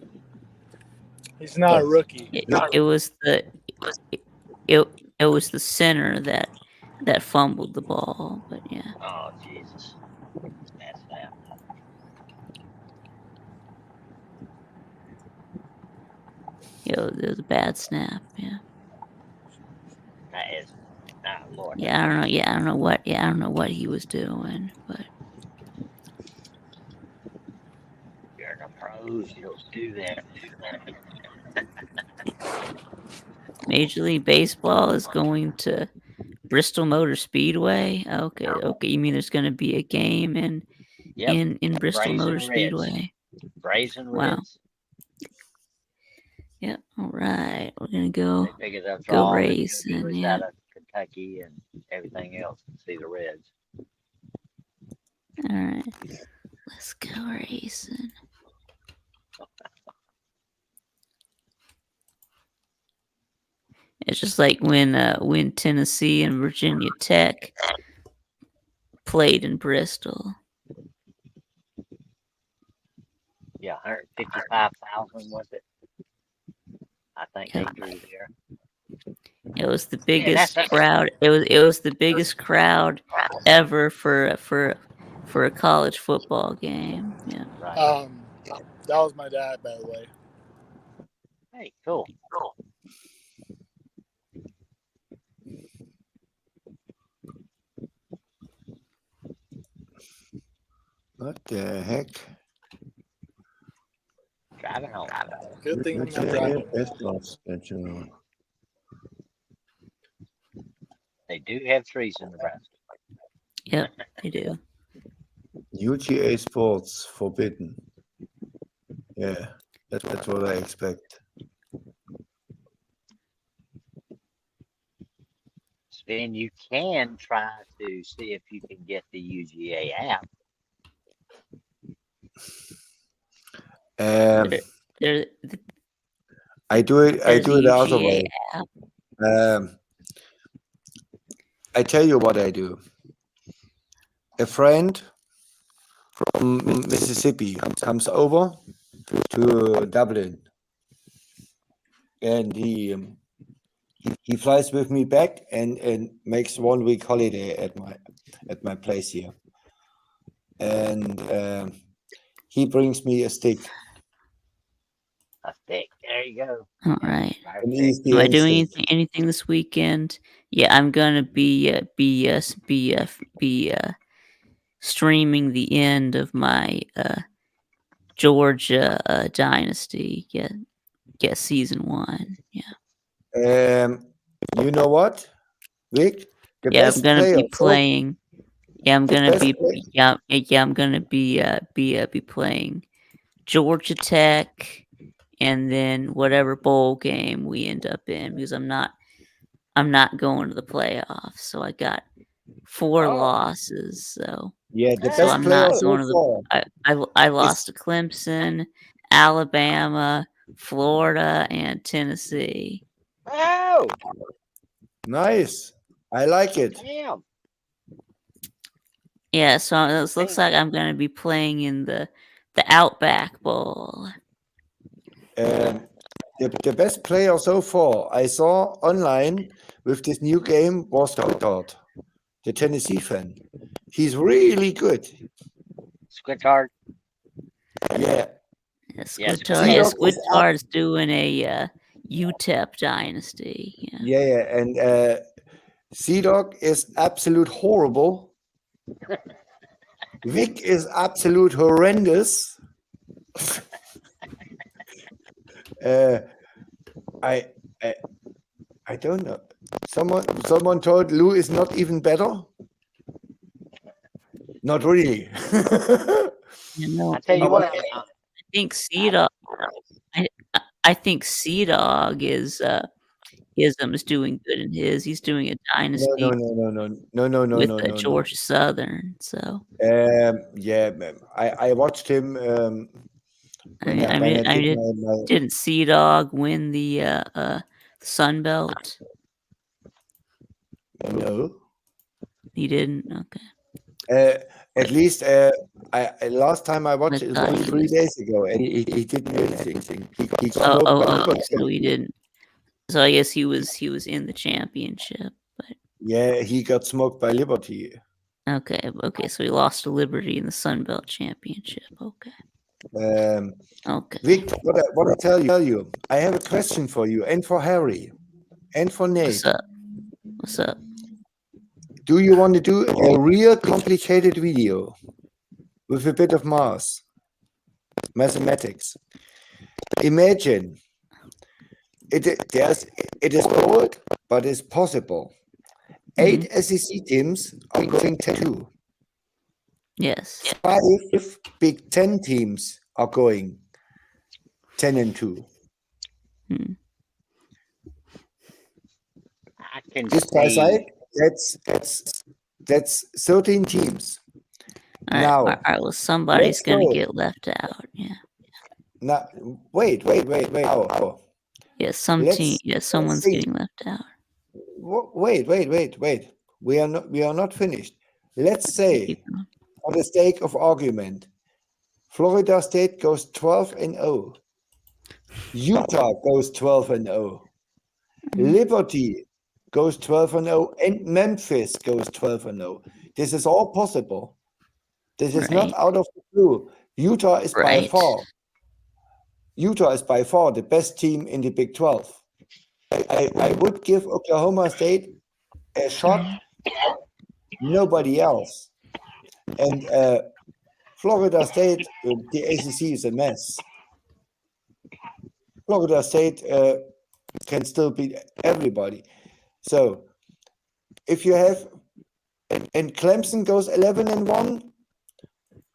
He's not a rookie. it was the center that fumbled the ball. But yeah, Oh Jesus. That's that. it was a bad snap. Yeah. That is Lord. Yeah, I don't know. Yeah, I don't know what he was doing, but You're in the pros, you don't do that. Major League Baseball is going to Bristol Motor Speedway. Okay. You mean there's going to be a game in Bristol Braves Motor and Reds. Speedway? Braves and Wow. Reds. Yep. All right, we're gonna go They figure they'll go draw all the racing. dealers Yeah. out of Kentucky and everything else and see the Reds. All right, let's go racing. It's just like when Tennessee and Virginia Tech played in Bristol. Yeah, 155,000 was it? I think they drew there. It was the biggest that's- crowd. It was the biggest crowd ever for a college football game. Yeah. Right. That was my dad, by the way. Hey, cool. What the heck? Driving home. Good thing I'm Which not driving. baseball schedule? They do have trees in Nebraska. Yep, they do. UGA sports forbidden. Yeah, that's what I expect. Then you can try to see if you can get the UGA app. There- I do it. I there's do a it the other UGA way. app. I tell you what I do. A friend from Mississippi comes over to Dublin, and he flies with me back and makes 1 week holiday at my place here, and he brings me a stick. A stick. There you go. All right. An Am I ESPN doing stick. anything this weekend? Yeah, I'm gonna be streaming the end of my Georgia dynasty. Yeah, season 1. Yeah. You know what, Vic? The Yeah, I'm best gonna player. be playing. Yeah, I'm gonna best be. play- Yeah, I'm gonna be playing Georgia Tech, and then whatever bowl game we end up in, because I'm not going to the playoffs, so I got 4 Oh. losses. So Yeah, the so best I'm player not so going to the. far. I lost to Clemson, Alabama, Florida, and Tennessee. Oh, Nice. I like it. damn. Yeah, so it looks like I'm going to be playing in the Outback Bowl. The best player so far I saw online with this new game was Squidward, the Tennessee fan. He's really good. Squidward. Yeah. Squidward's doing a UTEP dynasty. Yeah, and C-Dog is absolute horrible. Vic is absolute horrendous. I don't know. Someone told Lou is not even better. Not really. I tell you what. I think C-Dog. I think C-Dog is doing good in his. He's doing a dynasty. No. With Georgia Southern. So. Yeah, I watched him. Didn't C-Dog win the Sun Belt? No, he didn't. Okay. At least last time I watched it was only 3 days ago, and he didn't do anything. He got so he didn't. So I guess he was in the championship, but yeah, he got smoked by Liberty. Okay, so he lost to Liberty in the Sun Belt Championship. Okay. Okay. Vic, what I tell you, I have a question for you, and for Harry, and for Nate. What's up? Do you want to do a real complicated video with a bit of mathematics? Imagine it is bold, but it's possible. 8 SEC teams are going 10-2. Yes. 5 Big Ten teams are going 10-2. I can Just by side, that's 13 teams. All right. Well, somebody's gonna get left out. Yeah. Now, wait. Oh. Yeah, someone's getting left out. Wait. We are not finished. Let's say, for the sake of argument, Florida State goes 12-0. Utah goes 12-0. Liberty goes 12-0, and Memphis goes 12-0. This is all possible. This is not out of the blue. Utah is by far the best team in the Big 12. I would give Oklahoma State a shot. Nobody else. And Florida State, the ACC is a mess. Florida State can still beat everybody. So if you have, and Clemson goes 11-1,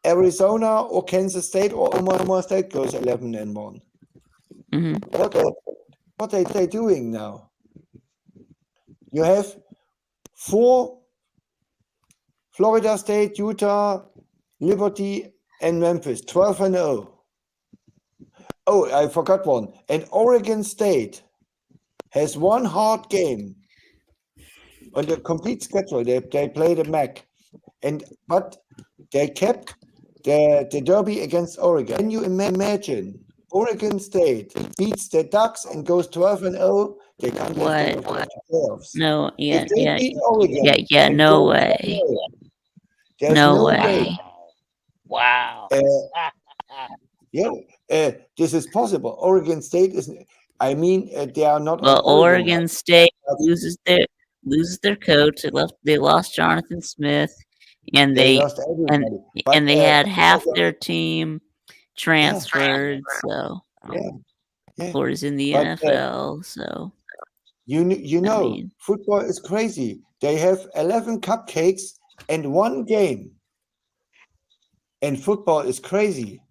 Arizona or Kansas State or Oklahoma State goes 11-1. What are they doing now? You have 4 Florida State, Utah, Liberty, and Memphis, 12-0. Oh, I forgot one. And Oregon State has one hard game on the complete schedule. They played the MAC, but they kept the derby against Oregon. Can you imagine? Oregon State beats the Ducks and goes 12-0. They can't lift them out of the playoffs. No, yeah, If they yeah, beat Oregon, yeah, and no go way. 12-0, there's No no way. way. Wow. Yeah, this is possible. Oregon State is. I mean, they are not Well, on Oregon State loses their coach. They lost Jonathan Smith, and They they lost everybody. But, and they had half Oregon- their team transferred. So yeah. Florida's in the But, NFL. So You know, mean- football is crazy. They have 11 cupcakes and one game. And football is crazy.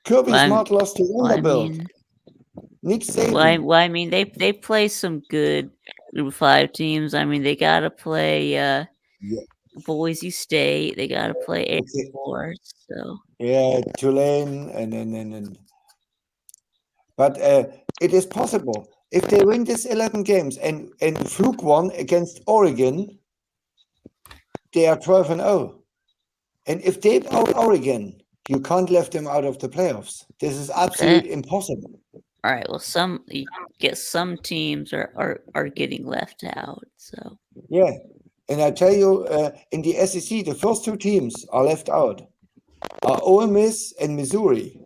Kirby Smart lost to Vanderbilt. Nick Saban. Well, I mean, they play some good Group 5 teams. I mean, they got to play Boise State. They got to play Air Force. So Yeah, Tulane and but it is possible if they win this 11 games and Fluke won against Oregon, they are 12-0. And if they beat Oregon, you can't lift them out of the playoffs. This is absolutely impossible. all right. Well, some teams are getting left out. So Yeah, and I tell you, in the SEC, the first two teams are left out are Ole Miss and Missouri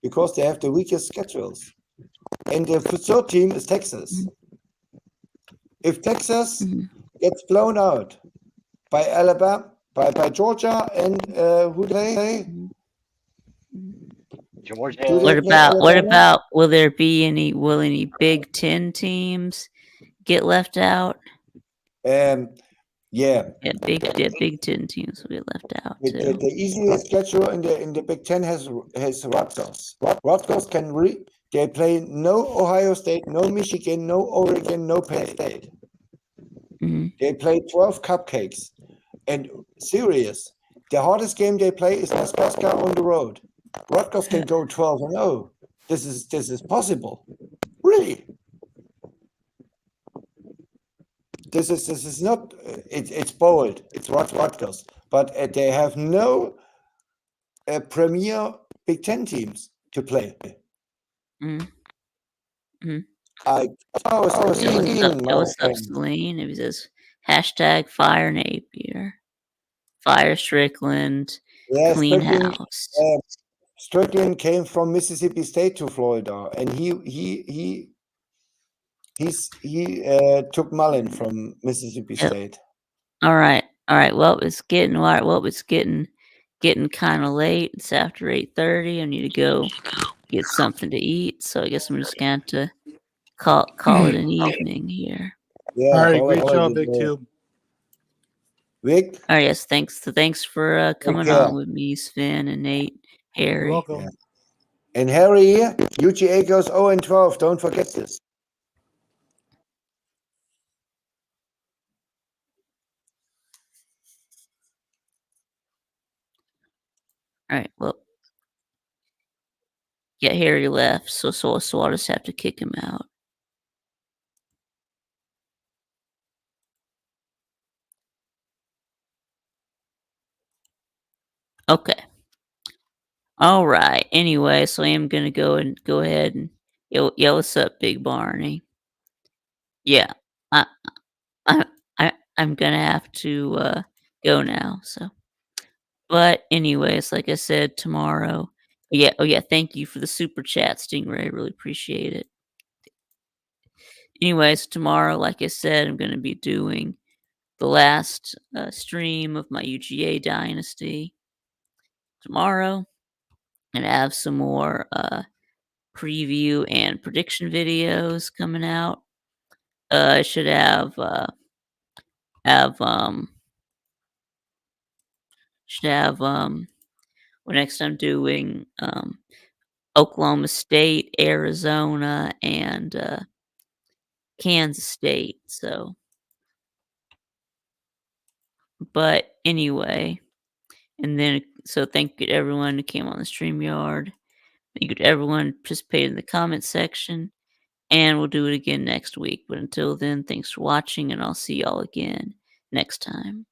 because they have the weakest schedules. And the third team is Texas. If Texas gets blown out by Alabama, by Georgia, and who they play? Georgia. What about will any Big Ten teams get left out? Yeah, Big Ten teams will get left out too. The easiest schedule in the Big Ten has Rutgers. Rutgers they play no Ohio State, no Michigan, no Oregon, no Penn State. They play 12 cupcakes. And serious, the hardest game they play is Nebraska on the road. Rutgers can go 12-0. This is possible, really. This is not. It's bold. It's Rutgers, but they have no premier Big Ten teams to play. What's up, Celine? It says #Fire Napier, Fire Strickland, Clean House. Strickland came from Mississippi State to Florida, and he took Mullen from Mississippi State. All right. Well, it's getting getting kind of late. It's after 8:30. I need to go get something to eat. So I guess I'm just going to call it an evening here. Yeah. All right. Great job, Viktube. Vic. All right. Yes. Thanks for coming on with me, Sven and Nate, Harry. You're welcome. Yeah. And Harry, UGA goes 0-12. Don't forget this. All right. Well, yeah, Harry left, so I'll just have to kick him out. Okay. All right. Anyway, so I am gonna go ahead and yeah. What's up, Big Barney? Yeah, I'm gonna have to go now. So, but anyways, like I said, tomorrow. Yeah. Oh yeah. Thank you for the super chat, Stingray. Really appreciate it. Anyways, tomorrow, like I said, I'm gonna be doing the last stream of my UGA Dynasty tomorrow, and have some more preview and prediction videos coming out. I should have well, next I'm doing Oklahoma State, Arizona, and Kansas State. So, but anyway, and then so thank you to everyone who came on the StreamYard. Thank you to everyone who participated in the comment section. And we'll do it again next week. But until then, thanks for watching, and I'll see y'all again next time.